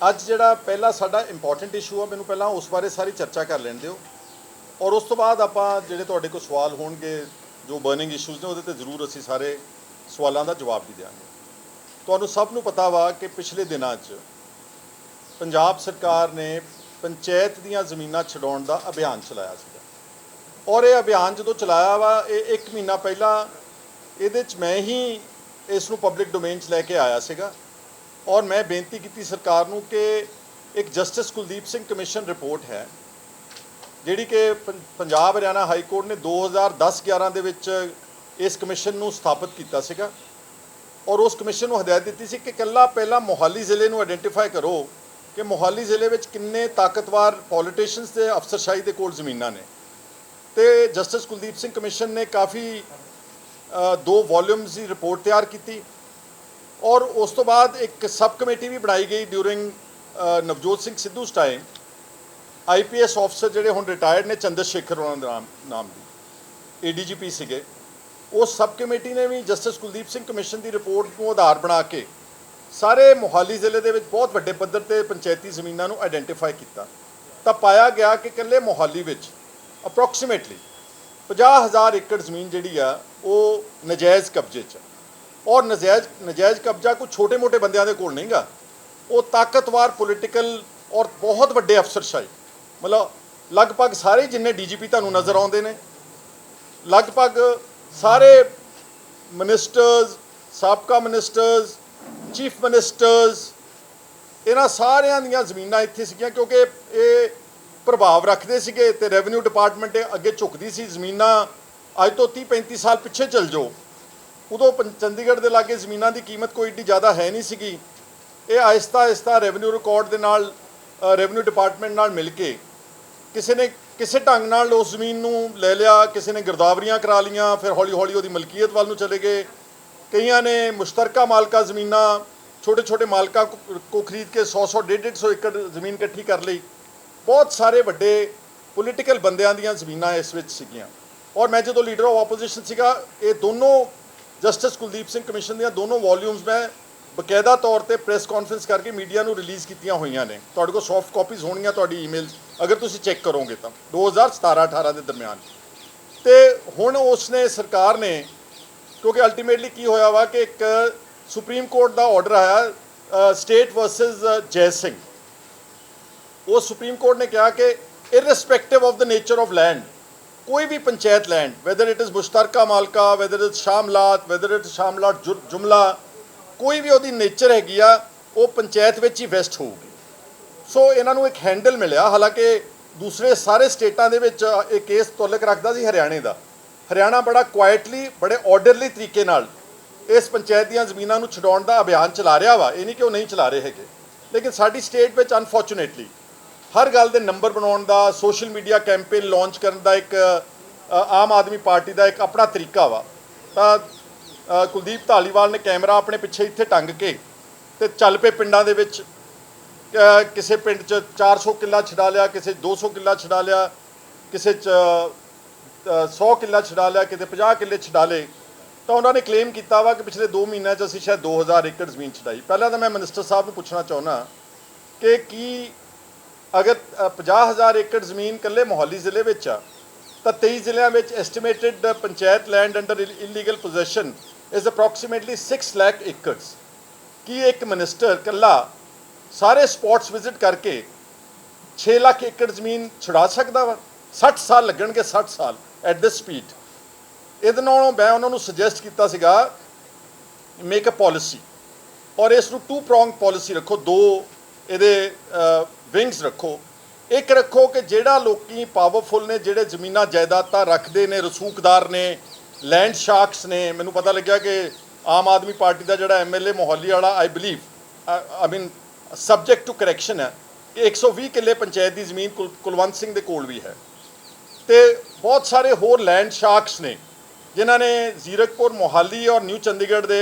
ਅੱਜ ਜਿਹੜਾ ਪਹਿਲਾ ਸਾਡਾ ਇੰਪੋਰਟੈਂਟ ਇਸ਼ੂ ਆ, ਮੈਨੂੰ ਪਹਿਲਾਂ ਉਸ ਬਾਰੇ ਸਾਰੀ ਚਰਚਾ ਕਰ ਲੈਣ ਦਿਓ ਔਰ ਉਸ ਤੋਂ ਬਾਅਦ ਆਪਾਂ ਜਿਹੜੇ ਤੁਹਾਡੇ ਕੋਲ ਸਵਾਲ ਹੋਣਗੇ ਜੋ ਬਰਨਿੰਗ ਇਸ਼ੂਜ਼ ਨੇ ਉਹਦੇ ਤੇ ਜ਼ਰੂਰ ਅਸੀਂ ਸਾਰੇ ਸਵਾਲਾਂ ਦਾ ਜਵਾਬ ਵੀ ਦਿਆਂਗੇ। ਤੁਹਾਨੂੰ ਸਭ ਨੂੰ ਪਤਾ ਵਾ ਕਿ ਪਿਛਲੇ ਦਿਨਾਂ 'ਚ ਪੰਜਾਬ ਸਰਕਾਰ ਨੇ ਪੰਚਾਇਤ ਦੀਆਂ ਜ਼ਮੀਨਾਂ ਛਡਾਉਣ ਦਾ ਅਭਿਆਨ ਚਲਾਇਆ ਸੀਗਾ ਔਰ ਇਹ ਅਭਿਆਨ ਜਦੋਂ ਚਲਾਇਆ ਵਾ ਇਹ 1 ਮਹੀਨਾ ਪਹਿਲਾਂ ਇਹਦੇ 'ਚ ਮੈਂ ਹੀ ਇਸ ਨੂੰ ਪਬਲਿਕ ਡੋਮੇਨ 'ਚ ਲੈ ਕੇ ਆਇਆ ਸੀਗਾ ਔਰ मैं बेनती की सरकार नूं कि एक justice Kuldeep Singh commission report है जिहड़ी कि पंजाब हरियाणा हाई कोर्ट ने 2010-11 दे विच इस कमीशन नूं स्थापित कीता सीगा और उस कमीशन नूं हदायत दित्ती सी कि कल्ला पहला मोहाली जिले नूं आइडेंटिफाई करो कि मोहाली जिले विच किन्ने ताकतवर पॉलिटिशियंस ते अफसरशाही दे कोल ज़मीनां ने। ते जस्टिस कुलदीप सिंह कमीशन ने काफ़ी 2 वॉल्यूम्स की रिपोर्ट तैयार की और उस तो बाद एक सब कमेटी भी बनाई गई during Navjot Singh Sidhu time. IPS officer ਜਿਹੜੇ ਹੁਣ ਰਿਟਾਇਰਡ ਨੇ ਚੰਦਰਸ਼ੇਖਰ ਉਹਨਾਂ ਦਾ ਨਾਮ ਦੀ ADGP ਸੀਗੇ, ਉਸ ਸਬ ਕਮੇਟੀ ਨੇ ਵੀ ਜਸਟਿਸ ਕੁਲਦੀਪ ਸਿੰਘ ਕਮਿਸ਼ਨ ਦੀ ਰਿਪੋਰਟ ਨੂੰ ਆਧਾਰ ਬਣਾ ਕੇ ਸਾਰੇ ਮੋਹਾਲੀ ਜ਼ਿਲ੍ਹੇ ਦੇ ਵਿੱਚ ਬਹੁਤ ਵੱਡੇ ਪੱਧਰ ਤੇ ਪੰਚਾਇਤੀ ਜ਼ਮੀਨਾਂ ਨੂੰ ਆਇਡੈਂਟੀਫਾਈ ਕੀਤਾ ਤਾਂ ਪਾਇਆ ਗਿਆ ਕਿ ਇਕੱਲੇ ਮੋਹਾਲੀ ਵਿੱਚ ਅਪਰੋਕਸੀਮੇਟਲੀ 50,000 ਏਕੜ ਜ਼ਮੀਨ ਜਿਹੜੀ ਆ ਉਹ ਨਜਾਇਜ਼ ਕਬਜ਼ੇ 'ਚ और नजायज़ कब्जा कोई छोटे मोटे बंदियां दे कोल नहीं गा, वो ताकतवर पोलिटिकल और बहुत वड्डे अफसरशाही मतलब लगभग सारे जिन्ने DGP तुहानूं नज़र आउंदे ने, लगभग सारे मिनिस्टर्स, साबका मिनिस्टर्स, चीफ मिनिस्टर्स, इन्हां सारियां दीयां ज़मीनां इत्थे सीगीआं क्योंकि ये प्रभाव रखते सीगे ते रेवन्यू डिपार्टमेंट अगे झुकदी सी। ज़मीनां अज तो 30-35 साल पिछे चल जाओ उदों चंडीगढ़ के लागे ਜ਼ਮੀਨਾਂ की कीमत कोई एड्डी ज़्यादा है नहीं सीगी। ये आहिस्ता आहिस्ता रेवन्यू रिकॉर्ड के नाल रेवन्यू डिपार्टमेंट नाल मिल के किसी ने किसी ढंग नाल उस ज़मीन नूं ले लिया, किसी ने गिरदावरियां करा लियां, फिर हौली हौली उहदी मलकीयत वाल नूं चले गए। कईयां ने मुश्तरका मालका ज़मीनां छोटे छोटे मालका को खरीद के 100-100 150-150 एकड़ ज़मीन इकट्ठी कर ली। बहुत सारे वड्डे पोलीटिकल बंदियां दीयां ज़मीनां इस विच सीगीआं और मैं जो लीडर ऑफ ओपोजिशन सीगा ये दोनों जस्टिस कुलदीप सिंह कमीशन ਦੀਆਂ दोनों वॉल्यूम्स मैं बकायदा तौर पर प्रेस कॉन्फ्रेंस करके मीडिया ਨੂੰ रिलीज़ कीतियां ਹੋਈਆਂ ਨੇ। ਤੁਹਾਡੇ ਕੋਲ सॉफ्ट कॉपीज़ ਹੋਣਗੀਆਂ ਤੁਹਾਡੀ ईमेल अगर ਤੁਸੀਂ चेक करोगे तो 2017-18 ਦੇ ਦਰਮਿਆਨ ਤੇ ਹੁਣ ਉਸਨੇ ਸਰਕਾਰ ਨੇ क्योंकि अल्टीमेटली की होया वा कि एक सुप्रीम कोर्ट का ऑर्डर आया स्टेट वर्सिज जय सिंह। वो सुप्रीम कोर्ट ने कहा कि irrespective of the nature of land कोई भी panchayat land whether it is मुश्तरका मालका वैदर इट शामलात वैदर इट शामलात जुमला कोई भी ਉਹਦੀ नेचर हैगी आ वो पंचायत ਵਿੱਚ ਹੀ ਵੈਸਟ ਹੋਊਗੀ। सो ਇਹਨਾਂ ਨੂੰ एक हैंडल मिलिया। हालांकि दूसरे सारे स्टेटां ਦੇ ਵਿੱਚ ਇਹ ਕੇਸ ਤੁਲਕ ਰੱਖਦਾ ਸੀ ਹਰਿਆਣੇ ਦਾ। ਹਰਿਆਣਾ ਬੜਾ ਕੁਆਇਟਲੀ ਬੜੇ ਆਰਡਰਲੀ ਤਰੀਕੇ ਨਾਲ ਇਸ ਪੰਚਾਇਤ ਦੀਆਂ ਜ਼ਮੀਨਾਂ ਨੂੰ ਛਡਾਉਣ ਦਾ ਅਭਿਆਨ ਚਲਾ ਰਿਹਾ ਵਾ। ਇਹ ਨਹੀਂ ਕਿ ਉਹ ਨਹੀਂ ਚਲਾ ਰਹੇ ਹੈਗੇ, ਲੇਕਿਨ ਸਾਡੀ ਸਟੇਟ ਵਿੱਚ ਅਨਫੋਰਚੂਨੇਟਲੀ हर गल के नंबर बनाने का सोशल मीडिया कैंपेन लॉन्च करने का एक आम आदमी पार्टी का एक अपना तरीका वा। तो कुलदीप धालीवाल ने कैमरा अपने पिछे इत्थे टंग के ते चल पे पिंडां दे विच किसी पिंड च 400 किला छड़ा लिया, किसी 200 किला छड़ा लिया, किसी 100 किला छड़ा लिया, किसी 50 किले छड़ा ले। तो उन्होंने क्लेम किया वा कि पिछले 2 महीनों असीं शायद 2000 एकड़ जमीन छड़ाई। पहला तो मैं मिनिस्टर साहब को पूछना चाहुंदा कि की अगर 50,000 एकड़ जमीन कल्ले मोहाली जिले में आ तो 23 जिलों में estimated panchayat land under illegal possession is approximately 6 lakh एकड़ की एक मिनिस्टर कल्ला सारे स्पॉट्स विजिट करके 6 लाख एकड़ जमीन छुड़ा सकता वा? 60 साल लगणगे, 60 साल एट दिस स्पीड। ਇਹਦੇ ਨਾਲੋਂ मैं उन्होंने सुजैसट किया सीगा मेक अ पॉलिसी और इसनूं 2 prong पॉलिसी रखो, 2 ਇਹਦੇ विंग्स रखो। एक रखो कि ਜਿਹੜਾ ਲੋਕੀ पावरफुल ने ਜਿਹੜੇ ਜ਼ਮੀਨਾਂ ਜਾਇਦਾਦਾਂ ਰੱਖਦੇ ਨੇ, ਰਸੂਖਦਾਰ ਨੇ, लैंड शार्क्स ने। मैनूं पता लग्या कि आम आदमी पार्टी का ਜਿਹੜਾ MLA मोहाली वाला I believe I mean subject to correction है कि 120 किले पंचायत की ਜ਼ਮੀਨ कुलवंत सिंह के कोल भी है। तो बहुत सारे होर लैंड शार्क्स ने जिन्हों ने जीरकपुर मोहाली और न्यू चंडीगढ़ के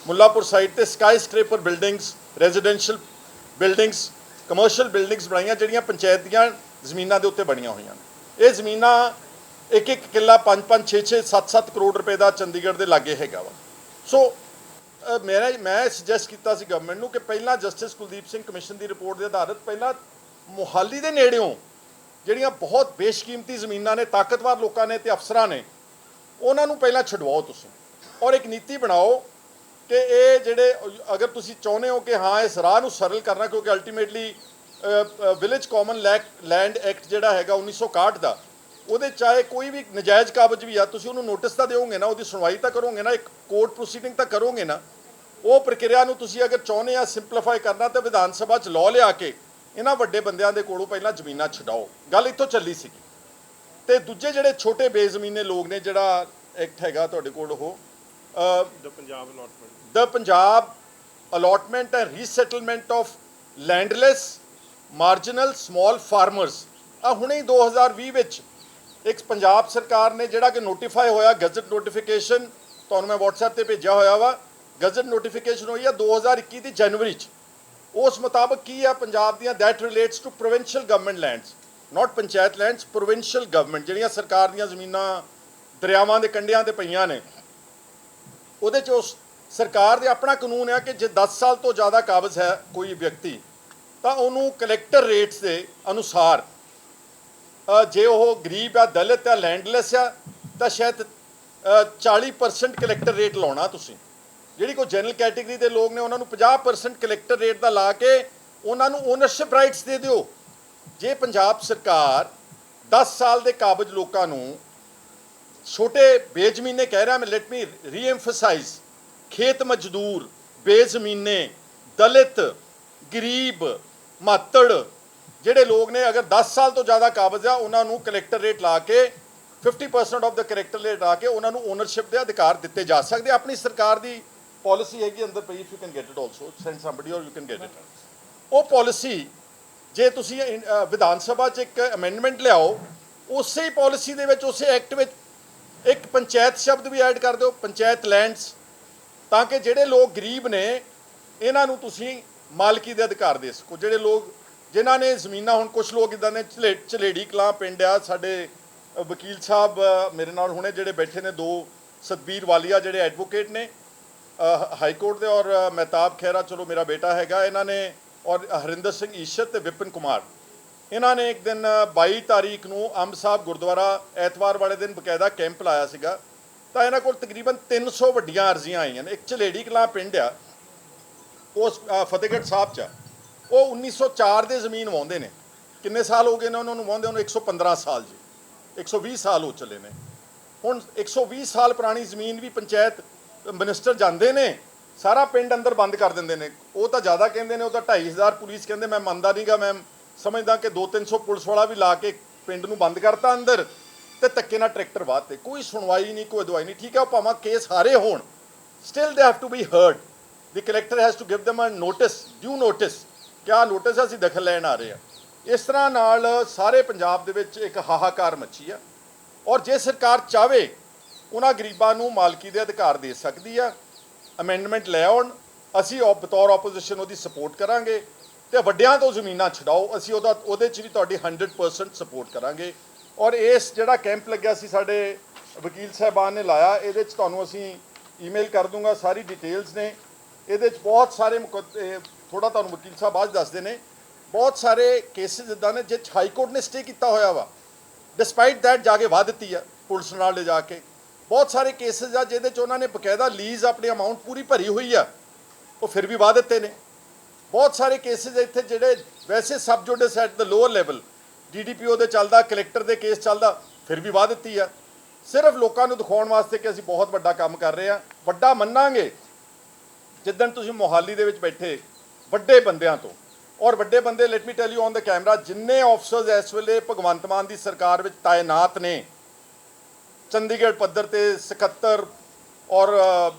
मुल्लापुर साइड पर sky scraper buildings, residential buildings, commercial buildings बनाई जिहड़ियां पंचायत दीयां ਜ਼ਮੀਨਾਂ ਦੇ ਉੱਤੇ ਬਣੀਆਂ ਹੋਈਆਂ ਨੇ। ਇਹ ਜ਼ਮੀਨਾਂ एक किला 5-5, 6-6, 7-7 करोड़ रुपए का चंडीगढ़ के लागे हैगा वा। सो ਮੈਂ ਸੁਜੈਸਟ ਕੀਤਾ ਸੀ ਗਵਰਨਮੈਂਟ ਨੂੰ ਕਿ ਪਹਿਲਾਂ ਜਸਟਿਸ ਕੁਲਦੀਪ ਸਿੰਘ ਕਮਿਸ਼ਨ ਦੀ ਰਿਪੋਰਟ ਦੇ ਆਧਾਰਿਤ ਪਹਿਲਾਂ ਮੁਹਾਲੀ ਦੇ ਨੇੜਿਓਂ ਜਿਹੜੀਆਂ ਬਹੁਤ ਬੇਸ਼ਕੀਮਤੀ ਜ਼ਮੀਨਾਂ ਨੇ, ਤਾਕਤਵਰ ਲੋਕਾਂ ਨੇ ਤੇ ਅਫਸਰਾਂ ਨੇ, ਉਹਨਾਂ ਨੂੰ ਪਹਿਲਾਂ ਛਡਵਾਓ ਤੁਸੀਂ, ਔਰ ਇੱਕ ਨੀਤੀ ਬਣਾਓ ਕਿ ਇਹ ਜਿਹੜੇ, ਅਗਰ ਤੁਸੀਂ ਚਾਹੁੰਦੇ ਹੋ ਕਿ ਹਾਂ ਇਸ ਰਾਹ ਨੂੰ ਸਰਲ ਕਰਨਾ, ਕਿਉਂਕਿ ultimately village common land act ਜਿਹੜਾ ਹੈਗਾ 1961 ਦਾ, ਉਹਦੇ ਚਾਹੇ ਕੋਈ ਵੀ ਨਜਾਇਜ਼ ਕਾਬਜ਼ ਵੀ ਆ, ਤੁਸੀਂ ਉਹਨੂੰ ਨੋਟਿਸ ਤਾਂ ਦਿਓਗੇ ਨਾ, ਉਹਦੀ ਸੁਣਵਾਈ ਤਾਂ ਕਰੋਗੇ ਨਾ, ਇੱਕ ਕੋਰਟ ਪ੍ਰੋਸੀਡਿੰਗ ਤਾਂ ਕਰੋਗੇ ਨਾ। ਉਹ ਪ੍ਰਕਿਰਿਆ ਨੂੰ ਤੁਸੀਂ ਅਗਰ ਚਾਹੁੰਦੇ ਆ ਸਿੰਪਲੀਫਾਈ ਕਰਨਾ ਤਾਂ ਵਿਧਾਨ ਸਭਾ 'ਚ ਲਾਅ ਲਿਆ ਕੇ ਇਹਨਾਂ ਵੱਡੇ ਬੰਦਿਆਂ ਦੇ ਕੋਲੋਂ ਪਹਿਲਾਂ ਜ਼ਮੀਨਾਂ ਛਡਾਓ। ਗੱਲ ਇੱਥੋਂ ਚੱਲੀ ਸੀਗੀ। ਤੇ ਦੂਜੇ ਜਿਹੜੇ ਛੋਟੇ ਬੇਜ਼ਮੀਨੇ ਲੋਕ ਨੇ, ਜਿਹੜਾ ਐਕਟ ਹੈਗਾ ਤੁਹਾਡੇ ਕੋਲ, ਉਹ the Punjab allotment and resettlement of landless marginal small farmers, ਆ ਹੁਣੇ ਹੀ 2020 ਵਿੱਚ ਇੱਕ ਪੰਜਾਬ ਸਰਕਾਰ ਨੇ ਜਿਹੜਾ ਕਿ ਨੋਟੀਫਾਈ ਹੋਇਆ, ਗਜ਼ਟ ਨੋਟੀਫਿਕੇਸ਼ਨ ਤੁਹਾਨੂੰ ਮੈਂ WhatsApp ਤੇ ਭੇਜਿਆ ਹੋਇਆ ਵਾ, ਗਜ਼ਟ ਨੋਟੀਫਿਕੇਸ਼ਨ ਹੋਈ ਆ 2021 ਦੀ ਜਨਵਰੀ 'ਚ। ਉਸ ਮੁਤਾਬਕ ਕੀ ਆ ਪੰਜਾਬ ਦੀਆਂ, that relates to provincial government lands, not panchayat lands, provincial government ਜਿਹੜੀਆਂ ਸਰਕਾਰ ਦੀਆਂ ਜ਼ਮੀਨਾਂ ਦਰਿਆਵਾਂ ਦੇ ਕੰਢਿਆਂ ਤੇ ਪਈਆਂ ਨੇ। ਉਹਦੇ 'ਚ ਉਸ ਸਰਕਾਰ ਦੇ ਆਪਣਾ ਕਾਨੂੰਨ ਆ ਕਿ ਜੇ 10 ਸਾਲ ਤੋਂ ਜ਼ਿਆਦਾ ਕਾਬਜ਼ ਹੈ ਕੋਈ ਵਿਅਕਤੀ, ਤਾਂ ਉਹਨੂੰ ਕਲੈਕਟਰ ਰੇਟਸ ਦੇ ਅਨੁਸਾਰ, ਜੇ ਉਹ ਗਰੀਬ ਆ, ਦਲਿਤ ਆ, ਲੈਂਡਲੈਸ ਆ, ਤਾਂ ਸ਼ਾਇਦ 40% ਕਲੈਕਟਰ ਰੇਟ ਲਾਉਣਾ ਤੁਸੀਂ। ਜਿਹੜੀ ਕੋਈ ਜਨਰਲ ਕੈਟੇਗਰੀ ਦੇ ਲੋਕ ਨੇ ਉਹਨਾਂ ਨੂੰ 50% ਕਲੈਕਟਰ ਰੇਟ ਦਾ ਲਾ ਕੇ ਉਹਨਾਂ ਨੂੰ ਓਨਰਸ਼ਿਪ ਰਾਈਟਸ ਦੇ ਦਿਓ। ਜੇ ਪੰਜਾਬ ਸਰਕਾਰ 10 ਸਾਲ ਦੇ ਕਾਬਜ਼ ਲੋਕਾਂ ਨੂੰ, ਛੋਟੇ ਬੇਜ਼ਮੀਨੇ ਕਹਿ ਰਿਹਾ ਮੈਂ, ਲੈਟ ਮੀ ਰੀਐਮਫਸਾਈਜ਼, ਖੇਤ ਮਜ਼ਦੂਰ, ਬੇਜ਼ਮੀਨੇ, ਦਲਿਤ, ਗਰੀਬ, ਮਾਤੜ ਜਿਹੜੇ ਲੋਕ ਨੇ, ਅਗਰ 10 ਸਾਲ ਤੋਂ ਜ਼ਿਆਦਾ ਕਾਬਜ਼ ਆ, ਉਹਨਾਂ ਨੂੰ ਕਲੈਕਟਰ ਰੇਟ ਲਾ ਕੇ 50% ਆਫ ਦਾ ਕਲੈਕਟਰ ਰੇਟ ਲਾ ਕੇ ਉਹਨਾਂ ਨੂੰ ਓਨਰਸ਼ਿਪ ਦੇ ਅਧਿਕਾਰ ਦਿੱਤੇ ਜਾ ਸਕਦੇ। ਆਪਣੀ ਸਰਕਾਰ ਦੀ ਪਾਲਿਸੀ ਹੈਗੀ ਅੰਦਰ ਪਈ, if you can get it also, send somebody ਔਰ ਯੂ ਕੈਨ ਗੈਟ ਇਟ। ਉਹ ਪਾਲਿਸੀ ਜੇ ਤੁਸੀਂ ਵਿਧਾਨ ਸਭਾ 'ਚ ਇੱਕ ਅਮੈਂਡਮੈਂਟ ਲਿਆਓ, ਉਸੇ ਹੀ ਪਾਲਿਸੀ ਦੇ ਵਿੱਚ, ਉਸੇ ਐਕਟ ਵਿੱਚ ਇੱਕ ਪੰਚਾਇਤ ਸ਼ਬਦ ਵੀ ਐਡ ਕਰ ਦਿਓ, ਪੰਚਾਇਤ ਲੈਂਡਸ, ਤਾਂ ਕਿ ਜਿਹੜੇ ਲੋਕ ਗਰੀਬ ਨੇ ਇਹਨਾਂ ਨੂੰ ਤੁਸੀਂ ਮਾਲਕੀ ਦੇ ਅਧਿਕਾਰ ਦੇ ਸਕੋ। ਜਿਹੜੇ ਲੋਕ ਜਿਨ੍ਹਾਂ ਨੇ ਜ਼ਮੀਨਾਂ, ਹੁਣ ਕੁਝ ਲੋਕ ਇੱਦਾਂ ਨੇ, ਝਲੇੜੀ ਕਲਾਂ ਪਿੰਡ ਆ, ਸਾਡੇ ਵਕੀਲ ਸਾਹਿਬ ਮੇਰੇ ਨਾਲ ਹੁਣੇ ਜਿਹੜੇ ਬੈਠੇ ਨੇ, 2 ਸਤਬੀਰ ਵਾਲੀਆ ਜਿਹੜੇ ਐਡਵੋਕੇਟ ਨੇ ਹਾਈ ਕੋਰਟ ਦੇ, ਔਰ ਮਹਿਤਾਬ ਖਹਿਰਾ, ਚਲੋ ਮੇਰਾ ਬੇਟਾ ਹੈਗਾ, ਇਹਨਾਂ ਨੇ, ਔਰ ਹਰਿੰਦਰ ਸਿੰਘ ਈਸ਼ਰ ਤੇ ਵਿਪਨ ਕੁਮਾਰ, ਇਹਨਾਂ ਨੇ ਇੱਕ ਦਿਨ 22 ਤਾਰੀਖ ਨੂੰ ਅੰਬ ਸਾਹਿਬ ਗੁਰਦੁਆਰਾ ਐਤਵਾਰ ਵਾਲੇ ਦਿਨ ਬਕਾਇਦਾ ਕੈਂਪ ਲਾਇਆ ਸੀਗਾ। ਤਾਂ ਇਹਨਾਂ ਕੋਲ ਤਕਰੀਬਨ 300 ਵੱਡੀਆਂ ਅਰਜ਼ੀਆਂ ਆਈਆਂ ਨੇ। ਇੱਕ ਝਲੇੜੀ ਕਲਾਂ ਪਿੰਡ ਆ, ਉਸ ਫਤਿਹਗੜ੍ਹ ਸਾਹਿਬ 'ਚ, ਉਹ 1904 ਦੇ ਜ਼ਮੀਨ ਵਾਹੁੰਦੇ ਨੇ। ਕਿੰਨੇ ਸਾਲ ਹੋ ਗਏ ਨੇ ਉਹਨਾਂ ਨੂੰ ਵਾਹੁੰਦੇ? ਉਹਨੂੰ 115 ਸਾਲ ਜੀ, 120 ਸਾਲ ਹੋ ਚੱਲੇ ਨੇ। ਹੁਣ 120 ਸਾਲ ਪੁਰਾਣੀ ਜ਼ਮੀਨ ਵੀ ਪੰਚਾਇਤ ਮਿਨਿਸਟਰ ਜਾਂਦੇ ਨੇ, ਸਾਰਾ ਪਿੰਡ ਅੰਦਰ ਬੰਦ ਕਰ ਦਿੰਦੇ ਨੇ। ਉਹ ਤਾਂ ਜ਼ਿਆਦਾ ਕਹਿੰਦੇ ਨੇ, ਉਹ ਤਾਂ 2500 ਪੁਲਿਸ ਕਹਿੰਦੇ, ਮੈਂ ਮੰਨਦਾ ਨਹੀਂਗਾ, ਮੈਂ ਸਮਝਦਾ ਕਿ 200-300 ਪੁਲਿਸ ਵਾਲਾ ਵੀ ਲਾ ਕੇ ਪਿੰਡ ਨੂੰ ਬੰਦ ਕਰਤਾ ਅੰਦਰ, ਤੇ ਧੱਕੇ ਨਾਲ ਟਰੈਕਟਰ ਵਾਹਤੇ। ਕੋਈ ਸੁਣਵਾਈ ਨਹੀਂ, ਕੋਈ ਦਵਾਈ ਨਹੀਂ। ਠੀਕ ਹੈ, ਉਹ ਭਾਵੇਂ ਕੇਸ ਹਾਰੇ ਹੋਣ, still they have to be heard. The collector has to give them a notice, due notice, ਕਿਆ ਨੋਟਿਸ ਅਸੀਂ ਦਖਲ ਲੈਣ ਆ ਰਹੇ ਆ। ਇਸ ਤਰ੍ਹਾਂ ਨਾਲ ਸਾਰੇ ਪੰਜਾਬ ਦੇ ਵਿੱਚ ਇੱਕ ਹਾਹਾਕਾਰ ਮੱਚੀ ਆ, ਔਰ ਜੇ ਸਰਕਾਰ ਚਾਹਵੇ ਉਹਨਾਂ ਗਰੀਬਾਂ ਨੂੰ ਮਾਲਕੀ ਦੇ ਅਧਿਕਾਰ ਦੇ ਸਕਦੀ ਆ। ਅਮੈਂਡਮੈਂਟ ਲੈ ਆਉਣ, ਅਸੀਂ ਬਤੌਰ ਆਪੋਜੀਸ਼ਨ ਉਹਦੀ ਸਪੋਰਟ ਕਰਾਂਗੇ, ਤੇ ਵੱਡਿਆਂ ਤੋਂ ਜ਼ਮੀਨਾਂ ਛਡਾਓ, ਅਸੀਂ ਉਹਦੇ 'ਚ ਵੀ ਤੁਹਾਡੀ 100% ਸਪੋਰਟ ਕਰਾਂਗੇ। ਔਰ ਇਸ ਜਿਹੜਾ ਕੈਂਪ ਲੱਗਿਆ ਸੀ, ਸਾਡੇ ਵਕੀਲ ਸਾਹਿਬਾਨ ਨੇ ਲਾਇਆ, ਇਹਦੇ 'ਚ ਤੁਹਾਨੂੰ ਅਸੀਂ ਈਮੇਲ ਕਰ ਦੂੰਗਾ, ਸਾਰੀ ਡਿਟੇਲਸ ਨੇ ਇਹਦੇ 'ਚ। ਬਹੁਤ ਸਾਰੇ ਥੋੜਾ ਤੁਹਾਨੂੰ ਵਕੀਲ ਸਾਹਿਬ ਬਾਅਦ ਦੱਸਦੇ ਨੇ, ਬਹੁਤ ਸਾਰੇ ਕੇਸਿਸ ਇੱਦਾਂ ਨੇ ਜੇ ਹਾਈ ਕੋਰਟ ਨੇ ਸਟੇ ਕੀਤਾ ਹੋਇਆ ਵਾ, ਡਿਸਪਾਈਟ ਦੈਟ ਜਾ ਕੇ ਵਾਹ ਦਿੱਤੀ ਆ ਪੁਲਿਸ ਨਾਲ ਲਿਜਾ ਕੇ। ਬਹੁਤ ਸਾਰੇ ਕੇਸਿਸ ਆ ਜਿਹਦੇ 'ਚ ਉਹਨਾਂ ਨੇ ਬਕਾਇਦਾ ਲੀਜ਼ ਆਪਣੀ ਅਮਾਊਂਟ ਪੂਰੀ ਭਰੀ ਹੋਈ ਆ, ਉਹ ਫਿਰ ਵੀ ਵਾਹ ਦਿੱਤੇ ਨੇ। ਬਹੁਤ ਸਾਰੇ ਕੇਸਿਸ ਇੱਥੇ ਜਿਹੜੇ ਵੈਸੇ sub judice at the lower level, DDPO ਦੇ ਚੱਲਦਾ, ਕਲੈਕਟਰ ਦੇ ਕੇਸ ਚੱਲਦਾ, ਫਿਰ ਵੀ ਵਾਹ ਦਿੱਤੀ ਆ, ਸਿਰਫ ਲੋਕਾਂ ਨੂੰ ਦਿਖਾਉਣ ਵਾਸਤੇ ਕਿ ਅਸੀਂ ਬਹੁਤ ਵੱਡਾ ਕੰਮ ਕਰ ਰਹੇ ਆ। ਵੱਡਾ ਮੰਨਾਂਗੇ ਜਿੱਦਣ ਤੁਸੀਂ ਮੋਹਾਲੀ ਦੇ ਵਿੱਚ ਬੈਠੇ ਵੱਡੇ ਬੰਦਿਆਂ ਤੋਂ, ਔਰ ਵੱਡੇ ਬੰਦੇ, light me tell you on the camera, ਜਿੰਨੇ ਆਫਸਰਸ ਇਸ ਵੇਲੇ ਭਗਵੰਤ ਮਾਨ ਦੀ ਸਰਕਾਰ ਵਿੱਚ ਤਾਇਨਾਤ ਨੇ, ਚੰਡੀਗੜ੍ਹ ਪੱਧਰ ਤੇ ਸਕੱਤਰ ਔਰ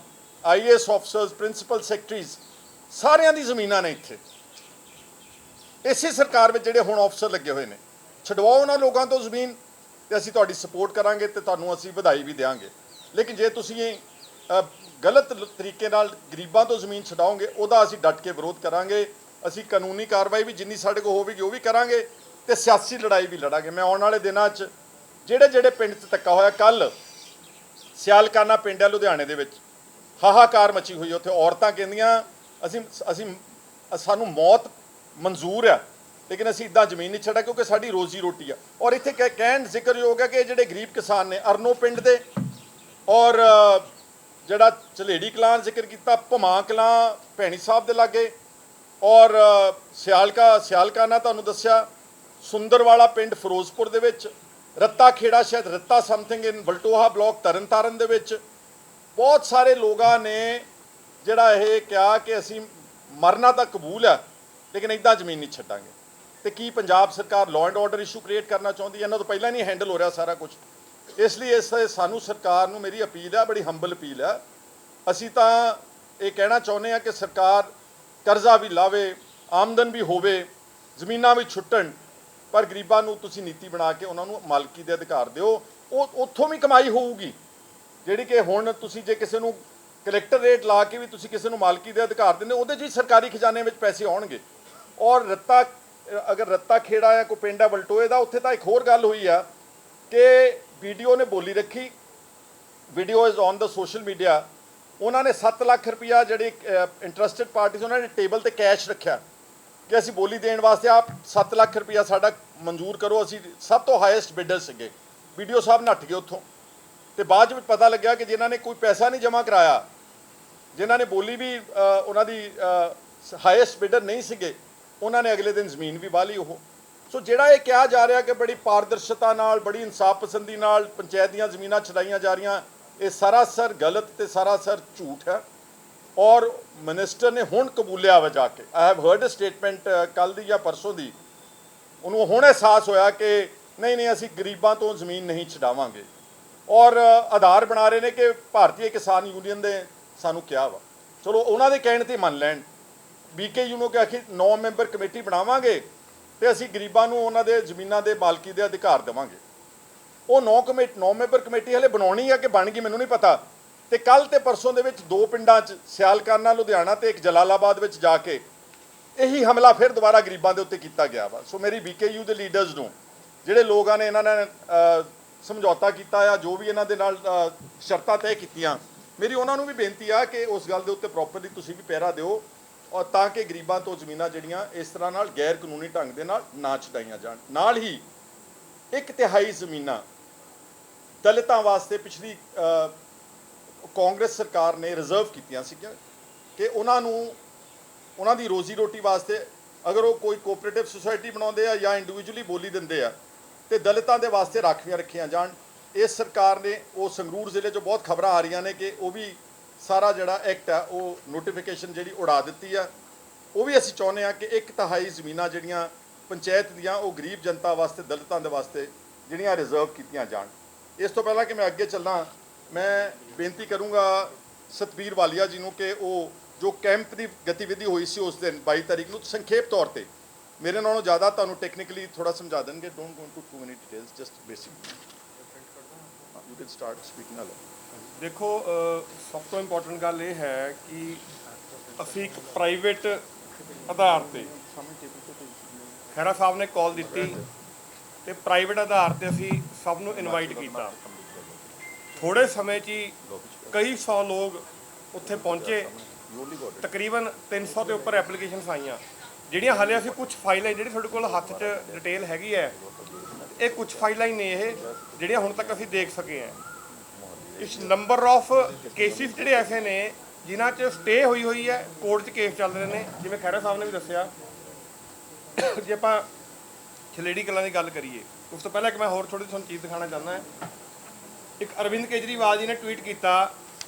IAS ਆਫਸਰਸ, ਪ੍ਰਿੰਸੀਪਲ ਸੈਕਟਰੀਜ਼, ਸਾਰਿਆਂ ਦੀ ਜ਼ਮੀਨਾਂ ਨੇ ਇੱਥੇ ਇਸੇ ਸਰਕਾਰ ਵਿੱਚ ਜਿਹੜੇ ਹੁਣ ਆਫਸਰ ਲੱਗੇ ਹੋਏ ਨੇ। ਛਡਵਾਓ ਉਹਨਾਂ ਲੋਕਾਂ ਤੋਂ ਜ਼ਮੀਨ, ਤੇ ਅਸੀਂ ਤੁਹਾਡੀ ਸਪੋਰਟ ਕਰਾਂਗੇ ਤੇ ਤੁਹਾਨੂੰ ਅਸੀਂ ਵਧਾਈ ਵੀ ਦੇਵਾਂਗੇ। ਲੇਕਿਨ ਜੇ ਤੁਸੀਂ ਗਲਤ ਤਰੀਕੇ ਨਾਲ ਗਰੀਬਾਂ ਤੋਂ ਜ਼ਮੀਨ ਛਡਾਓਗੇ, ਉਹਦਾ ਅਸੀਂ ਡਟ ਕੇ ਵਿਰੋਧ ਕਰਾਂਗੇ। ਅਸੀਂ ਕਾਨੂੰਨੀ ਕਾਰਵਾਈ ਵੀ ਜਿੰਨੀ ਸਾਡੇ ਕੋਲ ਹੋਵੇਗੀ ਉਹ ਵੀ ਕਰਾਂਗੇ, ਤੇ ਸਿਆਸੀ ਲੜਾਈ ਵੀ ਲੜਾਂਗੇ। ਮੈਂ ਆਉਣ ਵਾਲੇ ਦਿਨਾਂ 'ਚ ਜਿਹੜੇ ਪਿੰਡ 'ਚ ਧੱਕਾ ਹੋਇਆ, ਕੱਲ੍ਹ ਸਿਆਲਕਾਨਾ ਪਿੰਡ ਹੈ ਲੁਧਿਆਣੇ ਦੇ ਵਿੱਚ, ਹਾਹਾਕਾਰ ਮਚੀ ਹੋਈ ਉੱਥੇ। ਔਰਤਾਂ ਕਹਿੰਦੀਆਂ ਅਸੀਂ ਸਾਨੂੰ ਮੌਤ ਮਨਜ਼ੂਰ ਆ, ਲੇਕਿਨ ਅਸੀਂ ਇੱਦਾਂ ਜ਼ਮੀਨ ਨਹੀਂ ਛੱਡਾ ਕਿਉਂਕਿ ਸਾਡੀ ਰੋਜ਼ੀ ਰੋਟੀ ਆ। ਔਰ ਇੱਥੇ ਕਹਿਣ ਜ਼ਿਕਰਯੋਗ ਹੈ ਕਿ ਜਿਹੜੇ ਗਰੀਬ ਕਿਸਾਨ ਨੇ ਅਰਨੋ ਪਿੰਡ ਦੇ, ਔਰ ਜਿਹੜਾ ਝਲੇੜੀ ਕਲਾਂ ਜ਼ਿਕਰ ਕੀਤਾ, ਭਮਾ ਕਲਾਂ ਭੈਣੀ ਸਾਹਿਬ ਦੇ ਲਾਗੇ, ਔਰ ਸਿਆਲਕਾਨਾ ਤੁਹਾਨੂੰ ਦੱਸਿਆ, ਸੁੰਦਰਵਾਲਾ ਪਿੰਡ ਫਿਰੋਜ਼ਪੁਰ ਦੇ ਵਿੱਚ, ਰੱਤਾ ਖੇੜਾ ਸ਼ਾਇਦ Ratta something in Baltoha block Tarn Taran ਦੇ ਵਿੱਚ, ਬਹੁਤ ਸਾਰੇ ਲੋਕਾਂ ਨੇ ਜਿਹੜਾ ਇਹ ਕਿਹਾ ਕਿ ਅਸੀਂ ਮਰਨਾ ਤਾਂ ਕਬੂਲ ਹੈ ਲੇਕਿਨ ਇੱਦਾਂ ਜ਼ਮੀਨ ਨਹੀਂ ਛੱਡਾਂਗੇ। ਤੇ ਕੀ ਪੰਜਾਬ ਸਰਕਾਰ law and order issue create ਕਰਨਾ ਚਾਹੁੰਦੀ ਹੈ? ਇਹਨਾਂ ਤੋਂ ਪਹਿਲਾਂ ਨਹੀਂ ਹੈਂਡਲ ਹੋ ਰਿਹਾ ਸਾਰਾ ਕੁਝ। ਇਸ ਲਈ ਸਾਨੂੰ ਸਰਕਾਰ ਨੂੰ ਮੇਰੀ ਅਪੀਲ ਹੈ, ਬੜੀ ਹੰਬਲ ਅਪੀਲ ਹੈ। ਅਸੀਂ ਤਾਂ ਇਹ ਕਹਿਣਾ ਚਾਹੁੰਦੇ ਹਾਂ ਕਿ ਸਰਕਾਰ ਕਰਜ਼ਾ ਵੀ ਲਾਵੇ, ਆਮਦਨ ਵੀ ਹੋਵੇ, ਜ਼ਮੀਨਾਂ ਵੀ ਛੁੱਟਣ, ਪਰ ਗਰੀਬਾਂ ਨੂੰ ਤੁਸੀਂ ਨੀਤੀ ਬਣਾ ਕੇ ਉਹਨਾਂ ਨੂੰ ਮਾਲਕੀ ਦੇ ਅਧਿਕਾਰ ਦਿਓ। ਉਹ ਉੱਥੋਂ ਵੀ ਕਮਾਈ ਹੋਊਗੀ ਜਿਹੜੀ ਕਿ ਹੁਣ ਤੁਸੀਂ ਜੇ ਕਿਸੇ ਨੂੰ ਕਲੈਕਟਰ ਰੇਟ ਲਾ ਕੇ ਵੀ ਤੁਸੀਂ ਕਿਸੇ ਨੂੰ ਮਾਲਕੀ ਦੇ ਅਧਿਕਾਰ ਦਿੰਦੇ, ਉਹਦੇ 'ਚ ਹੀ ਸਰਕਾਰੀ ਖਜ਼ਾਨੇ ਵਿੱਚ ਪੈਸੇ ਆਉਣਗੇ। ਔਰ ਅਗਰ ਰੱਤਾ ਖੇੜਾ ਹੈ ਕੋਈ ਪਿੰਡ ਹੈ ਬਲਟੋਏ ਦਾ, ਉੱਥੇ ਤਾਂ ਇੱਕ ਹੋਰ ਗੱਲ ਹੋਈ ਆ ਕਿ ਵੀਡੀਓ ਨੇ ਬੋਲੀ ਰੱਖੀ, video is on the social media. ਉਹਨਾਂ ਨੇ 7 ਲੱਖ ਰੁਪਇਆ ਜਿਹੜੀ ਇੰਟਰਸਟਿਡ ਪਾਰਟੀਜ਼ ਉਹਨਾਂ ਨੇ ਟੇਬਲ ਤੇ ਕੈਸ਼ ਰੱਖਿਆ ਕਿ ਅਸੀਂ ਬੋਲੀ ਦੇਣ ਵਾਸਤੇ ਆਪ 7 ਲੱਖ ਰੁਪਇਆ ਸਾਡਾ ਮਨਜ਼ੂਰ ਕਰੋ, ਅਸੀਂ ਸਭ ਤੋਂ ਹਾਈਐਸਟ ਬਿਡਰ ਸੀਗੇ। ਵੀਡੀਓ ਸਾਹਿਬ ਨੱਠ ਗਏ ਉੱਥੋਂ, ਤੇ ਬਾਅਦ ਵਿੱਚ ਪਤਾ ਲੱਗਿਆ ਕਿ ਜਿਨ੍ਹਾਂ ਨੇ ਕੋਈ ਪੈਸਾ ਨਹੀਂ ਜਮ੍ਹਾਂ ਕਰਾਇਆ, ਜਿਨ੍ਹਾਂ ਨੇ ਬੋਲੀ ਵੀ ਉਹਨਾਂ ਦੀ ਹਾਈਐਸਟ ਬਿਡਰ ਨਹੀਂ ਸੀਗੇ, ਉਹਨਾਂ ਨੇ ਅਗਲੇ ਦਿਨ ਜ਼ਮੀਨ ਵੀ ਵਾਹ ਲਈ ਉਹ। ਸੋ ਜਿਹੜਾ ਇਹ ਕਿਹਾ ਜਾ ਰਿਹਾ ਕਿ ਬੜੀ ਪਾਰਦਰਸ਼ਤਾ ਨਾਲ, ਬੜੀ ਇਨਸਾਫ ਪਸੰਦੀ ਨਾਲ ਪੰਚਾਇਤ ਦੀਆਂ ਜ਼ਮੀਨਾਂ ਛਡਾਈਆਂ ਜਾ ਰਹੀਆਂ, ਇਹ ਸਰਾਸਰ ਗਲਤ ਤੇ ਸਰਾਸਰ ਝੂਠ ਹੈ। ਔਰ ਮਿਨਿਸਟਰ ਨੇ ਹੁਣ ਕਬੂਲਿਆ ਵਾ ਜਾ ਕੇ, I have heard a statement ਕੱਲ੍ਹ ਦੀ ਜਾਂ ਪਰਸੋਂ ਦੀ, ਉਹਨੂੰ ਹੁਣ ਅਹਿਸਾਸ ਹੋਇਆ ਕਿ ਨਹੀਂ ਅਸੀਂ ਗਰੀਬਾਂ ਤੋਂ ਜ਼ਮੀਨ ਨਹੀਂ ਛਡਾਵਾਂਗੇ। ਔਰ ਆਧਾਰ ਬਣਾ ਰਹੇ ਨੇ ਕਿ ਭਾਰਤੀ ਕਿਸਾਨ ਯੂਨੀਅਨ ਦੇ ਸਾਨੂੰ ਕਿਹਾ ਵਾ, ਚਲੋ ਉਹਨਾਂ ਦੇ ਕਹਿਣ 'ਤੇ ਮੰਨ ਲੈਣ। BKU ਨੂੰ ਕਿ 9 ਮੈਂਬਰ ਕਮੇਟੀ ਬਣਾਵਾਂਗੇ ਤੇ ਅਸੀਂ ਗਰੀਬਾਂ ਨੂੰ ਉਹਨਾਂ ਦੇ ਜ਼ਮੀਨਾਂ ਦੇ ਮਾਲਕੀ ਦੇ ਅਧਿਕਾਰ ਦੇਵਾਂਗੇ। ਉਹ 9 ਮੈਂਬਰ ਕਮੇਟੀ ਹਲੇ ਬਣਾਉਣੀ ਆ ਕਿ ਬਣ ਗਈ ਮੈਨੂੰ ਨਹੀਂ ਪਤਾ। ਤੇ ਕੱਲ੍ਹ ਤੇ ਪਰਸੋਂ ਦੇ ਵਿੱਚ 2 ਪਿੰਡਾਂ 'ਚ ਸਿਆਲਕਾਨਾ ਲੁਧਿਆਣਾ ਤੇ ਇੱਕ ਜਲਾਲਾਬਾਦ ਵਿੱਚ ਜਾ ਕੇ ਇਹੀ ਹਮਲਾ ਫਿਰ ਦੁਬਾਰਾ ਗਰੀਬਾਂ ਦੇ ਉੱਤੇ ਕੀਤਾ ਗਿਆ ਵਾ। ਸੋ ਮੇਰੀ BKU ਦੇ ਲੀਡਰਸ ਨੂੰ, ਜਿਹੜੇ ਲੋਕਾਂ ਨੇ ਇਹਨਾਂ ਨੇ ਸਮਝੌਤਾ ਕੀਤਾ ਆ, ਜੋ ਵੀ ਇਹਨਾਂ ਦੇ ਨਾਲ ਸ਼ਰਤਾਂ ਤੈਅ ਕੀਤੀਆਂ, ਮੇਰੀ ਉਹਨਾਂ ਨੂੰ ਵੀ ਬੇਨਤੀ ਆ ਕਿ ਉਸ ਗੱਲ ਦੇ ਉੱਤੇ ਪ੍ਰੋਪਰਲੀ ਤੁਸੀਂ ਵੀ ਪਹਿਰਾ ਦਿਓ, ਔਰ ਤਾਂ ਕਿ ਗਰੀਬਾਂ ਤੋਂ ਜ਼ਮੀਨਾਂ ਜਿਹੜੀਆਂ ਇਸ ਤਰ੍ਹਾਂ ਨਾਲ ਗੈਰ ਕਾਨੂੰਨੀ ਢੰਗ ਦੇ ਨਾਲ ਨਾ ਛਡਾਈਆਂ ਜਾਣ। ਨਾਲ ਹੀ 1/3 ਜ਼ਮੀਨਾਂ ਦਲਿਤਾਂ ਵਾਸਤੇ ਪਿਛਲੀ ਕਾਂਗਰਸ ਸਰਕਾਰ ਨੇ ਰਿਜ਼ਰਵ ਕੀਤੀਆਂ ਸੀਗੀਆਂ ਕਿ ਉਹਨਾਂ ਦੀ ਰੋਜ਼ੀ ਰੋਟੀ ਵਾਸਤੇ ਅਗਰ ਉਹ ਕੋਈ ਕੋਆਪਰੇਟਿਵ ਸੁਸਾਇਟੀ ਬਣਾਉਂਦੇ ਆ ਜਾਂ ਇੰਡੀਵਿਜੂਅਲੀ ਬੋਲੀ ਦਿੰਦੇ ਆ ਤੇ ਦਲਿਤਾਂ ਦੇ ਵਾਸਤੇ ਰਾਖਵੀਆਂ ਰੱਖੀਆਂ ਜਾਣ। ਇਸ ਸਰਕਾਰ ਨੇ ਉਹ ਸੰਗਰੂਰ ਜ਼ਿਲ੍ਹੇ 'ਚੋਂ ਬਹੁਤ ਖਬਰਾਂ ਆ ਰਹੀਆਂ ਨੇ ਕਿ ਉਹ ਵੀ ਸਾਰਾ ਜਿਹੜਾ ਐਕਟ ਆ ਉਹ ਨੋਟੀਫਿਕੇਸ਼ਨ ਜਿਹੜੀ ਉਡਾ ਦਿੱਤੀ ਆ। ਉਹ ਵੀ ਅਸੀਂ ਚਾਹੁੰਦੇ ਹਾਂ ਕਿ 1/3 ਜ਼ਮੀਨਾਂ ਜਿਹੜੀਆਂ ਪੰਚਾਇਤ ਦੀਆਂ ਉਹ ਗਰੀਬ ਜਨਤਾ ਵਾਸਤੇ, ਦਲਿਤਾਂ ਦੇ ਵਾਸਤੇ ਜਿਹੜੀਆਂ ਰਿਜ਼ਰਵ ਕੀਤੀਆਂ ਜਾਣ। ਇਸ ਤੋਂ ਪਹਿਲਾਂ ਕਿ ਮੈਂ ਅੱਗੇ ਚੱਲਾਂ, ਮੈਂ ਬੇਨਤੀ ਕਰੂੰਗਾ ਸਤਬੀਰ ਵਾਲੀਆ ਜੀ ਨੂੰ ਕਿ ਉਹ ਜੋ ਕੈਂਪ ਦੀ ਗਤੀਵਿਧੀ ਹੋਈ ਸੀ ਉਸ ਦਿਨ 22 ਤਾਰੀਖ ਨੂੰ, ਸੰਖੇਪ ਤੌਰ ਤੇ ਮੇਰੇ ਨਾਲੋਂ ਜ਼ਿਆਦਾ ਤੁਹਾਨੂੰ ਟੈਕਨੀਕਲੀ ਥੋੜਾ ਸਮਝਾ ਦੇਣਗੇ। Don't go into too many details, just basic you can start speaking aloud. ਦੇਖੋ, ਸਭ ਤੋਂ ਇੰਪੋਰਟੈਂਟ ਗੱਲ ਇਹ ਹੈ ਕਿ ਅਸੀਂ ਇੱਕ ਪ੍ਰਾਈਵੇਟ ਆਧਾਰ ਤੇ, ਖਹਿਰਾ ਸਾਹਿਬ ਨੇ ਕਾਲ ਦਿੱਤੀ ਤੇ ਪ੍ਰਾਈਵੇਟ ਆਧਾਰ ਤੇ ਅਸੀਂ ਸਭ ਨੂੰ ਇਨਵਾਈਟ ਕੀਤਾ। ਥੋੜੇ ਸਮੇਂ 'ਚ ਹੀ ਕਈ 100 ਲੋਕ ਉੱਥੇ ਪਹੁੰਚੇ। ਤਕਰੀਬਨ 300 ਦੇ ਉੱਪਰ ਐਪਲੀਕੇਸ਼ਨਸ ਆਈਆਂ, ਜਿਹੜੀਆਂ ਹਾਲੇ ਅਸੀਂ ਕੁਝ ਫਾਈਲਾਂ, ਜਿਹੜੀ ਤੁਹਾਡੇ ਕੋਲ ਹੱਥ 'ਚ ਡਿਟੇਲ ਹੈਗੀ ਹੈ, ਇਹ ਕੁਝ ਫਾਈਲਾਂ ਹੀ ਨੇ ਇਹ ਜਿਹੜੀਆਂ ਹੁਣ ਤੱਕ ਅਸੀਂ ਦੇਖ ਸਕੇ ਹਾਂ। ਇਸ ਨੰਬਰ ਆਫ ਕੇਸਿਸ ਜਿਹੜੇ ਐਸੇ ਨੇ ਜਿਨ੍ਹਾਂ 'ਚ ਸਟੇ ਹੋਈ ਹੈ, ਕੋਰਟ 'ਚ ਕੇਸ ਚੱਲ ਰਹੇ ਨੇ, ਜਿਵੇਂ ਖਹਿਰਾ ਸਾਹਿਬ ਨੇ ਵੀ ਦੱਸਿਆ। ਜੇ ਆਪਾਂ ਝਲੇੜੀ ਕਲਾਂ ਦੀ ਗੱਲ ਕਰੀਏ, ਉਸ ਤੋਂ ਪਹਿਲਾਂ ਇੱਕ ਮੈਂ ਹੋਰ ਥੋੜ੍ਹੀ ਤੁਹਾਨੂੰ ਚੀਜ਼ ਦਿਖਾਉਣਾ ਚਾਹੁੰਦਾ ਹਾਂ। ਇੱਕ ਅਰਵਿੰਦ ਕੇਜਰੀਵਾਲ ਜੀ ਨੇ ਟਵੀਟ ਕੀਤਾ,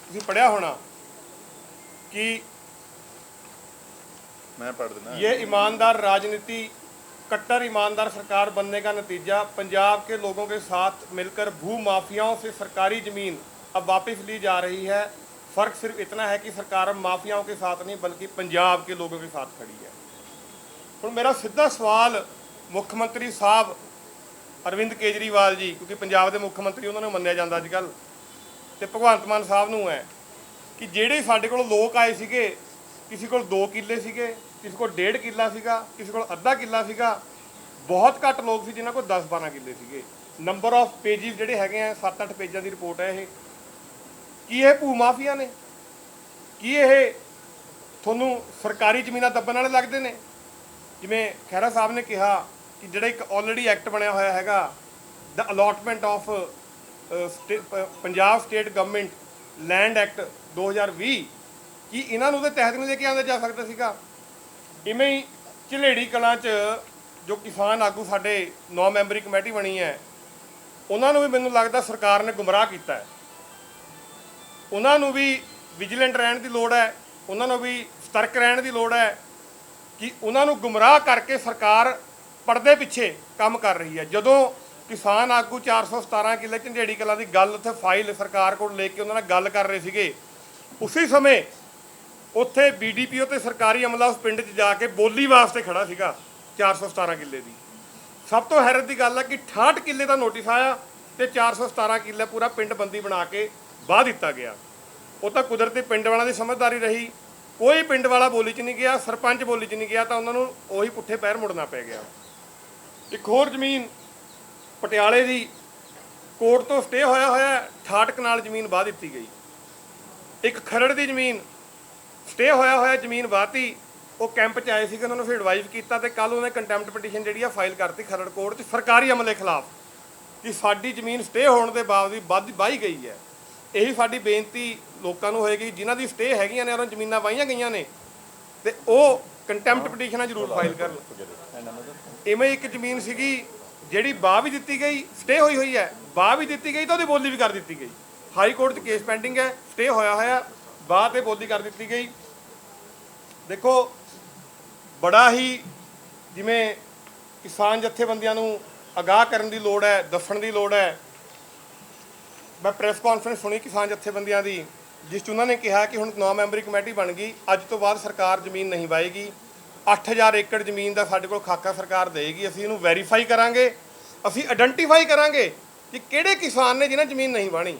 ਤੁਸੀਂ ਪੜ੍ਹਿਆ ਹੋਣਾ, कि मैं पढ़ देना, ये ईमानदार राजनीति, कट्टर ईमानदार सरकार बनने का नतीजा, पंजाब के लोगों के साथ मिलकर भू माफियाओं से सरकारी ज़मीन अब वापस ली जा रही है। फ़र्क सिर्फ इतना है कि सरकार अब माफियाओं के साथ नहीं बल्कि पंजाब के लोगों के साथ खड़ी है। हुण मेरा सीधा सवाल मुख्यमंत्री साहब अरविंद केजरीवाल जी, क्योंकि पंजाब के मुख्यमंत्री उन्होंने मन्निया जाता अजकल, तो भगवंत मान साहब नूं है कि ਜਿਹੜੇ ਸਾਡੇ ਕੋਲ ਲੋਕ ਆਏ ਸੀਗੇ, ਕਿਸੇ ਕੋਲ 2 ਕਿੱਲੇ ਸੀਗੇ, ਕਿਸੇ ਕੋਲ 1.5 ਕਿੱਲਾ ਸੀਗਾ, ਕਿਸੇ ਕੋਲ ਅੱਧਾ ਕਿੱਲਾ ਸੀਗਾ, ਬਹੁਤ ਘੱਟ ਲੋਕ ਸੀ ਜਿਨ੍ਹਾਂ ਕੋਲ 10-12 ਕਿੱਲੇ ਸੀਗੇ। ਨੰਬਰ ਆਫ ਪੇਜਿਸ ਜਿਹੜੇ ਹੈਗੇ ਆ, 7-8 ਪੇਜਾਂ ਦੀ ਰਿਪੋਰਟ ਹੈ ਇਹ। ਕੀ ਇਹ ਭੂ ਮਾਫੀਆ ਨੇ? ਕੀ ਇਹ ਤੁਹਾਨੂੰ ਸਰਕਾਰੀ ਜ਼ਮੀਨਾਂ ਦੱਬਣ ਵਾਲੇ ਲੱਗਦੇ ਨੇ? ਜਿਵੇਂ ਖਹਿਰਾ ਸਾਹਿਬ ਨੇ ਕਿਹਾ ਕਿ ਜਿਹੜਾ ਇੱਕ ਆਲਰੇਡੀ ਐਕਟ ਬਣਿਆ ਹੋਇਆ ਹੈਗਾ, the allotment of Punjab state government land act 2020, ਕੀ ਇਹਨਾਂ ਨੂੰ ਉਹਦੇ ਤਹਿਤ ਨਹੀਂ ਲੈ ਕੇ ਆਉਂਦਾ ਜਾ ਸਕਦਾ ਸੀਗਾ? ਇਵੇਂ ਹੀ ਝਲੇੜੀ ਕਲਾਂ 'ਚ ਜੋ ਕਿਸਾਨ ਆਗੂ ਸਾਡੇ 9 ਮੈਂਬਰੀ ਕਮੇਟੀ ਬਣੀ ਹੈ, ਉਹਨਾਂ ਨੂੰ ਵੀ ਮੈਨੂੰ ਲੱਗਦਾ ਸਰਕਾਰ ਨੇ ਗੁੰਮਰਾਹ ਕੀਤਾ ਹੈ। ਉਹਨਾਂ ਨੂੰ ਵੀ ਵਿਜੀਲੈਂਟ ਰਹਿਣ ਦੀ ਲੋੜ ਹੈ, ਉਹਨਾਂ ਨੂੰ ਵੀ ਸਤਰਕ ਰਹਿਣ ਦੀ ਲੋੜ ਹੈ ਕਿ ਉਹਨਾਂ ਨੂੰ ਗੁੰਮਰਾਹ ਕਰਕੇ ਸਰਕਾਰ ਪਰਦੇ ਪਿੱਛੇ ਕੰਮ ਕਰ ਰਹੀ ਹੈ। ਜਦੋਂ ਕਿਸਾਨ ਆਗੂ 417 ਕਿੱਲੇ ਝੰਡੇੜੀ ਕਲਾਂ ਦੀ ਗੱਲ ਉੱਥੇ ਫਾਈਲ ਸਰਕਾਰ ਕੋਲ ਲੈ ਕੇ ਉਹਨਾਂ ਨਾਲ ਗੱਲ ਕਰ ਰਹੇ ਸੀਗੇ, ਉਸੇ ਸਮੇਂ ਉੱਥੇ BDPO ਤੇ ਸਰਕਾਰੀ ਅਮਲਾ ਉਸ ਪਿੰਡ 'ਚ ਜਾ ਕੇ ਬੋਲੀ ਵਾਸਤੇ ਖੜਾ ਸੀਗਾ 417 ਕਿੱਲੇ ਦੀ। ਸਭ ਤੋਂ ਹੈਰਤ ਦੀ ਗੱਲ ਹੈ ਕਿ 68 ਕਿੱਲੇ ਦਾ ਨੋਟਿਸ ਆਇਆ ਤੇ 417 ਕਿੱਲੇ ਪੂਰਾ ਪਿੰਡ ਬੰਦੀ ਬਣਾ ਕੇ ਵਾਹ ਦਿੱਤਾ ਗਿਆ। ਉਹ ਤਾਂ ਕੁਦਰਤੀ ਪਿੰਡ ਵਾਲਿਆਂ ਦੀ ਸਮਝਦਾਰੀ ਰਹੀ, ਕੋਈ ਪਿੰਡ ਵਾਲਾ ਬੋਲੀ 'ਚ ਨਹੀਂ ਗਿਆ, ਸਰਪੰਚ ਬੋਲੀ 'ਚ ਨਹੀਂ ਗਿਆ, ਤਾਂ ਉਹਨਾਂ ਨੂੰ ਉਹੀ ਪੁੱਠੇ ਪੈਰ ਮੁੜਨਾ ਪੈ ਗਿਆ। ਇੱਕ ਹੋਰ ਜ਼ਮੀਨ ਪਟਿਆਲੇ ਦੀ ਕੋਰਟ ਤੋਂ ਸਟੇ ਹੋਇਆ 68 ਕਨਾਲ ਜ਼ਮੀਨ ਵਾਹ ਦਿੱਤੀ ਗਈ। ਇੱਕ ਖਰੜ ਦੀ ਜ਼ਮੀਨ ਸਟੇ ਹੋਇਆ ਜ਼ਮੀਨ ਵਾਹਤੀ, ਉਹ ਕੈਂਪ 'ਚ ਆਏ ਸੀਗੇ, ਉਹਨਾਂ ਨੂੰ ਫਿਰ ਐਡਵਾਈਜ਼ ਕੀਤਾ ਤੇ ਕੱਲ ਉਹਨੇ ਕੰਟੈਂਪਟ ਪਟੀਸ਼ਨ ਜਿਹੜੀ ਆ ਫਾਈਲ ਕਰਤੀ ਖਰੜ ਕੋਰਟ 'ਚ ਸਰਕਾਰੀ ਅਮਲੇ ਖਿਲਾਫ ਕਿ ਸਾਡੀ ਜ਼ਮੀਨ ਸਟੇ ਹੋਣ ਦੇ ਬਾਵਜੂਦ ਵਾਹੀ ਗਈ ਹੈ। ਇਹੀ ਸਾਡੀ ਬੇਨਤੀ ਲੋਕਾਂ ਨੂੰ ਹੋਏਗੀ ਜਿਨ੍ਹਾਂ ਦੀ ਸਟੇ ਹੈਗੀਆਂ ਨੇ, ਉਹਨਾਂ ਜ਼ਮੀਨਾਂ ਵਾਹੀਆਂ ਗਈਆਂ ਨੇ, ਤੇ ਉਹ ਕੰਟੈਂਪਟ ਪਟੀਸ਼ਨਾਂ ਜ਼ਰੂਰ ਫਾਈਲ ਕਰਨ। ਇਵੇਂ ਇੱਕ ਜ਼ਮੀਨ ਸੀਗੀ ਜਿਹੜੀ ਵਾਹ ਵੀ ਦਿੱਤੀ ਗਈ, ਸਟੇ ਹੋਈ ਹੈ, ਵਾਹ ਵੀ ਦਿੱਤੀ ਗਈ ਤਾਂ ਉਹਦੀ ਬੋਲੀ ਵੀ ਕਰ ਦਿੱਤੀ ਗਈ। ਹਾਈ ਕੋਰਟ 'ਚ ਕੇਸ ਪੈਂਡਿੰਗ ਹੈ, ਸਟੇ ਹੋਇਆ ਵਾਹ ਤੇ ਬੋਲੀ ਕਰ ਦਿੱਤੀ ਗਈ। ਦੇਖੋ ਬੜਾ ਹੀ ਜਿਵੇਂ ਕਿਸਾਨ ਜਥੇਬੰਦੀਆਂ ਨੂੰ ਅਗਾਹ ਕਰਨ ਦੀ ਲੋੜ ਹੈ, ਦੱਸਣ ਦੀ ਲੋੜ ਹੈ। ਮੈਂ ਪ੍ਰੈਸ ਕਾਨਫਰੰਸ ਸੁਣੀ ਕਿਸਾਨ ਜਥੇਬੰਦੀਆਂ ਦੀ, ਜਿਸ 'ਚ ਉਹਨਾਂ ਨੇ ਕਿਹਾ ਕਿ ਹੁਣ 9 ਮੈਂਬਰੀ ਕਮੇਟੀ ਬਣ ਗਈ, ਅੱਜ ਤੋਂ ਬਾਅਦ ਸਰਕਾਰ ਜ਼ਮੀਨ ਨਹੀਂ ਵਾਹੇਗੀ। 8000 ਏਕੜ ਜ਼ਮੀਨ ਦਾ ਸਾਡੇ ਕੋਲ ਖਾਕਾ ਸਰਕਾਰ ਦੇਗੀ, ਅਸੀਂ ਇਹਨੂੰ ਵੈਰੀਫਾਈ ਕਰਾਂਗੇ, ਅਸੀਂ ਆਇਡੈਂਟੀਫਾਈ ਕਰਾਂਗੇ ਕਿ ਕਿਹੜੇ ਕਿਸਾਨ ਨੇ ਜਿਹਨਾਂ ਜ਼ਮੀਨ ਨਹੀਂ ਵਾਹਣੀ।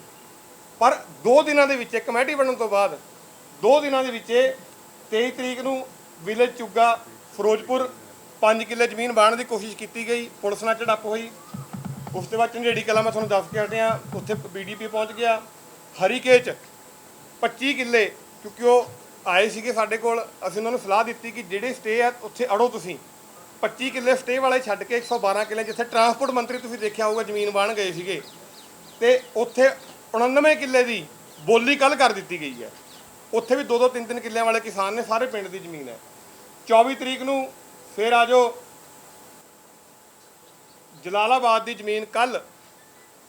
ਪਰ 2 ਦਿਨਾਂ ਦੇ ਵਿੱਚ ਕਮੇਟੀ ਬਣਨ ਤੋਂ ਬਾਅਦ 2 ਦਿਨਾਂ ਦੇ ਵਿੱਚ 23 ਤਰੀਕ ਨੂੰ ਵਿਲੇਜ ਚੁੱਗਾ ਫਿਰੋਜ਼ਪੁਰ 5 ਕਿੱਲੇ ਜ਼ਮੀਨ ਵਾਹਣ ਦੀ ਕੋਸ਼ਿਸ਼ ਕੀਤੀ ਗਈ, ਪੁਲਿਸ ਨਾਲ ਝੜਪ ਹੋਈ। ਉਸ ਤੋਂ ਬਾਅਦ ਝੰਡੇੜੀ ਕਲਾਂ ਮੈਂ ਤੁਹਾਨੂੰ ਦੱਸ ਕੇ ਹਟਿਆ, ਉੱਥੇ BDP ਪਹੁੰਚ ਗਿਆ। ਹਰੀਕੇ 'ਚ 25 ਕਿੱਲੇ, ਕਿਉਂਕਿ ਉਹ ਆਏ ਸੀਗੇ ਸਾਡੇ ਕੋਲ, ਅਸੀਂ ਉਹਨਾਂ ਨੂੰ ਸਲਾਹ ਦਿੱਤੀ ਕਿ ਜਿਹੜੇ ਸਟੇ ਆ ਉੱਥੇ ਅੜੋ ਤੁਸੀਂ। 25 ਕਿੱਲੇ ਸਟੇ ਵਾਲੇ ਛੱਡ ਕੇ 112 ਕਿੱਲੇ ਜਿੱਥੇ ਟਰਾਂਸਪੋਰਟ ਮੰਤਰੀ ਤੁਸੀਂ ਦੇਖਿਆ ਹੋਊਗਾ ਜ਼ਮੀਨ ਵਾਹਣ ਗਏ ਸੀਗੇ, ਤੇ ਉੱਥੇ 99 ਕਿੱਲੇ ਦੀ ਬੋਲੀ ਕੱਲ੍ਹ ਕਰ ਦਿੱਤੀ ਗਈ ਹੈ। ਉੱਥੇ ਵੀ 2-2 3-3 ਕਿੱਲਿਆਂ ਵਾਲੇ ਕਿਸਾਨ ਨੇ, ਸਾਰੇ ਪਿੰਡ ਦੀ ਜ਼ਮੀਨ ਹੈ। 24 ਤਰੀਕ ਨੂੰ ਫਿਰ ਆ ਜਾਓ ਜਲਾਲਾਬਾਦ ਦੀ ਜ਼ਮੀਨ। ਕੱਲ੍ਹ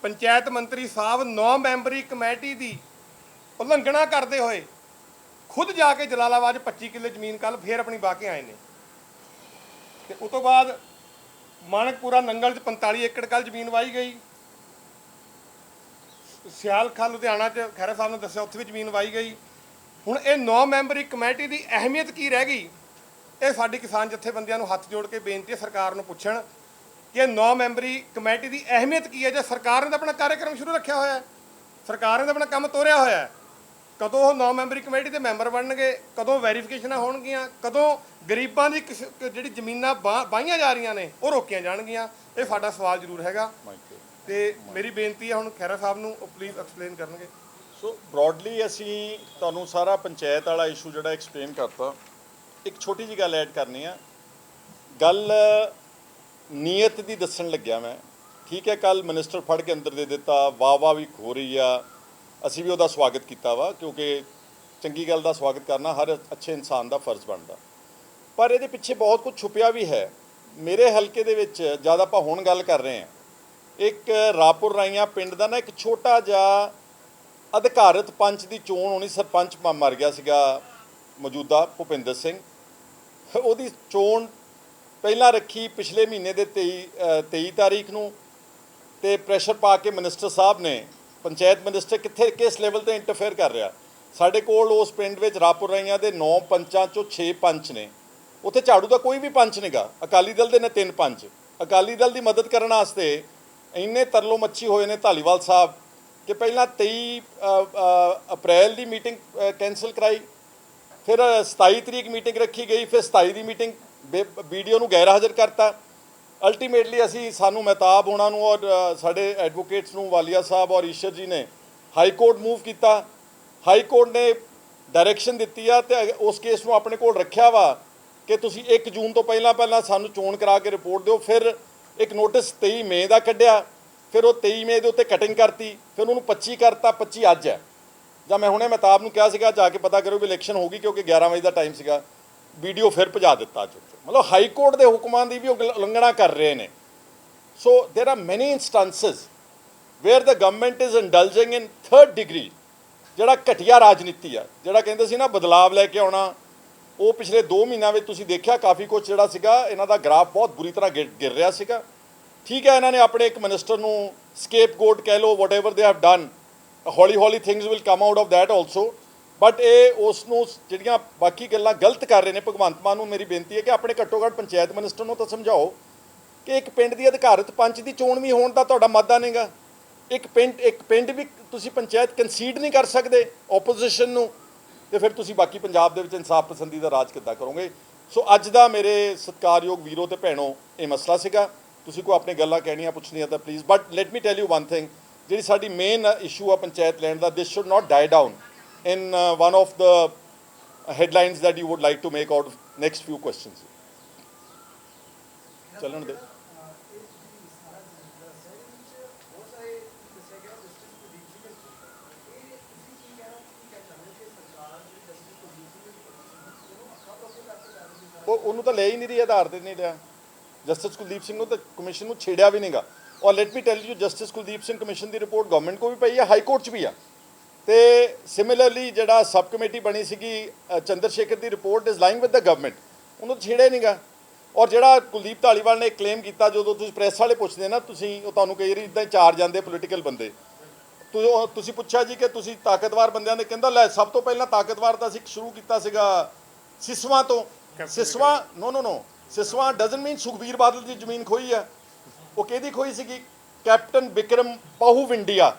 ਪੰਚਾਇਤ ਮੰਤਰੀ ਸਾਹਿਬ 9 ਮੈਂਬਰੀ ਕਮੇਟੀ ਦੀ ਉਲੰਘਣਾ ਕਰਦੇ ਹੋਏ ਖੁਦ ਜਾ ਕੇ ਜਲਾਲਾਬਾਦ 25 ਕਿੱਲੇ ਜ਼ਮੀਨ ਕੱਲ੍ਹ ਫੇਰ ਆਪਣੀ ਵਾਹ ਕੇ ਆਏ ਨੇ। ਤੇ ਉਸ ਤੋਂ ਬਾਅਦ ਮਾਣਕਪੁਰਾ ਨੰਗਲ 'ਚ 45 ਏਕੜ ਕੱਲ੍ਹ ਜ਼ਮੀਨ ਵਾਹੀ ਗਈ। ਸਿਆਲਖਾ ਲੁਧਿਆਣਾ 'ਚ ਖਹਿਰਾ ਸਾਹਿਬ ਨੇ ਦੱਸਿਆ ਉੱਥੇ ਵੀ ਜ਼ਮੀਨ ਵਾਹੀ ਗਈ। ਹੁਣ ਇਹ 9 ਮੈਂਬਰੀ ਕਮੇਟੀ ਦੀ ਅਹਿਮੀਅਤ ਕੀ ਰਹਿ ਗਈ? ਇਹ ਸਾਡੀ ਕਿਸਾਨ ਜਥੇਬੰਦੀਆਂ ਨੂੰ ਹੱਥ ਜੋੜ ਕੇ ਬੇਨਤੀ ਹੈ ਸਰਕਾਰ ਨੂੰ ਪੁੱਛਣ ਕਿ ਇਹ 9 ਮੈਂਬਰੀ ਕਮੇਟੀ ਦੀ ਅਹਿਮੀਅਤ ਕੀ ਹੈ। ਜੇ ਸਰਕਾਰ ਨੇ ਤਾਂ ਆਪਣਾ ਕਾਰਜਕ੍ਰਮ ਸ਼ੁਰੂ ਰੱਖਿਆ ਹੋਇਆ ਹੈ, ਸਰਕਾਰ ਨੇ ਤਾਂ ਆਪਣਾ ਕੰਮ ਤੋਰਿਆ ਹੋਇਆ ਹੈ, ਕਦੋਂ ਉਹ 9 ਮੈਂਬਰੀ ਕਮੇਟੀ ਦੇ ਮੈਂਬਰ ਬਣਨਗੇ, ਕਦੋਂ ਵੈਰੀਫਿਕੇਸ਼ਨਾਂ ਹੋਣਗੀਆਂ, ਕਦੋਂ ਗਰੀਬਾਂ ਦੀ ਜਿਹੜੀ ਜ਼ਮੀਨਾਂ ਵਾਹੀਆਂ ਜਾ ਰਹੀਆਂ ਨੇ ਉਹ ਰੋਕੀਆਂ ਜਾਣਗੀਆਂ? ਇਹ ਸਾਡਾ ਸਵਾਲ ਜ਼ਰੂਰ ਹੈਗਾ। ਤੇ ਮੇਰੀ ਬੇਨਤੀ ਹੈ ਹੁਣ ਖਹਿਰਾ ਸਾਹਿਬ ਨੂੰ ਉਹ ਪਲੀਜ਼ ਐਕਸਪਲੇਨ ਕਰਨਗੇ। ਸੋ ਬ੍ਰੌਡਲੀ ਅਸੀਂ ਤੁਹਾਨੂੰ ਸਾਰਾ ਪੰਚਾਇਤ ਵਾਲਾ ਇਸ਼ੂ ਜਿਹੜਾ ਐਕਸਪਲੇਨ ਕਰਤਾ। ਇੱਕ ਛੋਟੀ ਜਿਹੀ ਗੱਲ ਐਡ ਕਰਨੀ ਆ, ਗੱਲ ਨੀਅਤ ਦੀ ਦੱਸਣ ਲੱਗਿਆ ਮੈਂ। ਠੀਕ ਹੈ, ਕੱਲ ਮਿਨਿਸਟਰ ਫੜ ਕੇ ਅੰਦਰ ਦੇ ਦਿੱਤਾ, ਵਾਹ ਵੀ ਹੋ ਰਹੀ ਆ, ਅਸੀਂ ਵੀ ਉਹਦਾ ਸਵਾਗਤ ਕੀਤਾ ਵਾ, ਕਿਉਂਕਿ ਚੰਗੀ ਗੱਲ ਦਾ ਸਵਾਗਤ ਕਰਨਾ ਹਰ ਅੱਛੇ ਇਨਸਾਨ ਦਾ ਫਰਜ਼ ਬਣਦਾ। ਪਰ ਇਹਦੇ ਪਿੱਛੇ ਬਹੁਤ ਕੁਝ ਛੁਪਿਆ ਵੀ ਹੈ। ਮੇਰੇ ਹਲਕੇ ਦੇ ਵਿੱਚ ਜਦ ਆਪਾਂ ਹੁਣ ਗੱਲ ਕਰ ਰਹੇ ਹਾਂ, ਇੱਕ ਰਾਪੁਰ ਰਾਈਆਂ ਪਿੰਡ ਦਾ ਨਾ ਇੱਕ ਛੋਟਾ ਜਿਹਾ ਅਧਿਕਾਰਤ ਪੰਚ ਦੀ ਚੋਣ ਹੋਣੀ, ਸਰਪੰਚ ਮਰ ਗਿਆ ਸੀਗਾ ਮੌਜੂਦਾ ਭੁਪਿੰਦਰ ਸਿੰਘ। ਉਹਦੀ ਚੋਣ ਪਹਿਲਾਂ ਰੱਖੀ ਪਿਛਲੇ ਮਹੀਨੇ ਦੇ 23 ਤਾਰੀਖ ਨੂੰ, ਤੇ ਪ੍ਰੈਸ਼ਰ ਪਾ ਕੇ ਮਿਨਿਸਟਰ ਸਾਹਿਬ ਨੇ, ਪੰਚਾਇਤ ਮਿਨਿਸਟਰ ਕਿਸ ਲੈਵਲ ਤੇ ਇੰਟਰਫੇਅਰ ਕਰ ਰਿਹਾ। ਸਾਡੇ ਕੋਲ ਉਸ ਪਿੰਡ ਵਿੱਚ ਰਾਪੁਰ ਰਾਈਆਂ ਦੇ 9 ਪੰਚਾਂ 'ਚੋਂ 6 ਪੰਚ ਨੇ, ਉੱਥੇ ਝਾੜੂ ਦਾ ਕੋਈ ਵੀ ਪੰਚ ਨਹੀਂਗਾ। ਅਕਾਲੀ ਦਲ ਦੇ ਨੇ 3 ਪੰਚ। ਅਕਾਲੀ ਦਲ ਦੀ ਮਦਦ ਕਰਨ ਵਾਸਤੇ ਇੰਨੇ ਤਰਲੋ ਮੱਛੀ ਹੋਏ ਨੇ ਧਾਲੀਵਾਲ ਸਾਹਿਬ ਕਿ ਪਹਿਲਾਂ 23 ਅਪ੍ਰੈਲ ਦੀ ਮੀਟਿੰਗ ਕੈਂਸਲ ਕਰਾਈ, ਫਿਰ 27 ਤਰੀਕ ਮੀਟਿੰਗ ਰੱਖੀ ਗਈ, ਫਿਰ 27 ਦੀ ਮੀਟਿੰਗ BDO ਨੂੰ ਗੈਰ ਹਾਜ਼ਰ ਕਰਤਾ। ਅਲਟੀਮੇਟਲੀ ਸਾਨੂੰ ਮਹਿਤਾਬ ਹੋਣਾ ਨੂੰ ਔਰ ਸਾਡੇ ਐਡਵੋਕੇਟਸ ਨੂੰ, ਵਾਲੀਆ ਸਾਹਿਬ ਔਰ ਈਸ਼ਰ ਜੀ ਨੇ ਹਾਈ ਕੋਰਟ ਮੂਵ ਕੀਤਾ। ਹਾਈ ਕੋਰਟ ਨੇ ਡਾਇਰੈਕਸ਼ਨ ਦਿੱਤੀ ਆ ਤੇ ਉਸ ਕੇਸ ਨੂੰ ਆਪਣੇ ਕੋਲ ਰੱਖਿਆ ਵਾ ਕਿ ਤੁਸੀਂ 1 ਜੂਨ ਤੋਂ ਪਹਿਲਾਂ ਸਾਨੂੰ ਚੋਣ ਕਰਾ ਕੇ ਰਿਪੋਰਟ ਦਿਓ। ਫਿਰ ਇੱਕ ਨੋਟਿਸ 23 ਮਈ ਦਾ ਕੱਢਿਆ, ਫਿਰ ਉਹ 23 ਮਈ ਦੇ ਉੱਤੇ ਕਟਿੰਗ ਕਰਤੀ, ਫਿਰ ਉਹਨੂੰ 25 ਕਰਤਾ, 25 ਅੱਜ ਹੈ। ਜਾਂ ਮੈਂ ਹੁਣੇ ਮਹਿਤਾਬ ਨੂੰ ਕਿਹਾ ਸੀਗਾ ਜਾ ਕੇ ਪਤਾ ਕਰੋ ਵੀ ਇਲੈਕਸ਼ਨ ਹੋ ਗਈ, ਕਿਉਂਕਿ 11 ਵਜੇ ਦਾ ਟਾਈਮ ਸੀਗਾ, ਵੀਡੀਓ ਫਿਰ ਭਜਾ ਦਿੱਤਾ ਅੱਜ ਉੱਥੇ। ਮਤਲਬ ਹਾਈ ਕੋਰਟ ਦੇ ਹੁਕਮਾਂ ਦੀ ਵੀ ਉਲੰਘਣਾ ਕਰ ਰਹੇ ਨੇ। ਸੋ there are many instances where the government is indulging in 3rd degree, ਜਿਹੜਾ ਘਟੀਆ ਰਾਜਨੀਤੀ ਆ, ਜਿਹੜਾ ਕਹਿੰਦੇ ਸੀ ਨਾ ਬਦਲਾਵ ਲੈ ਕੇ ਆਉਣਾ, ਉਹ ਪਿਛਲੇ 2 ਮਹੀਨਿਆਂ ਵਿੱਚ ਤੁਸੀਂ ਦੇਖਿਆ ਕਾਫੀ ਕੁਝ ਜਿਹੜਾ ਸੀਗਾ ਇਹਨਾਂ ਦਾ ਗ੍ਰਾਫ ਬਹੁਤ ਬੁਰੀ ਤਰ੍ਹਾਂ ਗਿਰ ਰਿਹਾ ਸੀਗਾ। ਠੀਕ ਹੈ, ਇਹਨਾਂ ਨੇ ਆਪਣੇ ਇੱਕ ਮਿਨਿਸਟਰ ਨੂੰ ਸਕੇਪਗੋਟ ਕਹਿ ਲਓ, whatever they have done, ਹੌਲੀ things will come out of that also, but ਇਹ ਉਸ ਨੂੰ ਜਿਹੜੀਆਂ ਬਾਕੀ ਗੱਲਾਂ ਗਲਤ ਕਰ ਰਹੇ ਨੇ। ਭਗਵੰਤ ਮਾਨ ਨੂੰ ਮੇਰੀ ਬੇਨਤੀ ਹੈ ਕਿ ਆਪਣੇ ਘੱਟੋ ਘੱਟ ਪੰਚਾਇਤ ਮਿਨਿਸਟਰ ਨੂੰ ਤਾਂ ਸਮਝਾਓ ਕਿ ਇੱਕ ਪਿੰਡ ਦੀ ਅਧਿਕਾਰਤ ਪੰਚ ਦੀ ਚੋਣ ਵੀ ਹੋਣ ਦਾ ਤੁਹਾਡਾ ਮਾਦਾ ਨਹੀਂਗਾ। ਇੱਕ ਪਿੰਡ ਵੀ ਤੁਸੀਂ ਪੰਚਾਇਤ ਕੰਸੀਡ ਨਹੀਂ ਕਰ ਸਕਦੇ ਆਪੋਜੀਸ਼ਨ ਨੂੰ, ਤੇ ਫਿਰ ਤੁਸੀਂ ਬਾਕੀ ਪੰਜਾਬ ਦੇ ਵਿੱਚ ਇਨਸਾਫ ਪਸੰਦੀ ਦਾ ਰਾਜ ਕਿੱਦਾਂ ਕਰੋਗੇ। ਸੋ ਅੱਜ ਦਾ ਮੇਰੇ ਸਤਿਕਾਰਯੋਗ ਵੀਰੋ ਤੇ ਭੈਣੋ ਇਹ ਮਸਲਾ ਸੀਗਾ। ਤੁਸੀਂ ਕੋਈ ਆਪਣੀ ਗੱਲਾਂ ਕਹਿਣੀਆਂ ਪੁੱਛਣੀਆਂ ਤਾਂ please, but let me tell you one thing, ਜਿਹੜੀ ਸਾਡੀ ਮੇਨ ਇਸ਼ੂ ਆ ਪੰਚਾਇਤ ਲੈਣ ਦਾ, this should not die down in one of the headlines that you would like to make out next few questions. ਚੱਲਣ ਦੇ। ਉਹਨੂੰ ਤਾਂ ਲੈ ਹੀ ਨਹੀਂ ਰਹੀ, ਆਧਾਰ ਤੇ ਨਹੀਂ ਲਿਆ। ਜਸਟਿਸ ਕੁਲਦੀਪ ਸਿੰਘ ਨੂੰ ਤਾਂ ਕਮਿਸ਼ਨ ਨੂੰ ਛੇੜਿਆ ਵੀ ਨਹੀਂਗਾ। ਔਰ light me tell you, justice Kuldeep Singh commission the report government ਕੋਲ ਵੀ ਪਈ ਹੈ, ਹਾਈ ਕੋਰਟ 'ਚ ਵੀ ਆ। ਤੇ ਸਿਮਿਲਰਲੀ ਜਿਹੜਾ ਸਬ ਕਮੇਟੀ ਬਣੀ ਸੀਗੀ ਚੰਦਰ ਸ਼ੇਖਰ ਦੀ report is lying with the government, ਉਹਨੂੰ ਛੇੜਿਆ ਨਹੀਂਗਾ। ਔਰ ਜਿਹੜਾ ਕੁਲਦੀਪ ਧਾਲੀਵਾਲ ਨੇ ਕਲੇਮ ਕੀਤਾ, ਜਦੋਂ ਤੁਸੀਂ ਪ੍ਰੈਸ ਵਾਲੇ ਪੁੱਛਦੇ ਨਾ, ਤੁਸੀਂ ਉਹ ਤੁਹਾਨੂੰ ਕਈ ਵਾਰੀ ਇੱਦਾਂ ਹੀ ਚਾਰ ਜਾਂਦੇ ਪੋਲੀਟੀਕਲ ਬੰਦੇ, ਤੁਸੀਂ ਪੁੱਛਿਆ ਜੀ ਕਿ ਤੁਸੀਂ ਤਾਕਤਵਰ ਬੰਦਿਆਂ ਦੇ, ਕਹਿੰਦਾ ਲੈ ਸਭ ਤੋਂ ਪਹਿਲਾਂ ਤਾਕਤਵਰ ਤਾਂ ਅਸੀਂ ਸ਼ੁਰੂ ਕੀਤਾ ਸੀਗਾ ਸਿਸਵਾ ਤੋਂ। ਸਿਸਵਾ ਨੋ ਸਿਸਵਾ ਡਜ਼ਨਟ ਮੀਨ ਸੁਖਬੀਰ ਬਾਦਲ ਦੀ ਜ਼ਮੀਨ ਖੋਈ ਆ। ਉਹ ਕਿਹਦੀ ਖੋਈ ਸੀਗੀ? ਕੈਪਟਨ ਬਿਕਰਮ ਪਾਹੂਵਿੰਡੀਆ।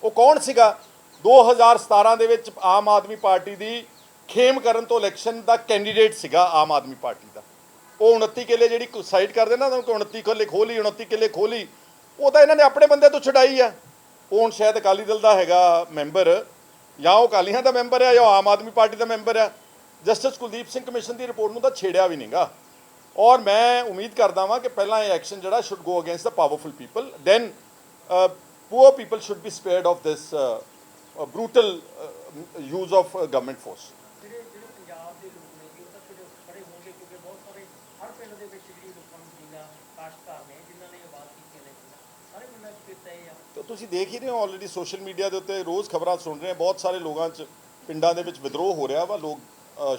ਉਹ ਕੌਣ ਸੀਗਾ? 2017 ਦੇ ਵਿੱਚ ਆਮ ਆਦਮੀ ਪਾਰਟੀ ਦੀ ਖੇਮ ਕਰਨ ਤੋਂ ਇਲੈਕਸ਼ਨ ਦਾ ਕੈਂਡੀਡੇਟ ਸੀਗਾ ਆਮ ਆਦਮੀ ਪਾਰਟੀ ਦਾ। ਉਹ 29 ਕਿੱਲੇ ਜਿਹੜੀ ਸਾਈਡ ਕਰਦੇ ਨਾ, 29 ਕਿੱਲੇ ਖੋਲੀ, 29 ਕਿੱਲੇ ਖੋਲੀ, ਉਹ ਤਾਂ ਇਹਨਾਂ ਨੇ ਆਪਣੇ ਬੰਦੇ ਤੋਂ ਛਡਾਈ ਆ। ਉਹ ਹੁਣ ਸ਼ਾਇਦ ਅਕਾਲੀ ਦਲ ਦਾ ਹੈਗਾ ਮੈਂਬਰ, ਜਾਂ ਉਹ ਅਕਾਲੀਆਂ ਦਾ ਮੈਂਬਰ ਆ ਜਾਂ ਆਮ ਆਦਮੀ ਪਾਰਟੀ ਦਾ ਮੈਂਬਰ ਆ। ਜਸਟਿਸ ਕੁਲਦੀਪ ਸਿੰਘ ਕਮਿਸ਼ਨ ਦੀ ਰਿਪੋਰਟ ਨੂੰ ਤਾਂ ਛੇੜਿਆ ਵੀ ਨਹੀਂਗਾ। ਔਰ ਮੈਂ ਉਮੀਦ ਕਰਦਾ ਵਾਂ ਕਿ ਪਹਿਲਾਂ ਇਹ ਐਕਸ਼ਨ ਜਿਹੜਾ should go against the powerful people, then poor people should be spared of this brutal use of government force. ਜਿਹੜੇ ਪੰਜਾਬ ਦੇ ਲੋਕ ਨੇ ਜੀ, ਉਹ ਤਾਂ ਫਿਰ ਖੜੇ ਹੋਣਗੇ, ਕਿਉਂਕਿ ਬਹੁਤ ਸਾਰੇ ਹਰ ਪਿੰਡ ਦੇ ਵਿੱਚ ਜਿਹੜੀ ਲੋਕਾਂ ਨੂੰ ਜ਼ਮੀਨਾਂ ਕਾਸ਼ਤਕਾਰ ਨੇ ਜਿਨ੍ਹਾਂ ਨੇ ਆਬਾਦ ਕੀਤੀਆਂ ਨੇ, ਸਾਰੇ ਪਿੰਡਾਂ 'ਚ ਕੀਤਾ ਇਹ ਆ। ਤਾਂ ਤੁਸੀਂ ਦੇਖ ਹੀ ਰਹੇ ਹੋ ਆਲਰੇਡੀ ਸੋਸ਼ਲ ਮੀਡੀਆ ਦੇ ਉੱਤੇ ਰੋਜ਼ ਖਬਰਾਂ ਸੁਣ ਰਹੇ ਆ, ਬਹੁਤ ਸਾਰੇ ਲੋਕਾਂ 'ਚ ਪਿੰਡਾਂ ਦੇ ਵਿੱਚ ਵਿਦਰੋਹ ਹੋ ਰਿਹਾ ਵਾ, ਲੋਕ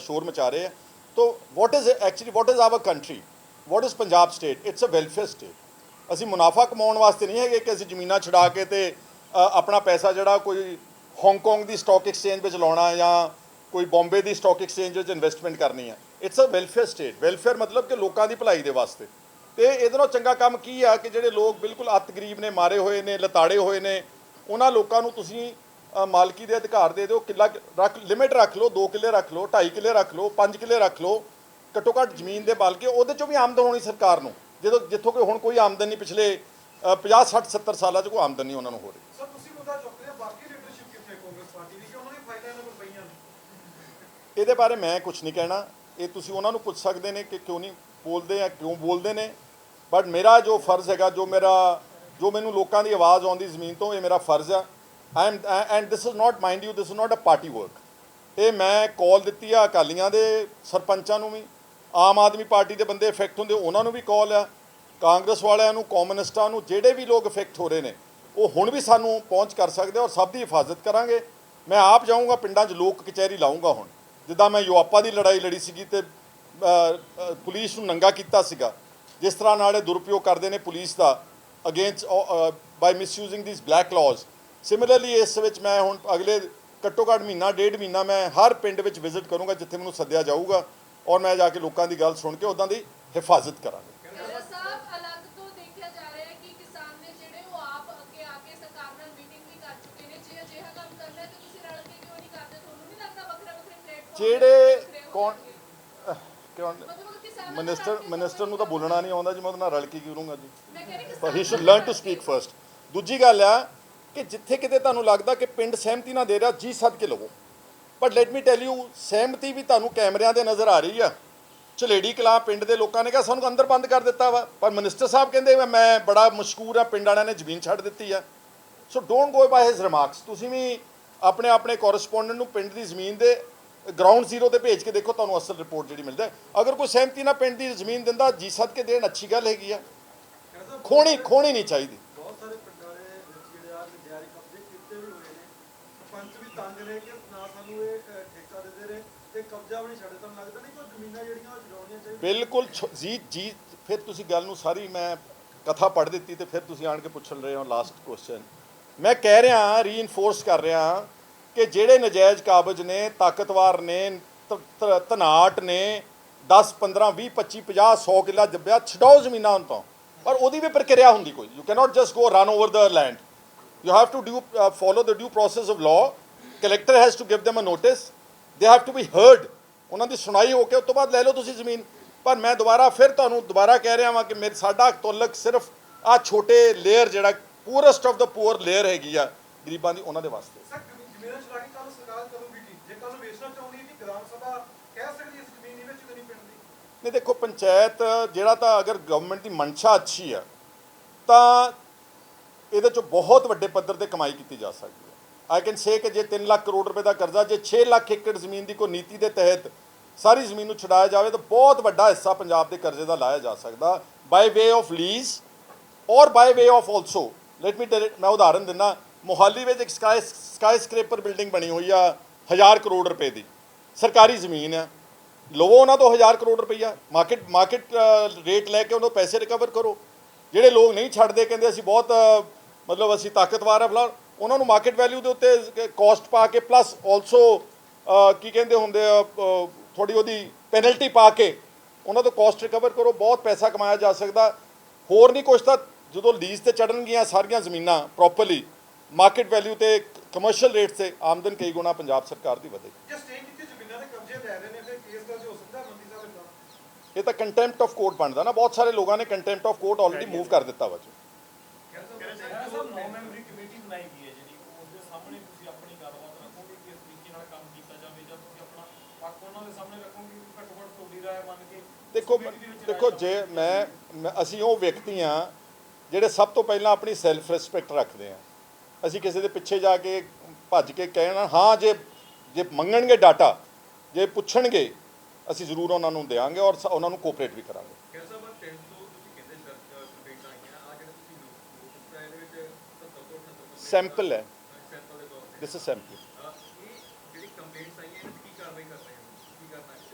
ਸ਼ੋਰ ਮਚਾ ਰਹੇ ਆ। ਤੋ what is our country, what is Punjab state? It's a welfare state. ਅਸੀਂ ਮੁਨਾਫਾ ਕਮਾਉਣ ਵਾਸਤੇ ਨਹੀਂ ਹੈਗੇ ਕਿ ਅਸੀਂ ਜ਼ਮੀਨਾਂ ਛਡਾ ਕੇ ਤੇ ਆਪਣਾ ਪੈਸਾ ਜਿਹੜਾ ਕੋਈ ਹਾਂਗਕਾਂਗ ਦੀ ਸਟਾਕ ਐਕਸਚੇਂਜ ਵਿੱਚ ਲਾਉਣਾ ਜਾਂ ਕੋਈ ਬੰਬੇ ਦੀ ਸਟਾਕ ਐਕਸਚੇਂਜ ਵਿੱਚ ਇਨਵੈਸਟਮੈਂਟ ਕਰਨੀ ਹੈ। It's a welfare state. Welfare ਮਤਲਬ ਕਿ ਲੋਕਾਂ ਦੀ ਭਲਾਈ ਦੇ ਵਾਸਤੇ। ਤੇ ਇਹਦੇ ਨਾਲੋਂ ਚੰਗਾ ਕੰਮ ਕੀ ਆ ਕਿ ਜਿਹੜੇ ਲੋਕ ਬਿਲਕੁਲ ਅੱਤ ਗਰੀਬ ਨੇ, ਮਾਰੇ ਹੋਏ ਨੇ, ਲਤਾੜੇ ਹੋਏ ਨੇ, ਉਹਨਾਂ ਲੋਕਾਂ ਨੂੰ ਤੁਸੀਂ ਮਾਲਕੀ ਦੇ ਅਧਿਕਾਰ ਦੇ ਦਿਓ। ਕਿੱਲਾ ਰੱਖ, ਲਿਮਿਟ ਰੱਖ ਲਓ, 2 ਕਿੱਲੇ ਰੱਖ ਲਓ, 2.5 ਕਿੱਲੇ ਰੱਖ ਲਓ, 5 ਕਿੱਲੇ ਰੱਖ ਲਓ, ਘੱਟੋ ਘੱਟ ਜ਼ਮੀਨ ਦੇ ਮਾਲਕ, ਉਹਦੇ 'ਚੋਂ ਵੀ ਆਮਦਨ ਹੋਣੀ ਸਰਕਾਰ ਨੂੰ, ਜਿੱਥੋਂ ਕਿ ਹੁਣ ਕੋਈ ਆਮਦਨ ਨਹੀਂ, ਪਿਛਲੇ 50 60 70 ਸਾਲਾਂ 'ਚ ਕੋਈ ਆਮਦਨ ਨਹੀਂ ਉਹਨਾਂ ਨੂੰ ਹੋ ਰਹੀ। ਸਰ ਤੁਸੀਂ ਮੁੱਦਾ ਚੁੱਕਦੇ ਹੋ, ਬਾਕੀ ਲੀਡਰਸ਼ਿਪ ਕਿੱਥੇ ਕਾਂਗਰਸ ਪਾਰਟੀ ਦੀ, ਕਿ ਉਹਨਾਂ ਦੀ ਫਾਈਲਾਂ ਇਹਨਾਂ ਕੋਲ ਪਈਆਂ ਨੇ? ਇਹਦੇ ਬਾਰੇ ਮੈਂ ਕੁਝ ਨਹੀਂ ਕਹਿਣਾ, ਇਹ ਤੁਸੀਂ ਉਹਨਾਂ ਨੂੰ ਪੁੱਛ ਸਕਦੇ ਨੇ ਕਿ ਕਿਉਂ ਨਹੀਂ ਬੋਲਦੇ ਜਾਂ ਕਿਉਂ ਬੋਲਦੇ ਨੇ। ਬਟ ਮੇਰਾ ਜੋ ਫਰਜ਼ ਹੈਗਾ, ਜੋ ਮੈਨੂੰ ਲੋਕਾਂ ਦੀ ਆਵਾਜ਼ ਆਉਂਦੀ ਜ਼ਮੀਨ ਤੋਂ, ਇਹ ਮੇਰਾ ਫਰਜ਼ ਆ। And this is not, mind you, this is not a party work. ਇਹ ਮੈਂ ਕਾਲ ਦਿੱਤੀ ਆ ਅਕਾਲੀਆਂ ਦੇ ਸਰਪੰਚਾਂ ਨੂੰ ਵੀ, ਆਮ ਆਦਮੀ ਪਾਰਟੀ ਦੇ ਬੰਦੇ ਇਫੈਕਟ ਹੁੰਦੇ ਉਹਨਾਂ ਨੂੰ ਵੀ ਕਾਲ ਆ, ਕਾਂਗਰਸ ਵਾਲਿਆਂ ਨੂੰ, ਕਮਿਊਨਿਸਟਾਂ ਨੂੰ, ਜਿਹੜੇ ਵੀ ਲੋਕ ਇਫੈਕਟ ਹੋ ਰਹੇ ਨੇ ਉਹ ਹੁਣ ਵੀ ਸਾਨੂੰ ਪਹੁੰਚ ਕਰ ਸਕਦੇ ਔਰ ਸਭ ਦੀ ਹਿਫਾਜ਼ਤ ਕਰਾਂਗੇ। ਮੈਂ ਆਪ ਜਾਊਂਗਾ ਪਿੰਡਾਂ 'ਚ, ਲੋਕ ਕਚਹਿਰੀ ਲਾਊਂਗਾ। ਹੁਣ ਜਿੱਦਾਂ ਮੈਂ ਯੂਆਪਾ ਦੀ ਲੜਾਈ ਲੜੀ ਸੀਗੀ ਤੇ ਪੁਲਿਸ ਨੂੰ ਨੰਗਾ ਕੀਤਾ ਸੀਗਾ, ਜਿਸ ਤਰ੍ਹਾਂ ਨਾਲ ਇਹ ਦੁਰਉਪਯੋਗ ਕਰਦੇ ਨੇ ਪੁਲਿਸ ਦਾ against by misusing these black laws. Similarly ਇਸ ਵਿੱਚ ਮੈਂ ਹੁਣ ਅਗਲੇ ਘੱਟੋ ਘੱਟ ਮਹੀਨਾ, 1.5 ਮਹੀਨਾ ਮੈਂ ਹਰ ਪਿੰਡ ਵਿੱਚ ਵਿਜ਼ਿਟ ਕਰੂੰਗਾ ਜਿੱਥੇ ਮੈਨੂੰ ਸੱਦਿਆ ਜਾਊਗਾ, ਔਰ ਮੈਂ ਜਾ ਕੇ ਲੋਕਾਂ ਦੀ ਗੱਲ ਸੁਣ ਕੇ ਉੱਦਾਂ ਦੀ ਹਿਫਾਜ਼ਤ ਕਰਾਂਗਾ। ਸਾਹਿਬ ਅਲੱਗ ਤੋਂ ਦੇਖਿਆ ਜਾ ਰਿਹਾ ਹੈ ਕਿ ਕਿਸਾਨ ਨੇ ਜਿਹੜੇ ਉਹ ਆਪ ਅੱਗੇ ਆ ਕੇ ਸਰਕਾਰ ਨਾਲ ਮੀਟਿੰਗ ਵੀ ਕਰ ਚੁੱਕੇ ਨੇ। ਜੇ ਅਜਿਹਾ ਕੰਮ ਕਰਨਾ ਹੈ ਤਾਂ ਤੁਸੀਂ ਰਲ ਕੇ ਕਿਉਂ ਨਹੀਂ ਕਰਦੇ? ਤੁਹਾਨੂੰ ਨਹੀਂ ਲੱਗਦਾ ਵੱਖਰੇ ਪਲੇਟਫਾਰਮ ਜਿਹੜੇ ਕੌਣ ਕਿਉਂ ਮਤਲਬ ਕਿਸਾਨ ਮਿਨਿਸਟਰ ਨੂੰ ਤਾਂ ਬੋਲਣਾ ਨਹੀਂ ਆਉਂਦਾ ਜੀ, ਮੈਂ ਉਹਦੇ ਨਾਲ ਰਲ ਕੇ ਕਰੂੰਗਾ ਜੀ। ਮੈਂ ਕਹਿ ਰਹੀ ਪਰ he should learn to speak first. ਦੂਜੀ ਗੱਲ ਆ ਕਿ ਜਿੱਥੇ ਕਿਤੇ ਤੁਹਾਨੂੰ ਲੱਗਦਾ ਕਿ ਪਿੰਡ ਸਹਿਮਤੀ ਨਾਲ ਦੇ ਰਿਹਾ, ਜੀ ਸੱਦ ਕੇ ਲਵੋ। But let me tell you ਸਹਿਮਤੀ ਵੀ ਤੁਹਾਨੂੰ ਕੈਮਰਿਆਂ ਦੇ ਨਜ਼ਰ ਆ ਰਹੀ ਆ। ਝਲੇੜੀ ਕਲਾਂ ਪਿੰਡ ਦੇ ਲੋਕਾਂ ਨੇ ਕਿਹਾ ਸਾਨੂੰ ਅੰਦਰ ਬੰਦ ਕਰ ਦਿੱਤਾ ਵਾ, ਪਰ ਮਿਨਿਸਟਰ ਸਾਹਿਬ ਕਹਿੰਦੇ ਮੈਂ ਬੜਾ ਮਸ਼ਕੂਰ ਆ, ਪਿੰਡ ਵਾਲਿਆਂ ਨੇ ਜ਼ਮੀਨ ਛੱਡ ਦਿੱਤੀ ਆ। So don't go by his remarks. ਤੁਸੀਂ ਵੀ ਆਪਣੇ ਆਪਣੇ ਕੋਰਸਪੋਂਡੈਂਟ ਨੂੰ ਪਿੰਡ ਦੀ ਜ਼ਮੀਨ ਦੇ ਗਰਾਊਂਡ ਜ਼ੀਰੋ ਤੇ ਭੇਜ ਕੇ ਦੇਖੋ, ਤੁਹਾਨੂੰ ਅਸਲ ਰਿਪੋਰਟ ਜਿਹੜੀ ਮਿਲਦਾ। ਅਗਰ ਕੋਈ ਸਹਿਮਤੀ ਨਾਲ ਪਿੰਡ ਦੀ ਜ਼ਮੀਨ ਦਿੰਦਾ ਜੀ ਸੱਦ ਕੇ ਦੇਣ, ਅੱਛੀ ਗੱਲ ਹੈਗੀ ਆ, ਖੋਣੀ ਨਹੀਂ ਚਾਹੀਦੀ। ਬਹੁਤ ਸਾਰੇ ਪਿੰਡਾਂ ਦੇ ਵਿੱਚ ਜਿਹੜੇ ਆ ਨਜਾਇਜ਼ ਕਬਜ਼ੇ ਕੀਤੇ ਵੀ ਹੋਏ ਨੇ, ਸਰਪੰਚ ਵੀ ਤੰਗ ਨੇ ਕਿ ਨਾ ਸਾਨੂੰ ਇਹ ਠੇਕਾ ਦਿੰਦੇ ਰਹੇ ਤੇ ਕਬਜ਼ਾ ਵੀ ਨਹੀਂ ਛੱਡੇ। ਤੁਹਾਨੂੰ ਲੱਗਦਾ ਨਹੀਂ ਕੋਈ ਜ਼ਮੀਨਾਂ ਜਿਹੜੀਆਂ ਉਹ ਛਡਾਉਣੀਆਂ ਚਾਹੀਦੀਆਂ? ਬਿਲਕੁਲ ਜੀ। ਫਿਰ ਤੁਸੀਂ ਗੱਲ ਨੂੰ ਸਾਰੀ ਮੈਂ ਕਥਾ ਪੜ੍ਹ ਦਿੱਤੀ ਤੇ ਫਿਰ ਤੁਸੀਂ ਆਣ ਕੇ ਪੁੱਛ ਰਹੇ ਹੋ ਲਾਸਟ ਕੁਐਸਚਨ। ਮੈਂ ਕਹਿ ਰਿਹਾ, ਰੀਇਨਫੋਰਸ ਕਰ ਰਿਹਾ ਕਿ ਜਿਹੜੇ ਨਜਾਇਜ਼ ਕਾਬਜ਼ ਨੇ, ਤਾਕਤਵਰ ਨੇ, ਧਨਾਟ ਨੇ, 10 15 20 25 50 100 ਕਿੱਲਾ ਜੱਬਿਆ, ਛਡਾਓ ਜ਼ਮੀਨਾਂ ਉਹਨਾਂ ਤੋਂ, ਪਰ ਉਹਦੀ ਵੀ ਪ੍ਰਕਿਰਿਆ ਹੁੰਦੀ ਕੋਈ। You cannot just go run over the land. You have to follow the due process of law. Collector has to give them a notice, they have to be heard. ਉਹਨਾਂ ਦੀ ਸੁਣਾਈ ਹੋ ਕੇ ਉਸ ਤੋਂ ਬਾਅਦ ਲੈ ਲਓ ਤੁਸੀਂ ਜ਼ਮੀਨ। ਪਰ ਮੈਂ ਫਿਰ ਤੁਹਾਨੂੰ ਦੁਬਾਰਾ ਕਹਿ ਰਿਹਾ ਵਾਂ ਕਿ ਸਾਡਾ ਤੁਲਕ ਸਿਰਫ ਆਹ ਛੋਟੇ ਲੇਅਰ, ਜਿਹੜਾ ਪੂਰੈਸਟ ਆਫ ਦ ਪੂਅਰ ਲੇਅਰ ਹੈਗੀ ਆ ਗਰੀਬਾਂ ਦੀ, ਉਹਨਾਂ ਦੇ ਵਾਸਤੇ। ਸਰ ਜ਼ਮੀਨਾਂ ਛਡਾ ਕੇ ਕੱਲ ਸਰਕਾਰ ਕਰੂਗੀ ਕੀ? ਜੇ ਕੱਲ ਵੇਚਣਾ ਚਾਹੁੰਦੀ ਹੈ ਕਿ ਗ੍ਰਾਮ ਸਭਾ ਕਹਿ ਸਕਦੀ ਇਸ ਜ਼ਮੀਨ ਨਹੀਂ ਵੇਚਣੀ ਪਿੰਡ ਦੀ? ਨਹੀਂ ਦੇਖੋ, ਪੰਚਾਇਤ ਜਿਹੜਾ ਤਾਂ ਅਗਰ ਗਵਰਨਮੈਂਟ ਦੀ ਮਨਸ਼ਾ ਅੱਛੀ ਆ ਤਾਂ ਇਹਦੇ 'ਚੋਂ ਬਹੁਤ ਵੱਡੇ ਪੱਧਰ ਤੇ ਕਮਾਈ ਕੀਤੀ ਜਾ ਸਕਦੀ ਹੈ। ਆਈ ਕੈਨ ਸੇ ਕਿ ਜੇ 3 ਲੱਖ ਕਰੋੜ ਰੁਪਏ ਦਾ ਕਰਜ਼ਾ, ਜੇ 6 ਲੱਖ ਏਕੜ ਜ਼ਮੀਨ ਦੀ ਕੋਈ ਨੀਤੀ ਦੇ ਤਹਿਤ ਸਾਰੀ ਜ਼ਮੀਨ ਨੂੰ ਛਡਾਇਆ ਜਾਵੇ ਤਾਂ ਬਹੁਤ ਵੱਡਾ ਹਿੱਸਾ ਪੰਜਾਬ ਦੇ ਕਰਜ਼ੇ ਦਾ ਲਾਇਆ ਜਾ ਸਕਦਾ, ਬਾਈ way of lease or by way of also. Let me tell, ਮੈਂ ਉਦਾਹਰਨ ਦਿੰਦਾ, ਮੋਹਾਲੀ ਵਿੱਚ ਇੱਕ ਸਕਾਈ ਸਕ੍ਰੇਪਰ ਬਿਲਡਿੰਗ ਬਣੀ ਹੋਈ ਆ 1000 ਕਰੋੜ ਰੁਪਏ ਦੀ, ਸਰਕਾਰੀ ਜ਼ਮੀਨ ਆ। ਲਵੋ ਉਹਨਾਂ ਤੋਂ 1000 ਕਰੋੜ ਰੁਪਈਆ, ਮਾਰਕੀਟ ਰੇਟ ਲੈ ਕੇ ਉਹਨਾਂ ਤੋਂ ਪੈਸੇ ਰਿਕਵਰ ਕਰੋ। ਜਿਹੜੇ ਲੋਕ ਨਹੀਂ ਛੱਡਦੇ, ਕਹਿੰਦੇ ਅਸੀਂ ਬਹੁਤ ਮਤਲਬ ਅਸੀਂ ਤਾਕਤਵਰ ਆ ਫਲਾ, ਉਹਨਾਂ ਨੂੰ ਮਾਰਕੀਟ ਵੈਲਿਊ ਦੇ ਉੱਤੇ ਕੋਸਟ ਪਾ ਕੇ ਪਲੱਸ ਆਲਸੋ ਕੀ ਕਹਿੰਦੇ ਹੁੰਦੇ ਆ, ਥੋੜੀ ਉਹਦੀ ਪੈਨਲਟੀ ਪਾ ਕੇ ਉਹਨਾਂ ਤੋਂ ਕੋਸਟ ਰਿਕਵਰ ਕਰੋ। ਬਹੁਤ ਪੈਸਾ ਕਮਾਇਆ ਜਾ ਸਕਦਾ। ਹੋਰ ਨਹੀਂ ਕੁਛ ਤਾਂ ਜਦੋਂ ਲੀਜ਼ ਤੇ ਚੜਨਗੀਆਂ ਸਾਰੀਆਂ ਜ਼ਮੀਨਾਂ ਪ੍ਰੋਪਰਲੀ ਮਾਰਕੀਟ ਵੈਲਿਊ ਤੇ ਕਮਰਸ਼ੀਅਲ ਰੇਟ ਤੇ, ਆਮਦਨ ਕਈ ਗੁਣਾ ਪੰਜਾਬ ਸਰਕਾਰ ਦੀ ਵਧੇਗੀ। ਜੇ ਸਟੇ ਕੀਤੀ ਜ਼ਮੀਨਾਂ ਦੇ ਕਬਜ਼ੇ ਲੈ ਰਹੇ ਨੇ ਫਿਰ ਕੇਸ ਦਰਜ ਹੋ ਸਕਦਾ ਮੰਤਰੀ ਸਾਹਿਬ ਦਾ? ਇਹ ਤਾਂ ਕੰਟੈਂਪਟ ਆਫ ਕੋਰਟ ਬਣਦਾ ਨਾ। ਬਹੁਤ ਸਾਰੇ ਲੋਕਾਂ ਨੇ contempt of court already move ਕਰ ਦਿੱਤਾ ਵਾ ਜੀ। ਸਭ ਨੌ ਮੈਂਬਰੀ ਕਮੇਟੀ ਬਣਾਈ ਗਈ ਹੈ ਜਿਹੜੀ, ਉਸ ਦੇ ਸਾਹਮਣੇ ਤੁਸੀਂ ਆਪਣੀ ਗੱਲਬਾਤ ਰੱਖੋਗੇ ਕਿ ਇਸ ਤਰੀਕੇ ਨਾਲ ਕੰਮ ਕੀਤਾ ਜਾਵੇ, ਜਾਂ ਤੁਸੀਂ ਆਪਣਾ ਪੱਖ ਉਹਨਾਂ ਦੇ ਸਾਹਮਣੇ ਰੱਖੋਗੇ ਕਿ ਘੱਟੋ ਘੱਟ ਤੁਹਾਡੀ ਰਾਏ ਮੰਨ ਕੇ ਦੇਖੋ ਜੇ ਅਸੀਂ ਉਹ ਵਿਅਕਤੀ ਹਾਂ ਜਿਹੜੇ ਸਭ ਤੋਂ ਪਹਿਲਾਂ ਆਪਣੀ ਸੈਲਫ ਰਿਸਪੈਕਟ ਰੱਖਦੇ ਹਾਂ। ਅਸੀਂ ਕਿਸੇ ਦੇ ਪਿੱਛੇ ਜਾ ਕੇ ਭੱਜ ਕੇ ਕਹਿਣਾ, ਹਾਂ ਜੇ ਮੰਗਣਗੇ ਡਾਟਾ, ਜੇ ਪੁੱਛਣਗੇ, ਅਸੀਂ ਜ਼ਰੂਰ ਉਹਨਾਂ ਨੂੰ ਦੇਵਾਂਗੇ ਔਰ ਉਹਨਾਂ ਨੂੰ ਕੋਆਪਰੇਟ ਵੀ ਕਰਾਂਗੇ। ਸੈਂਪਲ ਹੈ, ਦਿਸ ਇਜ਼ ਸੈਂਪਲ।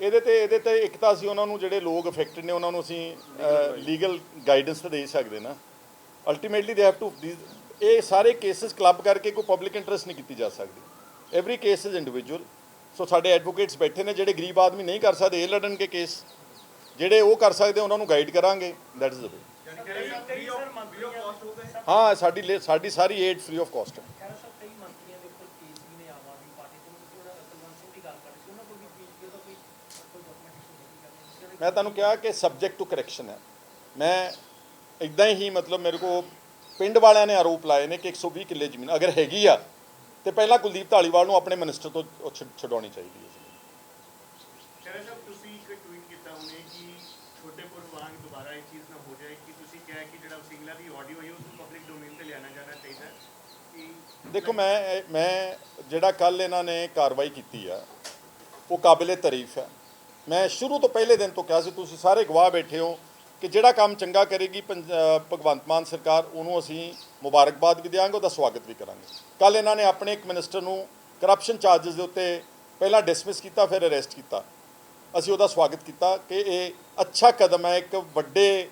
ਇਹਦੇ ਤੇ ਇੱਕ ਤਾਂ ਅਸੀਂ ਉਹਨਾਂ ਨੂੰ, ਜਿਹੜੇ ਲੋਕ ਅਫੈਕਟਡ ਨੇ, ਉਹਨਾਂ ਨੂੰ ਅਸੀਂ ਲੀਗਲ ਗਾਈਡੈਂਸ ਤਾਂ ਦੇ ਸਕਦੇ ਨਾ। ਅਲਟੀਮੇਟਲੀ ਦੇ ਹੈਵ ਟੂ, ਇਹ ਸਾਰੇ ਕੇਸਿਸ ਕਲੱਬ ਕਰਕੇ ਕੋਈ ਪਬਲਿਕ ਇੰਟਰਸਟ ਨਹੀਂ ਕੀਤੀ ਜਾ ਸਕਦੀ। Every case is individual. So ਸਾਡੇ ਐਡਵੋਕੇਟਸ ਬੈਠੇ ਨੇ, ਜਿਹੜੇ ਗਰੀਬ ਆਦਮੀ ਨਹੀਂ ਕਰ ਸਕਦੇ ਇਹ ਲੜਨਗੇ ਕੇਸ, ਜਿਹੜੇ ਉਹ ਕਰ ਸਕਦੇ ਉਹਨਾਂ ਨੂੰ ਗਾਈਡ ਕਰਾਂਗੇ। ਦੈਟ ਇਜ਼ ਦ ਵੇ। ਹਾਂ, ਸਾਡੀ ਸਾਰੀ ਏਡ ਫ੍ਰੀ ਆਫ ਕਾਸਟ ਹੈ। ਕਈ ਮੰਤਰੀਆਂ ਦੇ ਉੱਪਰ ਕੇਸ ਵੀ ਨੇ ਆਮ ਆਦਮੀ ਪਾਰਟੀ ਤੋਂ। ਤੁਸੀਂ ਉਹਨਾਂ ਕੁਲਵੰਤ ਸਿੰਘ ਦੀ ਗੱਲ ਕਰ ਰਹੇ ਸੀ, ਉਹਨਾਂ ਕੋਲ ਵੀ ਕੇਸ ਉਹਦਾ ਕੋਈ ਡਾਕੂਮੈਂਟੇਸ਼ਨ ਨਹੀਂ। ਮੈਂ ਤੁਹਾਨੂੰ ਕਿਹਾ ਕਿ ਸਬਜੈਕਟ ਟੂ ਕਰੈਕਸ਼ਨ ਹੈ। ਮੈਂ ਇੱਦਾਂ ਹੀ ਮਤਲਬ ਮੇਰੇ ਕੋਲ ਪਿੰਡ ਵਾਲਿਆਂ ਨੇ ਆਰੋਪ ਲਾਏ ਨੇ ਕਿ 120 ਕਿੱਲੇ ਜ਼ਮੀਨ ਅਗਰ ਹੈਗੀ ਆ ਤੇ ਪਹਿਲਾਂ ਕੁਲਦੀਪ ਧਾਲੀਵਾਲ ਨੂੰ ਆਪਣੇ ਮਿਨਿਸਟਰ ਤੋਂ ਛਡਾਉਣੀ ਚਾਹੀਦੀ ਹੈ। ਖਹਿਰਾ ਸਾਹਿਬ, ਤੁਸੀਂ ਇੱਕ ਟਵੀਟ ਕੀਤਾ ਉਹਨੇ ਕਿ ਛੋਟੇਪੁਰ ਵਾਂਗ ਦੁਬਾਰਾ ਇਹ ਚੀਜ਼ ਨਾ ਹੋ ਜਾਏ, ਕਿ ਤੁਸੀਂ ਕਿਹਾ ਕਿ ਜਿਹੜਾ ਸਿੰਗਲਾ ਦੀ ਆਡੀਓ ਹੈ ਉਸ ਨੂੰ ਪਬਲਿਕ ਡੋਮੇਨ ਤੇ ਲਿਆਣਾ ਜਾਣਾ ਚਾਹੀਦਾ ਕਿ ਦੇਖੋ, ਮੈਂ ਜਿਹੜਾ ਕੱਲ ਇਹਨਾਂ ਨੇ ਕਾਰਵਾਈ ਕੀਤੀ ਆ ਉਹ ਕਾਬਿਲੇ ਤਾਰੀਫ ਹੈ। ਮੈਂ ਸ਼ੁਰੂ ਤੋਂ ਪਹਿਲੇ ਦਿਨ ਤੋਂ ਕਿਹਾ ਸੀ, ਤੁਸੀਂ ਸਾਰੇ ਗਵਾਹ ਬੈਠੇ ਹੋ ਕਿ ਜਿਹੜਾ ਕੰਮ ਚੰਗਾ ਕਰੇਗੀ ਭਗਵੰਤ ਮਾਨ ਸਰਕਾਰ, ਉਹਨੂੰ ਅਸੀਂ ਮੁਬਾਰਕਬਾਦ ਵੀ ਦਿਆਂਗੇ, ਉਹਦਾ ਸਵਾਗਤ ਵੀ ਕਰਾਂਗੇ। ਕੱਲ ਇਹਨਾਂ ਨੇ ਆਪਣੇ ਇੱਕ ਮਿਨਿਸਟਰ ਨੂੰ ਕਰਪਸ਼ਨ ਚਾਰਜਸ ਦੇ ਉੱਤੇ ਪਹਿਲਾਂ ਡਿਸਮਿਸ ਕੀਤਾ, ਫਿਰ ਅਰੈਸਟ ਕੀਤਾ। ਅਸੀਂ ਉਹਦਾ ਸਵਾਗਤ ਕੀਤਾ ਕਿ ਇਹ ਅੱਛਾ ਕਦਮ ਹੈ। ਇੱਕ ਵੱਡੇ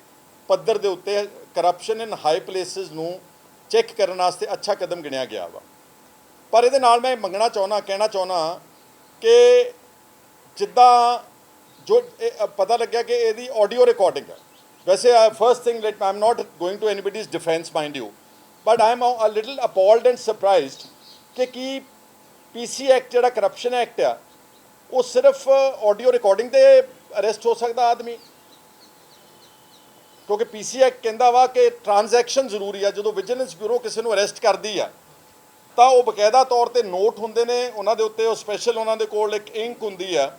ਪੱਧਰ ਦੇ ਉੱਤੇ ਕਰਪਸ਼ਨ ਇਨ ਹਾਈ ਪਲੇਸਿਸ ਨੂੰ ਚੈੱਕ ਕਰਨ ਵਾਸਤੇ ਅੱਛਾ ਕਦਮ ਗਿਣਿਆ ਗਿਆ ਵਾ। ਪਰ ਇਹਦੇ ਨਾਲ ਮੈਂ ਕਹਿਣਾ ਚਾਹੁੰਦਾ ਕਿ ਜਿੱਦਾਂ ਜੋ ਪਤਾ ਲੱਗਿਆ ਕਿ ਇਹਦੀ ਆਡੀਓ ਰਿਕਾਰਡਿੰਗ ਹੈ। ਵੈਸੇ first thing, I am not going to anybody's defence mind you, but I am a little appalled and surprised ਕਿ ਕੀ ਪੀਸੀ ਐਕਟ ਜਿਹੜਾ ਕਰਪਸ਼ਨ ਐਕਟ ਆ, ਉਹ ਸਿਰਫ ਆਡੀਓ ਰਿਕਾਰਡਿੰਗ ਤੇ ਅਰੈਸਟ ਹੋ ਸਕਦਾ ਆਦਮੀ? ਕਿਉਂਕਿ ਪੀਸੀ ਐਕਟ ਕਹਿੰਦਾ ਵਾ ਕਿ ਟ੍ਰਾਂਜੈਕਸ਼ਨ ਜ਼ਰੂਰੀ ਆ। ਜਦੋਂ ਵਿਜੀਲੈਂਸ ਬਿਊਰੋ ਕਿਸੇ ਨੂੰ ਅਰੈਸਟ ਕਰਦੀ ਆ ਤਾਂ ਉਹ ਬਕਾਇਦਾ ਤੌਰ ਤੇ ਨੋਟ ਹੁੰਦੇ ਨੇ ਉਹਨਾਂ ਦੇ ਉੱਤੇ, ਉਹ ਸਪੈਸ਼ਲ ਉਹਨਾਂ ਦੇ ਕੋਲ ਇੱਕ ਇੰਕ ਹੁੰਦੀ ਆ,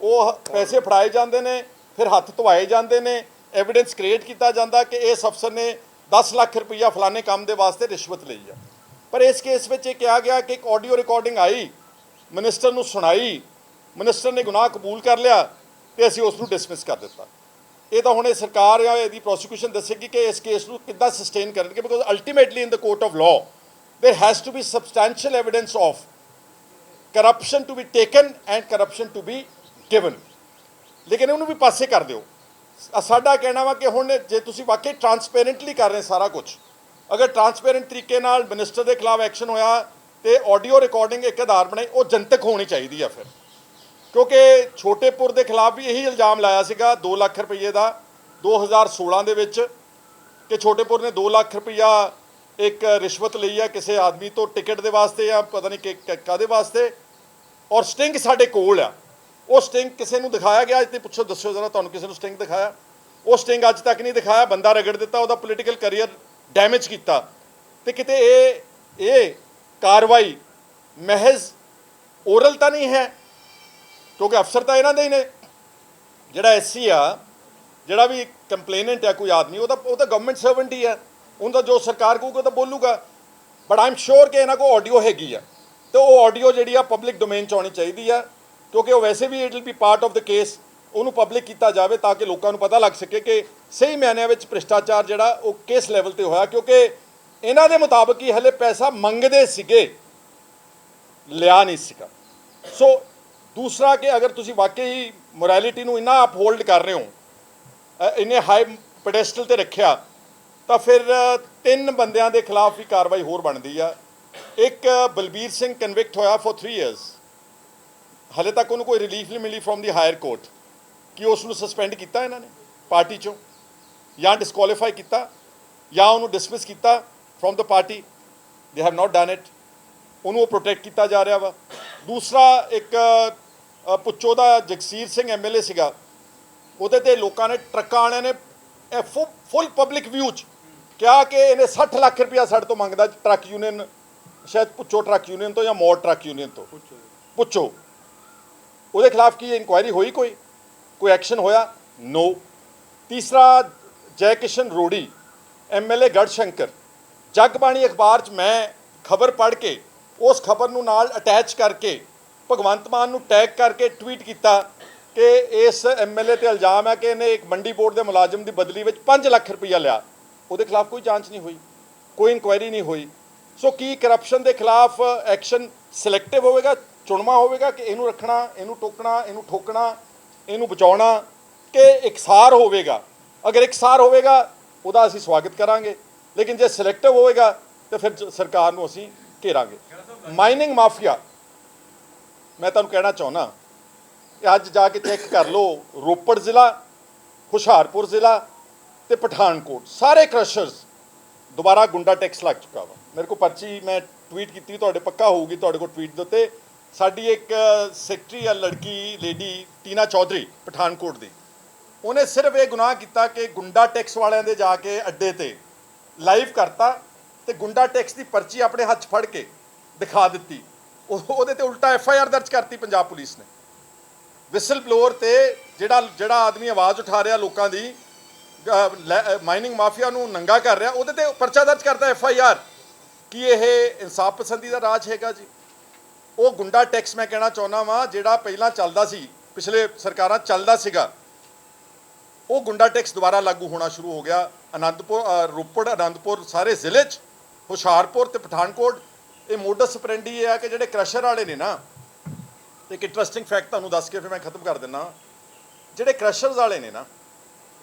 ਉਹ ਪੈਸੇ ਫੜਾਏ ਜਾਂਦੇ ਨੇ, ਫਿਰ ਹੱਥ ਧਵਾਏ ਜਾਂਦੇ ਨੇ, ਐਵੀਡੈਂਸ ਕ੍ਰੀਏਟ ਕੀਤਾ ਜਾਂਦਾ ਕਿ ਇਸ ਅਫਸਰ ਨੇ 10 ਲੱਖ ਰੁਪਈਆ ਫਲਾਣੇ ਕੰਮ ਦੇ ਵਾਸਤੇ ਰਿਸ਼ਵਤ ਲਈ ਆ। ਪਰ ਇਸ ਕੇਸ ਵਿੱਚ ਇਹ ਕਿਹਾ ਗਿਆ ਕਿ ਇੱਕ ਆਡੀਓ ਰਿਕਾਰਡਿੰਗ ਆਈ, ਮਿਨਿਸਟਰ ਨੂੰ ਸੁਣਾਈ, ਮਿਨਿਸਟਰ ਨੇ ਗੁਨਾਹ ਕਬੂਲ ਕਰ ਲਿਆ ਤੇ ਅਸੀਂ ਉਸ ਨੂੰ ਡਿਸਮਿਸ ਕਰ ਦਿੱਤਾ। ਇਹ ਤਾਂ ਹੁਣ ਇਹ ਸਰਕਾਰ ਜਾਂ ਇਹਦੀ ਪ੍ਰੋਸੀਕਿਊਸ਼ਨ ਦੱਸੇਗੀ ਕਿ ਇਸ ਕੇਸ ਨੂੰ ਕਿੱਦਾਂ ਸਸਟੇਨ ਕਰਨਗੇ, because ultimately in the court of law there has to be substantial evidence of corruption to be taken and corruption to be given। ਲੇਕਿਨ ਉਹਨੂੰ ਵੀ ਪਾਸੇ ਕਰ ਦਿਓ। ਸਾਡਾ ਕਹਿਣਾ ਵਾ ਕਿ ਹੁਣ ਜੇ ਤੁਸੀਂ ਵਾਕਈ ਟਰਾਂਸਪੇਰੈਂਟਲੀ ਕਰ ਰਹੇ ਸਾਰਾ ਕੁਝ, ਅਗਰ ਟਰਾਂਸਪੇਰੈਂਟ ਤਰੀਕੇ ਨਾਲ ਮਿਨਿਸਟਰ ਦੇ ਖਿਲਾਫ ਐਕਸ਼ਨ ਹੋਇਆ ਤੇ ਆਡੀਓ ਰਿਕਾਰਡਿੰਗ ਇੱਕ ਆਧਾਰ ਬਣਾਈ, ਉਹ ਜਨਤਕ ਹੋਣੀ ਚਾਹੀਦੀ ਆ ਫਿਰ, ਕਿਉਂਕਿ ਛੋਟੇਪੁਰ ਦੇ ਖਿਲਾਫ ਵੀ ਇਹੀ ਇਲਜ਼ਾਮ ਲਾਇਆ ਸੀਗਾ 2 ਲੱਖ ਰੁਪਏ ਦਾ 2016 ਦੇ ਵਿੱਚ ਕਿ ਛੋਟੇਪੁਰ ਨੇ 2 ਲੱਖ ਰੁਪਈਆ ਇੱਕ ਰਿਸ਼ਵਤ ਲਈ ਹੈ ਕਿਸੇ ਆਦਮੀ ਤੋਂ ਟਿਕਟ ਦੇ ਵਾਸਤੇ ਜਾਂ ਪਤਾ ਨਹੀਂ ਕਾਹਦੇ ਵਾਸਤੇ, ਔਰ ਸਟਿੰਗ ਸਾਡੇ ਕੋਲ ਆ। ਉਹ ਸਟਿੰਗ ਕਿਸੇ ਨੂੰ ਦਿਖਾਇਆ ਗਿਆ, ਤੇ ਪੁੱਛੋ ਦੱਸੋ ਜ਼ਰਾ ਤੁਹਾਨੂੰ ਕਿਸੇ ਨੂੰ ਸਟਿੰਗ ਦਿਖਾਇਆ? ਉਹ ਸਟਿੰਗ ਅੱਜ ਤੱਕ ਨਹੀਂ ਦਿਖਾਇਆ, ਬੰਦਾ ਰਗੜ ਦਿੱਤਾ, ਉਹਦਾ ਪੋਲੀਟੀਕਲ ਕੈਰੀਅਰ ਡੈਮੇਜ ਕੀਤਾ। ਤੇ ਕਿਤੇ ਇਹ ਕਾਰਵਾਈ ਮਹਿਜ਼ ਓਰਲ ਤਾਂ ਨਹੀਂ ਹੈ, ਕਿਉਂਕਿ ਅਫਸਰ ਤਾਂ ਇਹਨਾਂ ਦੇ ਹੀ ਨੇ। ਜਿਹੜਾ ਐਸਸੀ ਆ, ਜਿਹੜਾ ਵੀ ਕੰਪਲੇਨੈਂਟ ਹੈ ਕੋਈ ਆਦਮੀ, ਉਹ ਤਾਂ ਗਵਰਨਮੈਂਟ ਸਰਵੈਂਟ ਹੀ ਹੈ, ਉਹਦਾ ਜੋ ਸਰਕਾਰ ਕਹੂਗਾ ਤਾਂ ਬੋਲੂਗਾ। ਬਟ ਆਈ ਐਮ ਸ਼ੋਰ ਕਿ ਇਹਨਾਂ ਕੋਲ ਆਡੀਓ ਹੈਗੀ ਆ, ਤੇ ਉਹ ਆਡੀਓ ਜਿਹੜੀ ਆ ਪਬਲਿਕ ਡੋਮੇਨ 'ਚ ਆਉਣੀ ਚਾਹੀਦੀ ਆ, ਕਿਉਂਕਿ ਉਹ ਵੈਸੇ ਵੀ it will be part of the case. ਉਹਨੂੰ ਪਬਲਿਕ ਕੀਤਾ ਜਾਵੇ ਤਾਂ ਕਿ ਲੋਕਾਂ ਨੂੰ ਪਤਾ ਲੱਗ ਸਕੇ ਕਿ ਸਹੀ ਮਾਇਨਿਆਂ ਵਿੱਚ ਭ੍ਰਿਸ਼ਟਾਚਾਰ ਜਿਹੜਾ ਉਹ ਕਿਸ ਲੈਵਲ ਤੇ ਹੋਇਆ, ਕਿਉਂਕਿ ਇਹਨਾਂ ਦੇ ਮੁਤਾਬਕ ਹੀ ਹਲੇ ਪੈਸਾ ਮੰਗਦੇ ਸੀਗੇ, ਲਿਆ ਨਹੀਂ ਸੀਗਾ। ਸੋ ਦੂਸਰਾ ਕਿ ਅਗਰ ਤੁਸੀਂ ਵਾਕਈ ਮੋਰੈਲਿਟੀ ਨੂੰ ਇੰਨਾ ਅਪਹੋਲਡ ਕਰ ਰਹੇ ਹੋ, ਇੰਨੇ ਹਾਈ ਪੈਡੈਸਟਲ ਤੇ ਰੱਖਿਆ, ਤਾਂ ਫਿਰ 3 ਬੰਦਿਆਂ ਦੇ ਖਿਲਾਫ ਵੀ ਕਾਰਵਾਈ ਹੋਰ ਬਣਦੀ ਆ। ਇੱਕ ਬਲਬੀਰ ਸਿੰਘ ਕਨਵਿਕਟ ਹੋਇਆ ਫॉर 3 ਇਅਰਸ, ਹਲੇ ਤੱਕ ਉਹਨੂੰ ਕੋਈ ਰਿਲੀਫ ਨਹੀਂ ਮਿਲੀ ਫਰੋਮ ਦੀ ਹਾਇਰ ਕੋਰਟ। ਕਿ ਉਸ ਨੂੰ ਸਸਪੈਂਡ ਕੀਤਾ ਇਹਨਾਂ ਨੇ ਪਾਰਟੀ ਚੋਂ, ਜਾਂ ਡਿਸਕੁਆਲੀਫਾਈ ਕੀਤਾ, ਜਾਂ ਉਹਨੂੰ ਡਿਸਮਿਸ ਕੀਤਾ from the party? They have not done it. ਉਹਨੂੰ ਪ੍ਰੋਟੈਕਟ ਕੀਤਾ ਜਾ ਰਿਹਾ ਵਾ। ਦੂਸਰਾ ਇੱਕ ਪੁੱਚੋ ਦਾ ਜਗਸੀਰ ਸਿੰਘ ਐਮਐਲਏ ਸੀਗਾ, ਉਹਦੇ ਤੇ ਲੋਕਾਂ ਨੇ, ਟਰੱਕਾਂ ਵਾਲਿਆਂ ਨੇ ਫੁੱਲ ਪਬਲਿਕ ਵਿਊ 'ਚ ਕਿਹਾ ਕਿ ਇਹਨੇ 60 ਲੱਖ ਰੁਪਇਆ ਸਾਡੇ ਤੋਂ ਮੰਗਦਾ, ਟਰੱਕ ਯੂਨੀਅਨ, ਸ਼ਾਇਦ ਪੁੱਚੋ ਟਰੱਕ ਯੂਨੀਅਨ ਤੋਂ ਜਾਂ ਮੋੜ ਟਰੱਕ ਯੂਨੀਅਨ ਤੋਂ, ਪੁੱਛੋ। ਉਹਦੇ ਖਿਲਾਫ ਕੀ ਇਨਕੁਆਇਰੀ ਹੋਈ? ਕੋਈ ਐਕਸ਼ਨ ਹੋਇਆ? ਨੋ। ਤੀਸਰਾ ਜੈ ਕਿਸ਼ਨ ਰੋੜੀ ਐਮਐਲਏ ਗੜਸ਼ੰਕਰ, ਜਗਬਾਣੀ ਅਖਬਾਰ 'ਚ ਮੈਂ ਖਬਰ ਪੜ੍ਹ ਕੇ ਉਸ ਖਬਰ ਨੂੰ ਨਾਲ ਅਟੈਚ ਕਰਕੇ ਭਗਵੰਤ ਮਾਨ ਨੂੰ ਟੈਗ ਕਰਕੇ ਟਵੀਟ ਕੀਤਾ ਕਿ ਇਸ ਐਮਐਲਏ ਤੇ ਇਲਜ਼ਾਮ ਹੈ ਕਿ ਇਹਨੇ ਇੱਕ ਮੰਡੀ ਬੋਰਡ ਦੇ ਮੁਲਾਜ਼ਮ ਦੀ ਬਦਲੀ ਵਿੱਚ 5 ਲੱਖ ਰੁਪਈਆ ਲਿਆ। ਉਹਦੇ ਖਿਲਾਫ ਕੋਈ ਜਾਂਚ ਨਹੀਂ ਹੋਈ, ਕੋਈ ਇਨਕੁਆਇਰੀ ਨਹੀਂ ਹੋਈ। ਸੋ ਕੀ ਕਰਪਸ਼ਨ ਦੇ ਖਿਲਾਫ ਐਕਸ਼ਨ ਸਿਲੈਕਟਿਵ ਹੋਵੇਗਾ, ਚੁਣਵਾ ਹੋਵੇਗਾ ਕਿ ਇਹਨੂੰ ਰੱਖਣਾ, ਇਹਨੂੰ ਟੋਕਣਾ, ਇਹਨੂੰ ਠੋਕਣਾ, ਇਹਨੂੰ ਬਚਾਉਣਾ, ਕਿ ਇਕਸਾਰ ਹੋਵੇਗਾ? ਅਗਰ ਇਕਸਾਰ ਹੋਵੇਗਾ ਉਹਦਾ ਅਸੀਂ ਸਵਾਗਤ ਕਰਾਂਗੇ, ਲੇਕਿਨ ਜੇ ਸਿਲੈਕਟਿਵ ਹੋਵੇਗਾ ਤਾਂ ਫਿਰ ਸਰਕਾਰ ਨੂੰ ਅਸੀਂ ਘੇਰਾਂਗੇ। ਮਾਈਨਿੰਗ ਮਾਫੀਆ, ਮੈਂ ਤੁਹਾਨੂੰ ਕਹਿਣਾ ਚਾਹੁੰਦਾ ਕਿ ਅੱਜ ਜਾ ਕੇ ਚੈੱਕ ਕਰ ਲਓ, ਰੋਪੜ ਜ਼ਿਲ੍ਹਾ, ਹੁਸ਼ਿਆਰਪੁਰ ਜ਼ਿਲ੍ਹਾ ਤੇ ਪਠਾਨਕੋਟ, ਸਾਰੇ ਕ੍ਰਸ਼ਰਸ ਦੁਬਾਰਾ ਗੁੰਡਾ ਟੈਕਸ ਲੱਗ ਚੁੱਕਾ ਵਾ। ਮੇਰੇ ਕੋਲ ਪਰਚੀ ਮੈਂ ਟਵੀਟ ਕੀਤੀ, ਤੁਹਾਡੇ ਪੱਕਾ ਹੋਊਗੀ ਤੁਹਾਡੇ ਕੋਲ ਟਵੀਟ ਦੇ ਉੱਤੇ। ਸਾਡੀ ਇੱਕ ਸੈਕਟਰੀ ਆ ਲੜਕੀ, ਲੇਡੀ ਟੀਨਾ ਚੌਧਰੀ ਪਠਾਨਕੋਟ ਦੀ, ਉਹਨੇ ਸਿਰਫ ਇਹ ਗੁਨਾਹ ਕੀਤਾ ਕਿ ਗੁੰਡਾ ਟੈਕਸ ਵਾਲਿਆਂ ਦੇ ਜਾ ਕੇ ਅੱਡੇ ਤੇ ਲਾਈਵ ਕਰਤਾ ਤੇ ਗੁੰਡਾ ਟੈਕਸ ਦੀ ਪਰਚੀ ਆਪਣੇ ਹੱਥ 'ਚ ਫੜ ਕੇ ਦਿਖਾ ਦਿੱਤੀ। ਉਹਦੇ ਤੇ ਉਲਟਾ FIR ਦਰਜ ਕਰਤੀ ਪੰਜਾਬ ਪੁਲਿਸ ਨੇ। ਵਿਸਲ ਬਲੋਅਰ ਤੇ ਜਿਹੜਾ ਆਦਮੀ ਆਵਾਜ਼ ਉਠਾ ਰਿਹਾ ਲੋਕਾਂ ਦੀ, ਮਾਈਨਿੰਗ ਮਾਫੀਆ ਨੂੰ ਨੰਗਾ ਕਰ ਰਿਹਾ, ਉਹਦੇ ਤੇ ਪਰਚਾ ਦਰਜ ਕਰਤਾ FIR। ਕੀ ਇਹ ਇਨਸਾਫ ਪਸੰਦੀ ਦਾ ਰਾਜ ਹੈਗਾ ਜੀ? ਉਹ ਗੁੰਡਾ ਟੈਕਸ ਮੈਂ ਕਹਿਣਾ ਚਾਹੁੰਦਾ ਵਾਂ, ਜਿਹੜਾ ਪਹਿਲਾਂ ਚੱਲਦਾ ਸੀ, ਪਿਛਲੇ ਸਰਕਾਰਾਂ ਚੱਲਦਾ ਸੀਗਾ, ਉਹ ਗੁੰਡਾ ਟੈਕਸ ਦੁਬਾਰਾ ਲਾਗੂ ਹੋਣਾ ਸ਼ੁਰੂ ਹੋ ਗਿਆ। ਅਨੰਦਪੁਰ, ਰੋਪੜ, ਅਨੰਦਪੁਰ ਸਾਰੇ ਜ਼ਿਲ੍ਹੇ 'ਚ, ਹੁਸ਼ਿਆਰਪੁਰ ਤੇ ਪਠਾਨਕੋਟ। ਇਹ ਮੋਡਸ ਆਪਰੈਂਡੀ ਇਹ ਆ ਕਿ ਜਿਹੜੇ ਕ੍ਰਸ਼ਰ ਵਾਲੇ ਨੇ ਨਾ, ਇੱਕ ਇੰਟਰਸਟਿੰਗ ਫੈਕਟ ਤੁਹਾਨੂੰ ਦੱਸ ਕੇ ਫਿਰ ਮੈਂ ਖਤਮ ਕਰ ਦਿੰਦਾ। ਜਿਹੜੇ ਕ੍ਰਸ਼ਰਸ ਵਾਲੇ ਨੇ ਨਾ,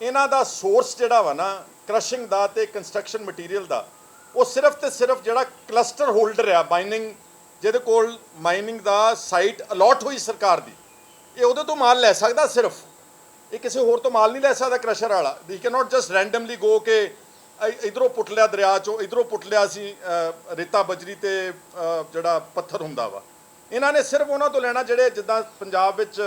ਇਹਨਾਂ ਦਾ ਸੋਰਸ ਜਿਹੜਾ ਵਾ ਨਾ ਕ੍ਰਸ਼ਿੰਗ ਦਾ ਤੇ ਕੰਸਟਰਕਸ਼ਨ ਮਟੀਰੀਅਲ ਦਾ, ਉਹ ਸਿਰਫ ਤੇ ਸਿਰਫ ਜਿਹੜਾ ਕਲਸਟਰ ਹੋਲਡਰ ਆ ਮਾਈਨਿੰਗ, ਜਿਹਦੇ ਕੋਲ ਮਾਈਨਿੰਗ ਦਾ ਸਾਈਟ ਅਲਾਟ ਹੋਈ ਸਰਕਾਰ ਦੀ, ਇਹ ਉਹਦੇ ਤੋਂ ਮਾਲ ਲੈ ਸਕਦਾ ਸਿਰਫ। ਇਹ ਕਿਸੇ ਹੋਰ ਤੋਂ ਮਾਲ ਨਹੀਂ ਲੈ ਸਕਦਾ ਕ੍ਰਸ਼ਰ ਵਾਲਾ। We can not just randomly go ਕਿ ਇਧਰੋਂ ਪੁੱਟ ਲਿਆ ਦਰਿਆ 'ਚੋਂ, ਇਧਰੋਂ ਪੁੱਟ ਲਿਆ ਸੀ ਰੇਤਾ ਬਜਰੀ ਤੇ ਜਿਹੜਾ ਪੱਥਰ ਹੁੰਦਾ ਵਾ। ਇਹਨਾਂ ਨੇ ਸਿਰਫ ਉਹਨਾਂ ਤੋਂ ਲੈਣਾ ਜਿਹੜੇ, ਜਿੱਦਾਂ ਪੰਜਾਬ ਵਿੱਚ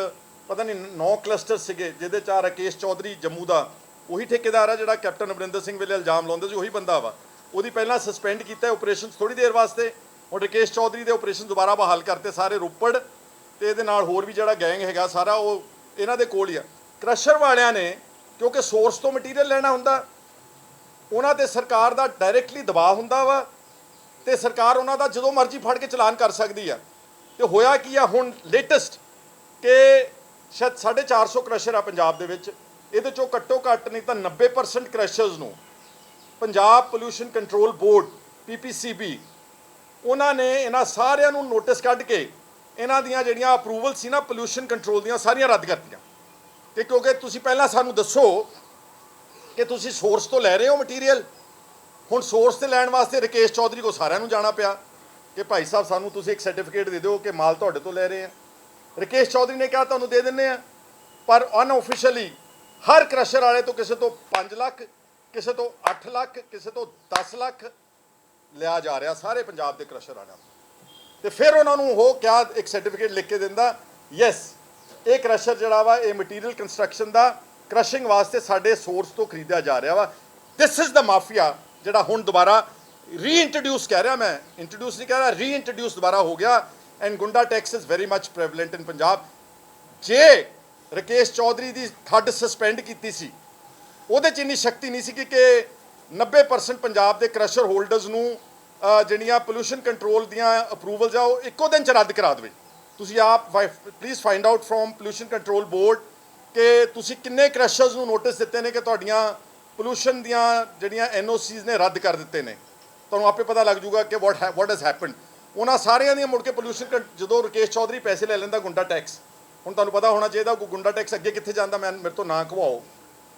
ਪਤਾ ਨਹੀਂ 9 ਕਲਸਟਰ ਸੀਗੇ, ਜਿਹਦੇ 'ਚ ਰਾਕੇਸ਼ ਚੌਧਰੀ ਜੰਮੂ ਦਾ ਉਹੀ ਠੇਕੇਦਾਰ ਆ ਜਿਹੜਾ ਕੈਪਟਨ ਅਮਰਿੰਦਰ ਸਿੰਘ ਵੇਲੇ ਇਲਜ਼ਾਮ ਲਾਉਂਦੇ ਸੀ, ਉਹੀ ਬੰਦਾ ਵਾ। ਉਹਦੀ ਪਹਿਲਾਂ ਸਸਪੈਂਡ ਕੀਤਾ ਆਪਰੇਸ਼ਨ ਥੋੜੀ ਦੇਰ ਵਾਸਤੇ, ਹੁਣ ਰਕੇਸ਼ ਚੌਧਰੀ ਦੇ ਆਪਰੇਸ਼ਨ ਦੁਬਾਰਾ ਬਹਾਲ ਕਰਤੇ ਸਾਰੇ ਰੋਪੜ, ਤੇ ਇਹਦੇ ਨਾਲ ਹੋਰ ਵੀ ਜਿਹੜਾ ਗੈਂਗ ਹੈਗਾ ਸਾਰਾ ਉਹ ਇਹਨਾਂ ਦੇ ਕੋਲ ਹੀ ਆ। ਕ੍ਰਸ਼ਰ ਵਾਲਿਆਂ ਨੇ ਕਿਉਂਕਿ ਸੋਰਸ ਤੋਂ ਮਟੀਰੀਅਲ ਲੈਣਾ ਹੁੰਦਾ, ਉਹਨਾਂ ਤੇ ਸਰਕਾਰ ਦਾ ਡਾਇਰੈਕਟਲੀ ਦਬਾਅ ਹੁੰਦਾ ਵਾ, ਤੇ ਸਰਕਾਰ ਉਹਨਾਂ ਦਾ ਜਦੋਂ ਮਰਜ਼ੀ ਫੜ ਕੇ ਚਲਾਨ ਕਰ ਸਕਦੀ ਆ। ਤੇ ਹੋਇਆ ਕੀ ਆ ਹੁਣ ਲੇਟੈਸਟ ਕਿ ਸ਼ਾਇਦ 450 ਕ੍ਰਸ਼ਰ ਆ ਪੰਜਾਬ ਦੇ ਵਿੱਚ, ਇਹਦੇ ਚੋਂ ਘੱਟੋ ਘੱਟ ਨਹੀਂ ਤਾਂ 90% ਕ੍ਰਸ਼ਰਸ ਨੂੰ Punjab pollution control board PPCB ਉਹਨਾਂ ਨੇ ਇਹਨਾਂ ਸਾਰਿਆਂ ਨੂੰ ਨੋਟਿਸ ਕੱਢ ਕੇ ਇਹਨਾਂ ਦੀਆਂ ਜਿਹੜੀਆਂ ਅਪਰੂਵਲ ਸੀ ਨਾ ਪੋਲਿਊਸ਼ਨ ਕੰਟਰੋਲ ਦੀਆਂ ਸਾਰੀਆਂ ਰੱਦ ਕਰਤੀਆਂ। ਤੇ ਕਿਉਂਕਿ ਤੁਸੀਂ ਪਹਿਲਾਂ ਸਾਨੂੰ ਦੱਸੋ ਕਿ ਤੁਸੀਂ ਸੋਰਸ ਤੋਂ ਲੈ ਰਹੇ ਹੋ ਮਟੀਰੀਅਲ, ਹੁਣ ਸੋਰਸ ਤੇ ਲੈਣ ਵਾਸਤੇ ਰਕੇਸ਼ ਚੌਧਰੀ ਕੋ ਸਾਰਿਆਂ ਨੂੰ ਜਾਣਾ ਪਿਆ ਕਿ ਭਾਈ ਸਾਹਿਬ ਸਾਨੂੰ ਤੁਸੀਂ ਇੱਕ ਸਰਟੀਫਿਕੇਟ ਦੇ ਦਿਓ ਕਿ ਮਾਲ ਤੁਹਾਡੇ ਤੋਂ ਲੈ ਰਹੇ ਆ। ਰਕੇਸ਼ ਚੌਧਰੀ ਨੇ ਕਿਹਾ ਤੁਹਾਨੂੰ ਦੇ ਦਿੰਦੇ ਆ, ਪਰ ਅਨਆਫੀਸ਼ੀਅਲੀ ਹਰ ਕ੍ਰਸ਼ਰ ਵਾਲੇ ਤੋਂ ਕਿਸੇ ਤੋਂ 5 ਲੱਖ, ਕਿਸੇ ਤੋਂ 8 ਲੱਖ, ਕਿਸੇ ਤੋਂ 10 ਲੱਖ ਲਿਆ ਜਾ ਰਿਹਾ ਸਾਰੇ ਪੰਜਾਬ ਦੇ ਕ੍ਰਸ਼ਰ ਵਾਲਿਆਂ ਤੋਂ। ਤੇ ਫਿਰ ਉਹਨਾਂ ਨੂੰ ਉਹ ਕਿਆ ਇੱਕ ਸਰਟੀਫਿਕੇਟ ਲਿਖ ਕੇ ਦਿੰਦਾ, ਯੈਸ ਇਹ ਕ੍ਰਸ਼ਰ ਜਿਹੜਾ ਵਾ ਇਹ ਮਟੀਰੀਅਲ ਕੰਸਟਰਕਸ਼ਨ ਦਾ ਕ੍ਰਸ਼ਿੰਗ ਵਾਸਤੇ ਸਾਡੇ ਸੋਰਸ ਤੋਂ ਖਰੀਦਿਆ ਜਾ ਰਿਹਾ ਵਾ। ਦਿਸ ਇਜ਼ ਦਾ ਮਾਫੀਆ ਜਿਹੜਾ ਹੁਣ ਦੁਬਾਰਾ ਰੀਇੰਟਰੋਡਿਊਸ ਕਹਿ ਰਿਹਾ, ਮੈਂ ਇੰਟਰੋਡਿਊਸ ਨਹੀਂ ਕਹਿ ਰਿਹਾ, ਰੀਇੰਟਰੋਡਿਊਸ ਦੁਬਾਰਾ ਹੋ ਗਿਆ। And goonda tax is very much prevalent in Punjab. ਜੇ ਰਕੇਸ਼ ਚੌਧਰੀ ਦੀ ਹੱਡ ਸਸਪੈਂਡ ਕੀਤੀ ਸੀ, ਉਹਦੇ 'ਚ ਇੰਨੀ ਸ਼ਕਤੀ ਨਹੀਂ ਸੀ ਕਿ 90% ਪੰਜਾਬ ਦੇ ਕ੍ਰਸ਼ਰ ਹੋਲਡਰਸ ਨੂੰ ਜਿਹੜੀਆਂ ਪੋਲਿਊਸ਼ਨ ਕੰਟਰੋਲ ਦੀਆਂ ਅਪਰੂਵਲਸ ਆ ਉਹ ਇੱਕੋ ਦਿਨ 'ਚ ਰੱਦ ਕਰਾ ਦੇਵੇ। ਤੁਸੀਂ ਆਪ please find out from pollution control board ਕਿ ਤੁਸੀਂ ਕਿੰਨੇ ਕ੍ਰਸ਼ਰਸ ਨੂੰ ਨੋਟਿਸ ਦਿੱਤੇ ਨੇ ਕਿ ਤੁਹਾਡੀਆਂ ਪੋਲਿਊਸ਼ਨ ਦੀਆਂ ਜਿਹੜੀਆਂ NOCs ਨੇ ਰੱਦ ਕਰ ਦਿੱਤੇ ਨੇ। ਤੁਹਾਨੂੰ ਆਪੇ ਪਤਾ ਲੱਗ ਜੂਗਾ ਕਿ ਵਾਟ ਹੈਜ਼ ਹੈਪਨਡ। ਉਹਨਾਂ ਸਾਰਿਆਂ ਦੀਆਂ ਮੁੜ ਕੇ ਪੋਲਿਊਸ਼ਨ ਜਦੋਂ ਰਕੇਸ਼ ਚੌਧਰੀ ਪੈਸੇ ਲੈ ਲੈਂਦਾ ਗੁੰਡਾ ਟੈਕਸ, ਹੁਣ ਤੁਹਾਨੂੰ ਪਤਾ ਹੋਣਾ ਚਾਹੀਦਾ ਕੋਈ ਗੁੰਡਾ ਟੈਕਸ ਅੱਗੇ ਕਿੱਥੇ ਜਾਂਦਾ, ਮੇਰੇ ਤੋਂ ਨਾ ਖਵਾਓ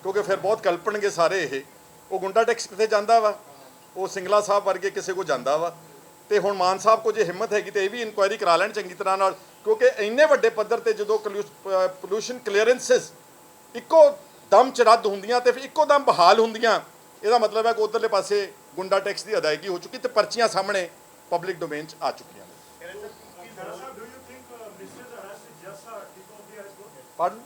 ਕਿਉਂਕਿ ਫਿਰ ਬਹੁਤ ਕਲਪਣਗੇ ਸਾਰੇ ਇਹ। ਉਹ ਗੁੰਡਾ ਟੈਕਸ ਕਿੱਥੇ ਜਾਂਦਾ ਵਾ, ਉਹ ਸਿੰਗਲਾ ਸਾਹਿਬ ਵਰਗੇ ਕਿਸੇ ਕੋ ਜਾਂਦਾ ਵਾ। ਤੇ ਹੁਣ ਮਾਨ ਸਾਹਿਬ ਕੋ ਜੇ ਹਿੰਮਤ ਹੈਗੀ ਤੇ ਇਹ ਵੀ ਇਨਕੁਆਇਰੀ ਕਰਾ ਲੈਣ ਚੰਗੀ ਤਰ੍ਹਾਂ ਨਾਲ, ਕਿਉਂਕਿ ਇੰਨੇ ਵੱਡੇ ਪੱਧਰ ਤੇ ਜਦੋਂ ਪੋਲਿਊਸ਼ਨ ਕਲੀਅਰੈਂਸਿਸ ਇੱਕੋ ਦਮ ਚ ਰੱਦ ਹੁੰਦੀਆਂ ਤੇ ਫਿਰ ਇੱਕੋ ਦਮ ਬਹਾਲ ਹੁੰਦੀਆਂ, ਇਹਦਾ ਮਤਲਬ ਹੈ ਕਿ ਉਧਰਲੇ ਪਾਸੇ ਗੁੰਡਾ ਟੈਕਸ ਦੀ ਅਦਾਇਗੀ ਹੋ ਚੁੱਕੀ ਤੇ ਪਰਚੀਆਂ ਸਾਹਮਣੇ ਪਬਲਿਕ ਡੋਮੇਨ 'ਚ ਆ ਚੁੱਕੀਆਂ ਨੇ। Pardon?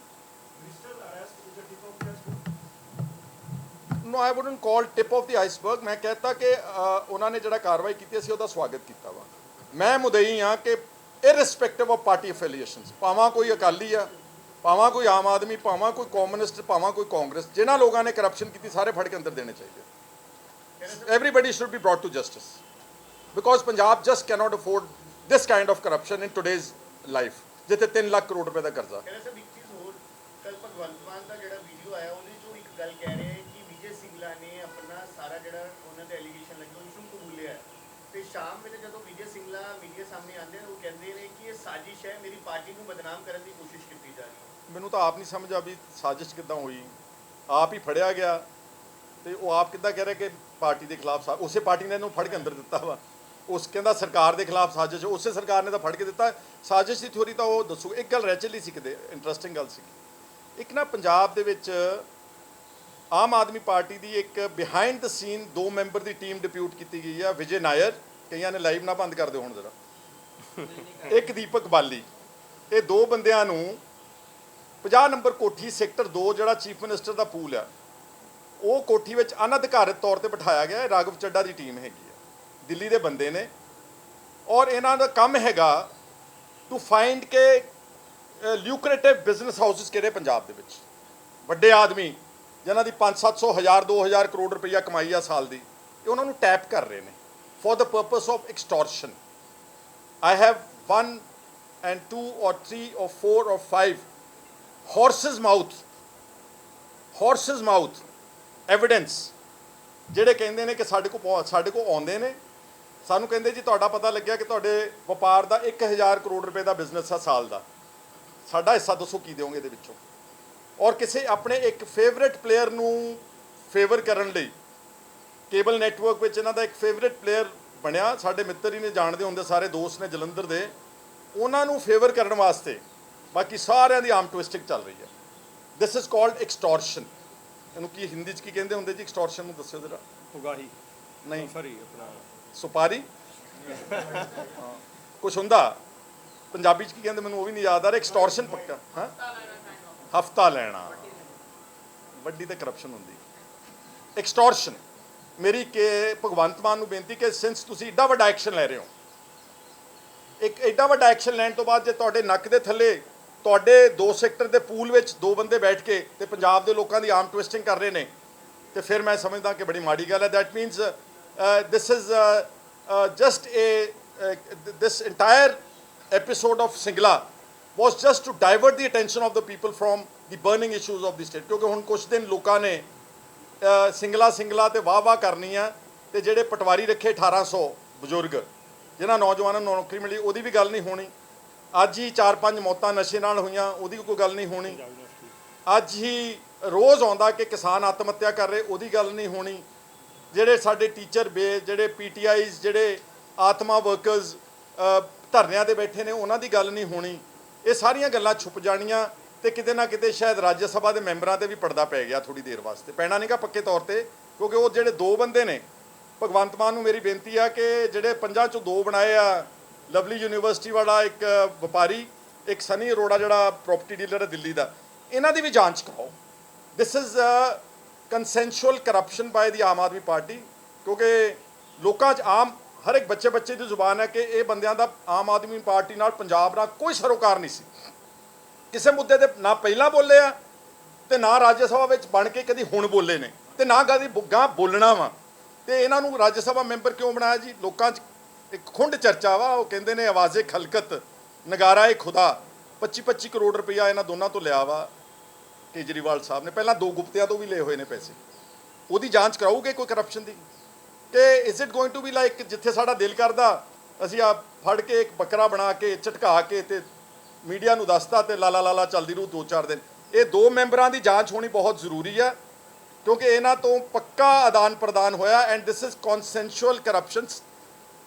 No, I wouldn't call tip of the iceberg. ਮੈਂ कहता ਕਿ ਉਹਨਾਂ ਨੇ ਜਿਹੜਾ ਕਾਰਵਾਈ ਕੀਤੀ ਅਸੀਂ ਉਹਦਾ ਸਵਾਗਤ ਕੀਤਾ ਵਾ। ਮੈਂ ਮੁਦਈ ਹਾਂ ਕਿ irrespective of party affiliations, ਭਾਵੇਂ ਕੋਈ ਅਕਾਲੀ ਆ, ਭਾਵੇਂ ਕੋਈ ਆਮ ਆਦਮੀ, ਭਾਵੇਂ ਕੋਈ ਕਮਿਊਨਿਸਟ, ਭਾਵੇਂ ਕੋਈ ਕਾਂਗਰਸ, ਜਿਨ੍ਹਾਂ ਲੋਕਾਂ ਨੇ ਕਰਪਸ਼ਨ ਕੀਤੀ ਸਾਰੇ ਫੜ ਕੇ ਅੰਦਰ ਦੇਣੇ ਚਾਹੀਦੇ। Everybody should be brought to justice because Punjab just cannot afford this kind of corruption in today's life, ਜਿੱਥੇ 3 ਲੱਖ ਕਰੋੜ ਰੁਪਏ ਦਾ ਕਰਜ਼ਾ। ਕੱਲ ਭਗਵੰਤ ਮਾਨ ਦਾ ਜਿਹੜਾ ਵੀਡੀਓ ਆਇਆ ਉਹਦੇ ਚੋਂ ਇੱਕ ਗੱਲ ਕਹਿ ਰਹੇ ਕਿ ਵਿਜੇ ਸਿੰਗਲਾ ਨੇ ਆਪਣਾ ਸਾਰਾ ਜਿਹੜਾ ਉਹਨਾਂ ਦੇ ਐਲੀਗੇਸ਼ਨ ਲੱਗੇ ਉਸ ਨੂੰ ਕਬੂਲਿਆ ਤੇ ਸ਼ਾਮ ਵੇਲੇ ਜਦੋਂ ਵਿਜੇ ਸਿੰਗਲਾ ਮੀਡੀਆ ਸਾਹਮਣੇ ਆਉਂਦੇ ਨੇ ਉਹ ਕਹਿੰਦੇ ਨੇ ਕਿ ਇਹ ਸਾਜ਼ਿਸ਼ ਹੈ, ਮੇਰੀ ਪਾਰਟੀ ਨੂੰ ਬਦਨਾਮ ਕਰਨ ਦੀ ਕੋਸ਼ਿਸ਼ ਕੀਤੀ ਜਾ ਰਹੀ ਹੈ। ਮੈਨੂੰ ਤਾਂ ਆਪ ਨਹੀਂ ਸਮਝ ਆ ਵੀ ਸਾਜ਼ਿਸ਼ ਕਿੱਦਾਂ ਹੋਈ, ਆਪ ਹੀ ਫੜਿਆ ਗਿਆ ਤੇ ਉਹ ਆਪ ਕਿੱਦਾਂ ਕਹਿ ਰਿਹਾ ਕਿ ਪਾਰਟੀ ਦੇ ਖਿਲਾਫ, ਉਸੇ ਪਾਰਟੀ ਨੇ ਇਹਨੂੰ ਫੜ ਕੇ ਅੰਦਰ ਦਿੱਤਾ ਵਾ। ਉਸ ਕਹਿੰਦਾ ਸਰਕਾਰ ਦੇ ਖਿਲਾਫ ਸਾਜ਼ਿਸ਼, ਉਸੇ ਸਰਕਾਰ ਨੇ ਤਾਂ ਫੜ ਕੇ ਦਿੱਤਾ। ਸਾਜ਼ਿਸ਼ ਦੀ ਥਿਊਰੀ ਤਾਂ ਉਹ ਦੱਸੂ। ਇੱਕ ਗੱਲ ਰਹਿ ਚੱਲੀ ਸੀ ਕਿਤੇ ਇੰਟਰਸਟਿੰਗ ਗੱਲ ਸੀ, ਇੱਕ ਨਾ ਪੰਜਾਬ ਦੇ ਵਿੱਚ ਆਮ ਆਦਮੀ ਪਾਰਟੀ ਦੀ ਇੱਕ ਬਿਹਾਈਂਡ ਦ ਸੀਨ 2 ਮੈਂਬਰ ਦੀ ਟੀਮ ਡਿਪਿਊਟ ਕੀਤੀ ਗਈ ਆ। ਵਿਜੇ ਨਾਇਰ, ਕਈਆਂ ਨੇ ਲਾਈਵ ਨਾ ਬੰਦ ਕਰ ਦਿਓ ਹੁਣ ਜ਼ਰਾ, ਇੱਕ ਦੀਪਕ ਬਾਲੀ, ਇਹ 2 ਬੰਦਿਆਂ ਨੂੰ 50 ਨੰਬਰ ਕੋਠੀ ਸੈਕਟਰ 2 ਜਿਹੜਾ ਚੀਫ ਮਿਨਿਸਟਰ ਦਾ ਪੂਲ ਆ ਉਹ ਕੋਠੀ ਵਿੱਚ ਅਨਅਧਿਕਾਰਿਤ ਤੌਰ ਤੇ ਬਿਠਾਇਆ ਗਿਆ। ਰਾਘਵ ਚੱਡਾ ਦੀ ਟੀਮ ਹੈਗੀ ਆ, ਦਿੱਲੀ ਦੇ ਬੰਦੇ ਨੇ, ਔਰ ਇਹਨਾਂ ਦਾ ਕੰਮ ਹੈਗਾ ਟੂ ਫਾਈਂਡ ਕਿ ਲਿਊਕਰੇਟਿਵ ਬਿਜ਼ਨਸ ਹਾਊਸਿਸ ਕਿਹੜੇ ਪੰਜਾਬ ਦੇ ਵਿੱਚ, ਵੱਡੇ ਆਦਮੀ ਜਿਨ੍ਹਾਂ ਦੀ 500-700 1000 2000 ਕਰੋੜ ਰੁਪਈਆ ਕਮਾਈ ਆ ਸਾਲ ਦੀ, ਇਹ ਉਹਨਾਂ ਨੂੰ ਟੈਪ ਕਰ ਰਹੇ ਨੇ for the purpose of extortion. I have 1 and 2 or 3 or 4 or 5 horse's mouth evidence ਜਿਹੜੇ ਕਹਿੰਦੇ ਨੇ ਕਿ ਸਾਡੇ ਕੋਲ ਆਉਂਦੇ ਨੇ, ਸਾਨੂੰ ਕਹਿੰਦੇ ਜੀ ਤੁਹਾਡਾ ਪਤਾ ਲੱਗਿਆ ਕਿ ਤੁਹਾਡੇ ਵਪਾਰ ਦਾ 1000 ਕਰੋੜ ਰੁਪਏ ਦਾ ਬਿਜ਼ਨਸ ਆ ਸਾਲ ਦਾ, ਸਾਡਾ ਹਿੱਸਾ ਦੱਸੋ ਕੀ ਦਿਓਗੇ ਇਹਦੇ ਵਿੱਚੋਂ। ਔਰ ਕਿਸੇ ਆਪਣੇ ਇੱਕ ਫੇਵਰੇਟ ਪਲੇਅਰ ਨੂੰ ਫੇਵਰ ਕਰਨ ਲਈ ਕੇਬਲ ਨੈਟਵਰਕ ਵਿੱਚ ਇਹਨਾਂ ਦਾ ਇੱਕ ਫੇਵਰੇਟ ਪਲੇਅਰ ਬਣਿਆ, ਸਾਡੇ ਮਿੱਤਰ ਹੀ ਨੇ, ਜਾਣਦੇ ਹੁੰਦੇ ਸਾਰੇ ਦੋਸਤ ਨੇ ਜਲੰਧਰ ਦੇ, ਉਹਨਾਂ ਨੂੰ ਫੇਵਰ ਕਰਨ ਵਾਸਤੇ ਬਾਕੀ ਸਾਰਿਆਂ ਦੀ ਆਮ ਟਵਿਸਟਿੰਗ ਚੱਲ ਰਹੀ ਹੈ। This is called extortion. ਇਹਨੂੰ ਕੀ ਹਿੰਦੀ 'ਚ ਕੀ ਕਹਿੰਦੇ ਹੁੰਦੇ ਜੀ ਐਕਸਟੋਰਸ਼ਨ ਨੂੰ, ਦੱਸਿਓ ਜ਼ਰਾ। ਉਗਾਹੀ ਨਹੀਂ, ਸਰੀ ਆਪਣਾ ਸੁਪਾਰੀ ਕੁਛ ਹੁੰਦਾ ਪੰਜਾਬੀ 'ਚ ਕੀ ਕਹਿੰਦੇ ਮੈਨੂੰ ਉਹ ਵੀ ਨਹੀਂ ਯਾਦ ਆ ਰਿਹਾ। ਐਕਸਟੋਰਸ਼ਨ ਪੱਕਾ, ਹਾਂ, ਹਫਤਾ ਲੈਣਾ, ਵੱਡੀ ਤਾਂ ਕਰਪਸ਼ਨ ਹੁੰਦੀ। ਐਕਸਟੋਰਸ਼ਨ। ਮੇਰੀ ਕਿ ਭਗਵੰਤ ਮਾਨ ਨੂੰ ਬੇਨਤੀ ਕਿ ਸਿੰਸ ਤੁਸੀਂ ਏਡਾ ਵੱਡਾ ਐਕਸ਼ਨ ਲੈ ਰਹੇ ਹੋ, ਇੱਕ ਐਡਾ ਵੱਡਾ ਐਕਸ਼ਨ ਲੈਣ ਤੋਂ ਬਾਅਦ ਜੇ ਤੁਹਾਡੇ ਨੱਕ ਦੇ ਥੱਲੇ ਤੁਹਾਡੇ 2 ਸੈਕਟਰ ਦੇ ਪੂਲ ਵਿੱਚ 2 ਬੰਦੇ ਬੈਠ ਕੇ ਤੇ ਪੰਜਾਬ ਦੇ ਲੋਕਾਂ ਦੀ ਆਰਮ ਟਵਿਸਟਿੰਗ ਕਰ ਰਹੇ ਨੇ, ਤੇ ਫਿਰ ਮੈਂ ਸਮਝਦਾ ਕਿ ਬੜੀ ਮਾੜੀ ਗੱਲ ਹੈ। That means this is just this entire episode of Singla was just to divert the attention of the people from the burning issues of the state, ਕਿਉਂਕਿ ਹੁਣ ਕੁਝ ਦਿਨ ਲੋਕਾਂ ਨੇ ਸਿੰਗਲਾ ਤੇ ਵਾਹ ਕਰਨੀ ਆ, ਤੇ ਜਿਹੜੇ ਪਟਵਾਰੀ ਰੱਖੇ 1800 ਬਜ਼ੁਰਗ ਜਿਨ੍ਹਾਂ ਨੌਜਵਾਨਾਂ ਨੂੰ ਨੌਕਰੀ ਮਿਲੀ ਉਹਦੀ ਵੀ ਗੱਲ ਨਹੀਂ ਹੋਣੀ। ਅੱਜ ਹੀ 4-5 ਮੌਤਾਂ ਨਸ਼ੇ ਨਾਲ ਹੋਈਆਂ ਉਹਦੀ ਕੋਈ ਗੱਲ ਨਹੀਂ ਹੋਣੀ। ਅੱਜ ਹੀ ਰੋਜ਼ ਆਉਂਦਾ ਕਿ ਕਿਸਾਨ ਆਤਮ ਹੱਤਿਆ ਕਰ ਰਹੇ ਉਹਦੀ ਗੱਲ ਨਹੀਂ ਹੋਣੀ। ਜਿਹੜੇ ਸਾਡੇ ਟੀਚਰ ਜਿਹੜੇ PTIs ਜਿਹੜੇ ਆਤਮਾ ਵਰਕਰਸ ਧਰਨਿਆਂ ਤੇ ਬੈਠੇ ਨੇ ਉਹਨਾਂ ਦੀ ਗੱਲ ਨਹੀਂ ਹੋਣੀ। ਇਹ ਸਾਰੀਆਂ ਗੱਲਾਂ ਛੁਪ ਜਾਣੀਆਂ ਤੇ ਕਿਤੇ ਨਾ ਕਿਤੇ ਸ਼ਾਇਦ ਰਾਜ ਸਭਾ ਦੇ ਮੈਂਬਰਾਂ ਤੇ ਵੀ ਪਰਦਾ ਪੈ ਗਿਆ ਥੋੜੀ ਦੇਰ ਵਾਸਤੇ। ਪੈਣਾ ਨਹੀਂਗਾ ਪੱਕੇ ਤੌਰ ਤੇ, ਕਿਉਂਕਿ ਉਹ ਜਿਹੜੇ 2 ਬੰਦੇ ਨੇ, ਭਗਵੰਤ ਮਾਨ ਨੂੰ ਮੇਰੀ ਬੇਨਤੀ ਆ ਕਿ ਜਿਹੜੇ 5 ਚੋਂ 2 ਬਣਾਏ ਆ, ਲਵਲੀ ਯੂਨੀਵਰਸਿਟੀ ਵਾਲਾ ਇੱਕ ਵਪਾਰੀ, ਇੱਕ ਸਨੀ ਅਰੋੜਾ ਜਿਹੜਾ ਪ੍ਰੋਪਰਟੀ ਡੀਲਰ ਹੈ ਦਿੱਲੀ ਦਾ, ਇਹਨਾਂ ਦੀ ਵੀ ਜਾਂਚ ਕਰਾਓ। This is ਕੰਸੈਂਸ਼ੂਅਲ corruption bye the Aam Aadmi party, ਕਿਉਂਕਿ ਲੋਕਾਂ 'ਚ ਆਮ ਹਰ ਇੱਕ ਬੱਚੇ ਦੀ ਜ਼ੁਬਾਨ ਹੈ ਕਿ ਇਹ ਬੰਦਿਆਂ ਦਾ ਆਮ ਆਦਮੀ ਪਾਰਟੀ ਨਾਲ ਪੰਜਾਬ ਨਾਲ ਕੋਈ ਸਰੋਕਾਰ ਨਹੀਂ ਸੀ। ਕਿਸੇ ਮੁੱਦੇ ਤੇ ਨਾ ਪਹਿਲਾਂ ਬੋਲੇ ਆ ਤੇ ਨਾ ਰਾਜ ਸਭਾ ਵਿੱਚ ਬਣ ਕੇ ਕਦੀ ਹੁਣ ਬੋਲੇ ਨੇ, ਤੇ ਨਾ ਕਦੀ ਗਾਂ ਬੋਲਣਾ ਵਾ। ਤੇ ਇਹਨਾਂ ਨੂੰ ਰਾਜ ਸਭਾ ਮੈਂਬਰ ਕਿਉਂ ਬਣਾਇਆ ਜੀ? ਲੋਕਾਂ 'ਚ ਇੱਕ ਖੁੰਡ ਚਰਚਾ ਵਾ, ਉਹ ਕਹਿੰਦੇ ਨੇ ਆਵਾਜ਼ੇ ਖਲਕਤ ਨਗਾਰਾ ਏ ਖੁਦਾ। 25-25 ਕਰੋੜ ਰੁਪਈਆ ਇਹਨਾਂ ਦੋਨਾਂ ਤੋਂ ਲਿਆ ਵਾ ਕੇਜਰੀਵਾਲ ਸਾਹਿਬ ਨੇ, ਪਹਿਲਾਂ 2 ਗੁਪਤਿਆਂ ਤੋਂ ਵੀ ਲਏ ਹੋਏ ਨੇ ਪੈਸੇ। ਉਹਦੀ ਜਾਂਚ ਕਰਾਊਗੇ ਕੋਈ ਕਰਪਸ਼ਨ ਦੀ? ਕਿ is it going to be like ਜਿੱਥੇ ਸਾਡਾ ਦਿਲ ਕਰਦਾ ਅਸੀਂ ਆ ਫੜ ਕੇ ਇੱਕ ਬੱਕਰਾ ਬਣਾ ਕੇ ਝਟਕਾ ਕੇ ਤੇ ਮੀਡੀਆ ਨੂੰ ਦੱਸਦਾ ਤੇ ਲਾਲਾ ਚੱਲਦੀ ਰਹੂ 2-4 ਦਿਨ। ਇਹ 2 ਮੈਂਬਰਾਂ ਦੀ ਜਾਂਚ ਹੋਣੀ ਬਹੁਤ ਜ਼ਰੂਰੀ ਹੈ, ਕਿਉਂਕਿ ਇਹਨਾਂ ਤੋਂ ਪੱਕਾ ਆਦਾਨ ਪ੍ਰਦਾਨ ਹੋਇਆ ਐਂਡ ਦਿਸ ਇਜ਼ ਕਨਸੈਂਸ਼ੂਅਲ ਕਰਪਸ਼ਨ।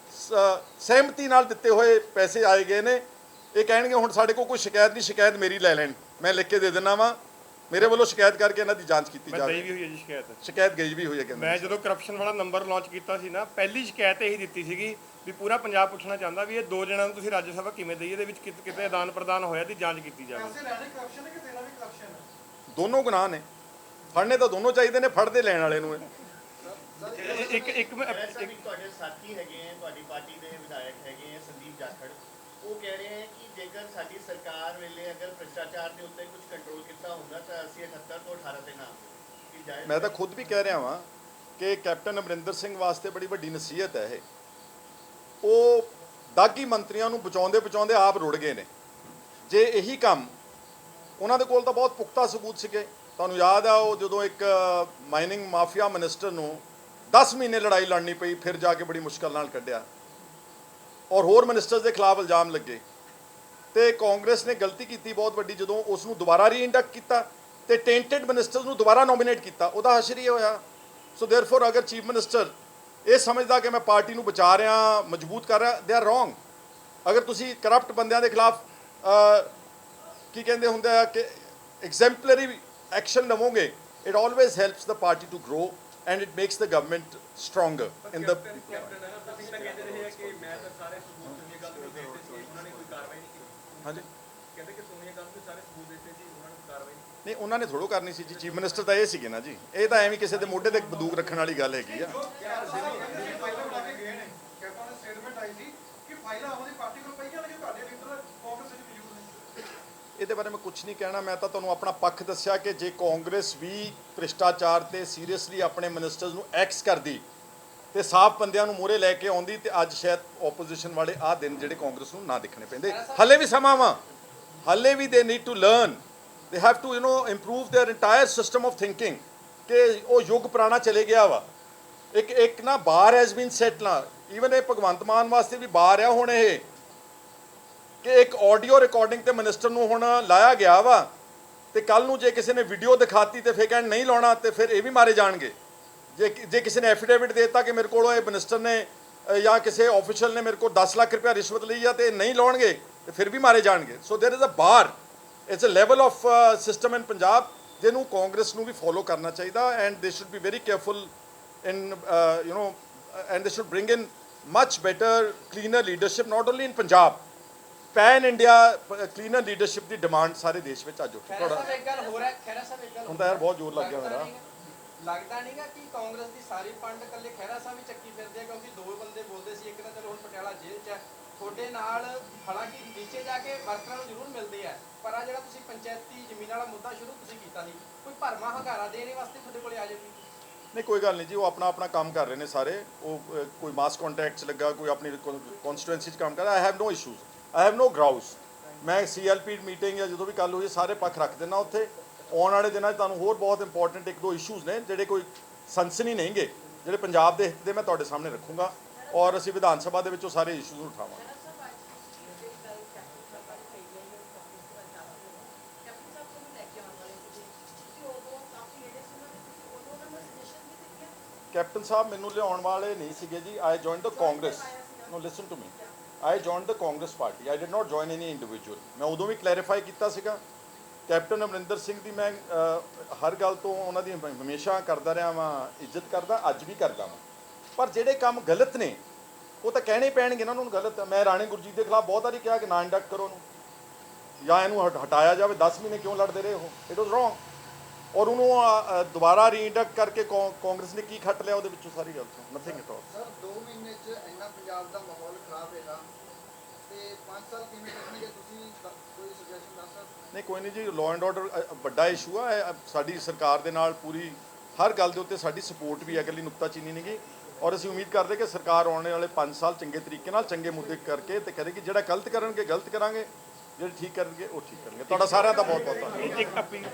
ਸਹਿਮਤੀ ਨਾਲ ਦਿੱਤੇ ਹੋਏ ਪੈਸੇ ਆਏ ਗਏ ਨੇ। ਇਹ ਕਹਿਣਗੇ ਹੁਣ ਸਾਡੇ ਕੋਲ ਕੋਈ ਸ਼ਿਕਾਇਤ ਨਹੀਂ, ਸ਼ਿਕਾਇਤ ਮੇਰੀ ਲੈ ਲੈਣ, ਮੈਂ ਲਿਖ ਕੇ ਦੇ ਦਿੰਦਾ ਵਾਂ, ਮੇਰੇ ਵੱਲੋਂ ਸ਼ਿਕਾਇਤ ਕਰਕੇ ਇਹਨਾਂ ਦੀ ਜਾਂਚ ਕੀਤੀ ਜਾਵੇ। ਗਈ ਵੀ ਹੋਈ ਹੈ ਜੀ ਸ਼ਿਕਾਇਤ ਗਈ ਵੀ ਹੋਈ ਹੈ। ਕਹਿੰਦੇ ਮੈਂ ਜਦੋਂ ਕਰਪਸ਼ਨ ਵਾਲਾ ਨੰਬਰ ਲਾਂਚ ਕੀਤਾ ਸੀ ਨਾ, ਪਹਿਲੀ ਸ਼ਿਕਾਇਤ ਇਹੀ ਦਿੱਤੀ ਸੀਗੀ ਵੀ ਪੂਰਾ ਪੰਜਾਬ ਪੁੱਛਣਾ ਚਾਹੁੰਦਾ ਵੀ ਇਹ 2 ਜਣਿਆਂ ਨੂੰ ਤੁਸੀਂ ਰਾਜ ਸਭਾ ਕਿਵੇਂ ਦਈ, ਇਹਦੇ ਵਿੱਚ ਕਿਤੇ ਆਦਾਨ ਪ੍ਰਦਾਨ ਹੋਇਆ ਦੀ ਜਾਂਚ ਕੀਤੀ ਜਾਵੇ। ਪੈਸੇ ਲੈਣੇ ਕਰਪਸ਼ਨ ਹੈ ਕਿ ਦੇਣਾ ਵੀ ਕਰਪਸ਼ਨ ਹੈ? ਦੋਨੋਂ ਗੁਨਾਹ ਨੇ, ਫੜਨੇ ਤਾਂ ਦੋਨੋਂ ਚਾਹੀਦੇ ਨੇ, ਫੜਦੇ ਲੈਣ ਵਾਲੇ ਨੂੰ। ਇੱਕ ਤੁਹਾਡੇ ਸਾਥੀ ਹੈਗੇ ਆ, ਤੁਹਾਡੀ ਪਾਰਟੀ ਦੇ ਵਿਧਾਇਕ ਹੈਗੇ ਆ ਸੰਦੀਪ ਜਾਖੜ, ਉਹ ਕਹਿ ਰਹੇ ਹੈ ਕਿ ਜੇਕਰ ਸਾਡੀ ਸਰਕਾਰ ਵੇਲੇ ਅਗਰ ਭ੍ਰਿਸ਼ਟਾਚਾਰ ਦੇ ਉੱਤੇ ਕੁਝ ਕੰਟਰੋਲ ਕੀਤਾ ਹੁੰਦਾ ਤਾਂ ਅਸੀਂ 78 ਤੋਂ 18 ਤੇ ਨਾ ਆਉਂਦੇ। ਮੈਂ ਤਾਂ ਖੁਦ ਵੀ ਕਹਿ ਰਿਹਾ ਵਾਂ ਕਿ ਕੈਪਟਨ ਅਮਰਿੰਦਰ ਸਿੰਘ ਵਾਸਤੇ ਬੜੀ ਵੱਡੀ ਨਸੀਹਤ ਹੈ ਇਹ। ਉਹ ਦਾਗੀ ਮੰਤਰੀਆਂ ਨੂੰ ਬਚਾਉਂਦੇ ਆਪ ਰੁੜ ਗਏ ਨੇ। ਜੇ ਇਹੀ ਕੰਮ ਉਹਨਾਂ ਦੇ ਕੋਲ ਤਾਂ ਬਹੁਤ ਪੁਖਤਾ ਸਬੂਤ ਸੀਗੇ। ਤੁਹਾਨੂੰ ਯਾਦ ਆ ਉਹ ਜਦੋਂ ਇੱਕ ਮਾਈਨਿੰਗ ਮਾਫੀਆ ਮਿਨਿਸਟਰ ਨੂੰ 10 ਮਹੀਨੇ ਲੜਾਈ ਲੜਨੀ ਪਈ, ਫਿਰ ਜਾ ਕੇ ਬੜੀ ਮੁਸ਼ਕਲ ਨਾਲ ਕੱਢਿਆ, ਔਰ ਹੋਰ ਮਿਨਿਸਟਰਸ ਦੇ ਖਿਲਾਫ ਇਲਜ਼ਾਮ ਲੱਗੇ। ਤੇ ਕਾਂਗਰਸ ਨੇ ਗਲਤੀ ਕੀਤੀ ਬਹੁਤ ਵੱਡੀ ਜਦੋਂ ਉਸ ਨੂੰ ਦੁਬਾਰਾ ਰੀਇੰਡਕਟ ਕੀਤਾ ਤੇ ਟੈਂਟਡ ਮਿਨਿਸਟਰਸ ਨੂੰ ਦੁਬਾਰਾ ਨੋਮੀਨੇਟ ਕੀਤਾ, ਉਹਦਾ ਹਸ਼ਰ ਹੀ ਹੋਇਆ। ਸੋ ਦੇਅਰਫੋਰ ਅਗਰ ਚੀਫ ਮਿਨਿਸਟਰ ਇਹ ਸਮਝਦਾ ਕਿ ਮੈਂ ਪਾਰਟੀ ਨੂੰ ਬਚਾ ਰਿਹਾ, ਮਜ਼ਬੂਤ ਕਰ ਰਿਹਾ, ਦੇ ਆਰ ਰੋਂਗ। ਅਗਰ ਤੁਸੀਂ ਕਰਪਟ ਬੰਦਿਆਂ ਦੇ ਖਿਲਾਫ ਕੀ ਕਹਿੰਦੇ ਹੁੰਦੇ ਆ ਕਿ ਐਗਜ਼ੈਂਪਲਰੀ ਐਕਸ਼ਨ ਲਵੋਗੇ, it always helps the party to grow and it makes the government stronger in the ਹਾਂਜੀ। ਨਹੀਂ, ਉਹਨਾਂ ਨੇ ਥੋੜ੍ਹਾ ਕਰਨੀ ਸੀ ਜੀ, ਚੀਫ ਮਿਨਿਸਟਰ ਤਾਂ ਇਹ ਸੀਗੇ ਨਾ ਜੀ। ਇਹ ਤਾਂ ਐਵੇਂ ਕਿਸੇ ਦੇ ਮੋਢੇ ਤੇ ਬੰਦੂਕ ਰੱਖਣ ਵਾਲੀ ਗੱਲ ਹੈਗੀ ਆ। ਇਹਦੇ ਬਾਰੇ ਮੈਂ ਕੁਝ ਨਹੀਂ ਕਹਿਣਾ। ਮੈਂ ਤਾਂ ਤੁਹਾਨੂੰ ਆਪਣਾ ਪੱਖ ਦੱਸਿਆ ਕਿ ਜੇ ਕਾਂਗਰਸ ਵੀ ਭ੍ਰਿਸ਼ਟਾਚਾਰ ਤੇ ਸੀਰੀਅਸਲੀ ਆਪਣੇ ਮਿਨਿਸਟਰਸ ਨੂੰ ਐਕਸ ਕਰਦੀ ਤੇ ਸਾਫ਼ ਬੰਦਿਆਂ ਨੂੰ ਮੂਹਰੇ ਲੈ ਕੇ ਆਉਂਦੀ ਤੇ ਅੱਜ ਸ਼ਾਇਦ ਆਪੋਜੀਸ਼ਨ ਵਾਲੇ ਆਹ ਦਿਨ ਜਿਹੜੇ ਕਾਂਗਰਸ ਨੂੰ ਨਾ ਦਿਖਣੇ ਪੈਂਦੇ। ਹਾਲੇ ਵੀ ਸਮਾਂ ਵਾ, ਹਾਲੇ ਵੀ they need to learn, they have to improve their entire system of thinking ਕਿ ਉਹ ਯੁੱਗ ਪੁਰਾਣਾ ਚਲੇ ਗਿਆ ਵਾ। ਇੱਕ ਨਾ ਬਾਰ ਹੈਜ਼ ਬੀਨ ਸੈਟ ਨਾ, ਈਵਨ ਇਹ ਭਗਵੰਤ ਮਾਨ ਵਾਸਤੇ ਵੀ ਬਾਰ ਆ ਹੁਣ ਇਹ ਕਿ ਇੱਕ ਆਡੀਓ ਰਿਕਾਰਡਿੰਗ ਤੇ ਮਿਨਿਸਟਰ ਨੂੰ ਹੁਣ ਲਾਇਆ ਗਿਆ ਵਾ ਤੇ ਕੱਲ ਨੂੰ ਜੇ ਕਿਸੇ ਨੇ ਵੀਡੀਓ ਦਿਖਾਤੀ ਤੇ ਫਿਰ ਕਹਿਣ ਨਹੀਂ ਲਾਉਣਾ ਤੇ ਫਿਰ ਇਹ ਵੀ ਮਾਰੇ ਜਾਣਗੇ। ਜੇ ਕਿਸੇ ਨੇ ਐਫੀਡੇਵਿਟ ਦੇ ਦਿੱਤਾ ਕਿ ਮੇਰੇ ਕੋਲੋਂ ਇਹ ਮਿਨਿਸਟਰ ਨੇ ਜਾਂ ਕਿਸੇ ਆਫੀਸ਼ੀਅਲ ਨੇ ਮੇਰੇ ਕੋਲ 10 ਲੱਖ ਰੁਪਇਆ ਰਿਸ਼ਵਤ ਲਈ ਆ ਤੇ ਨਹੀਂ ਲਾਉਣਗੇ ਤੇ ਫਿਰ ਵੀ ਮਾਰੇ ਜਾਣਗੇ। So there is a bar, it's a level of system in Punjab ਜਿਹਨੂੰ ਕਾਂਗਰਸ ਨੂੰ ਵੀ ਫੋਲੋ ਕਰਨਾ ਚਾਹੀਦਾ and they should be very careful in and they should bring in much better cleaner leadership not only in Punjab, pan India cleaner leadership ਦੀ demand ਸਾਰੇ ਦੇਸ਼ ਵਿੱਚ ਅੱਜ ਉੱਠੀ। ਥੋੜਾ ਇੱਕ ਗੱਲ ਹੋ ਰਿਹਾ, ਖਹਿਰਾ ਸਾਹਿਬ ਇੱਕ ਗੱਲ ਹੁਣ ਤਾਂ ਯਾਰ ਬਹੁਤ ਜ਼ੋਰ ਲੱਗ ਗਿਆ ਮੇਰਾ। ਲੱਗਦਾ ਨਹੀਂਗਾ ਕਿ ਕਾਂਗਰਸ ਦੀ ਸਾਰੀ ਫੰਡ ਇਕੱਲੇ ਖਹਿਰਾ ਸਾਹਿਬ ਹੀ ਚੱਕੀ ਫਿਰਦੇ ਆ, ਕਿਉਂਕਿ 2 ਬੰਦੇ ਬੋਲਦੇ ਸੀ, ਇੱਕ ਤਾਂ ਚਲੋ ਹੁਣ ਪਟਿਆਲਾ ਜੇਲ੍ਹ 'ਚ ਹੈ, ਤੁਹਾਡੇ ਨਾਲ ਹਾਲਾਂਕਿ ਨੀਚੇ ਜਾ ਕੇ ਵਰਕਰਾਂ ਨੂੰ ਜ਼ਰੂਰ ਮਿਲਦੇ ਆ, ਪਰ ਆ ਜਿਹੜਾ ਤੁਸੀਂ ਪੰਚਾਇਤੀ ਜ਼ਮੀਨ ਵਾਲਾ ਮੁੱਦਾ ਸ਼ੁਰੂ ਤੁਸੀਂ ਕੀਤਾ ਸੀ, ਕੋਈ ਭਰਮਾ ਹੰਗਾਰਾ ਦੇਣ ਵਾਸਤੇ ਤੁਹਾਡੇ ਕੋਲੇ ਆ ਜਾਵੇ? ਨਹੀਂ ਕੋਈ ਗੱਲ ਨਹੀਂ ਜੀ, ਉਹ ਆਪਣਾ ਆਪਣਾ ਕੰਮ ਕਰ ਰਹੇ ਨੇ ਸਾਰੇ। ਉਹ ਕੋਈ ਮਾਸ ਕੰਟੈਕਟ 'ਚ ਲੱਗਾ, ਕੋਈ ਆਪਣੀ ਕਨਸਟੀਟੂਐਂਸੀ 'ਚ ਕੰਮ ਕਰ ਰਿਹਾ। I have no issues, I have no grouse. ਮੈਂ CLP ਮੀਟਿੰਗ ਜਾਂ ਜਦੋਂ ਵੀ ਕੱਲ ਹੋਈ ਸਾਰੇ ਪੱਖ ਰੱਖ ਦਿੰਦਾ ਉੱਥੇ। ਆਉਣ ਵਾਲੇ ਦਿਨਾਂ 'ਚ ਤੁਹਾਨੂੰ ਹੋਰ ਬਹੁਤ ਇੰਪੋਰਟੈਂਟ ਇੱਕ ਦੋ ਇਸ਼ੂਜ਼ ਨੇ ਜਿਹੜੇ ਕੋਈ ਸਨਸਨੀ ਨਹੀਂਗੇ, ਜਿਹੜੇ ਪੰਜਾਬ ਦੇ ਹਿੱਤ ਦੇ ਮੈਂ ਤੁਹਾਡੇ ਸਾਹਮਣੇ ਰੱਖੂੰਗਾ ਔਰ ਅਸੀਂ ਵਿਧਾਨ ਸਭਾ ਦੇ ਵਿੱਚ ਉਹ ਸਾਰੇ ਇਸ਼ੂਜ਼ ਨੂੰ ਉਠਾਵਾਂਗੇ। ਕੈਪਟਨ ਸਾਹਿਬ ਮੈਨੂੰ ਲਿਆਉਣ ਵਾਲੇ ਨਹੀਂ ਸੀਗੇ ਜੀ। I joined the Congress. No listen to me, I joined the Congress party, I did not join any individual. ਮੈਂ ਉਦੋਂ ਵੀ ਕਲੈਰੀਫਾਈ ਕੀਤਾ ਸੀਗਾ। ਕੈਪਟਨ ਅਮਰਿੰਦਰ ਸਿੰਘ ਦੀ ਮੈਂ ਹਰ ਗੱਲ ਤੋਂ ਉਹਨਾਂ ਦੀ ਹਮੇਸ਼ਾ ਕਰਦਾ ਰਿਹਾ ਵਾਂ, ਇੱਜ਼ਤ ਕਰਦਾ, ਅੱਜ ਵੀ ਕਰਦਾ ਵਾਂ। ਪਰ ਜਿਹੜੇ ਕੰਮ ਗਲਤ ਨੇ ਉਹ ਤਾਂ ਕਹਿਣੇ ਪੈਣਗੇ ਨਾ, ਉਹਨਾਂ ਨੂੰ ਗਲਤ ਹੈ। ਮੈਂ ਰਾਣੀ ਗੁਰਜੀਤ ਦੇ ਖਿਲਾਫ ਬਹੁਤ ਵਾਰੀ ਕਿਹਾ ਕਿ ਨਾ ਇੰਡਕਟ ਕਰੋ ਉਹਨੂੰ ਜਾਂ ਇਹਨੂੰ ਹਟਾਇਆ ਜਾਵੇ। 10 ਮਹੀਨੇ ਕਿਉਂ ਲੜਦੇ ਰਹੇ ਉਹ? It was wrong. ਔਰ ਉਹਨੂੰ ਦੁਬਾਰਾ ਰੀਇੰਡਕਟ ਕਰਕੇ ਕਾਂਗਰਸ ਨੇ ਕੀ ਖੱਟ ਲਿਆ ਉਹਦੇ ਵਿੱਚੋਂ? ਸਾਰੀ ਗੱਲ ਤੋਂ ਨਥਿੰਗ ਐਟ ਆਲ। ਸਰ 2 ਮਹੀਨੇ 'ਚ ਇੰਨਾ ਪੰਜਾਬ ਦਾ ਮਾਹੌਲ ਖਰਾਬ ਹੈਗਾ ਤੇ 5 ਸਾਲ ਕਿਵੇਂ ਕੱਢਣਗੇ ਤੁਸੀਂ? ਕੋਈ ਸੁਜੈਸ਼ਨ ਦੱਸ ਸਕਦੇ? ਨਹੀਂ ਕੋਈ ਨਹੀਂ ਜੀ, ਲਾਅ ਐਂਡ ਆਰਡਰ ਵੱਡਾ ਇਸ਼ੂ ਆ। ਇਹ ਸਾਡੀ ਸਰਕਾਰ ਦੇ ਨਾਲ ਪੂਰੀ ਹਰ ਗੱਲ ਦੇ ਉੱਤੇ ਸਾਡੀ ਸਪੋਰਟ ਵੀ ਹੈ, ਇਕੱਲੀ ਨੁਕਤਾਚੀਨੀ ਨਹੀਂ ਗੀ। ਔਰ ਅਸੀਂ ਉਮੀਦ ਕਰਦੇ ਕਿ ਸਰਕਾਰ ਆਉਣ ਵਾਲੇ 5 ਸਾਲ ਚੰਗੇ ਤਰੀਕੇ ਨਾਲ ਚੰਗੇ ਮੁੱਦੇ ਕਰਕੇ ਤੇ ਕਰੇਗੀ। ਜਿਹੜਾ ਗਲਤ ਕਰਨਗੇ ਗਲਤ ਕਰਾਂਗੇ, ਜਿਹੜੇ ਠੀਕ ਕਰਨਗੇ ਉਹ ਠੀਕ ਕਰਨਗੇ। ਤੁਹਾਡਾ ਸਾਰਿਆਂ ਦਾ ਬਹੁਤ ਬਹੁਤ ਧੰਨਵਾਦ। ਇੱਕ ਅਪੀਲ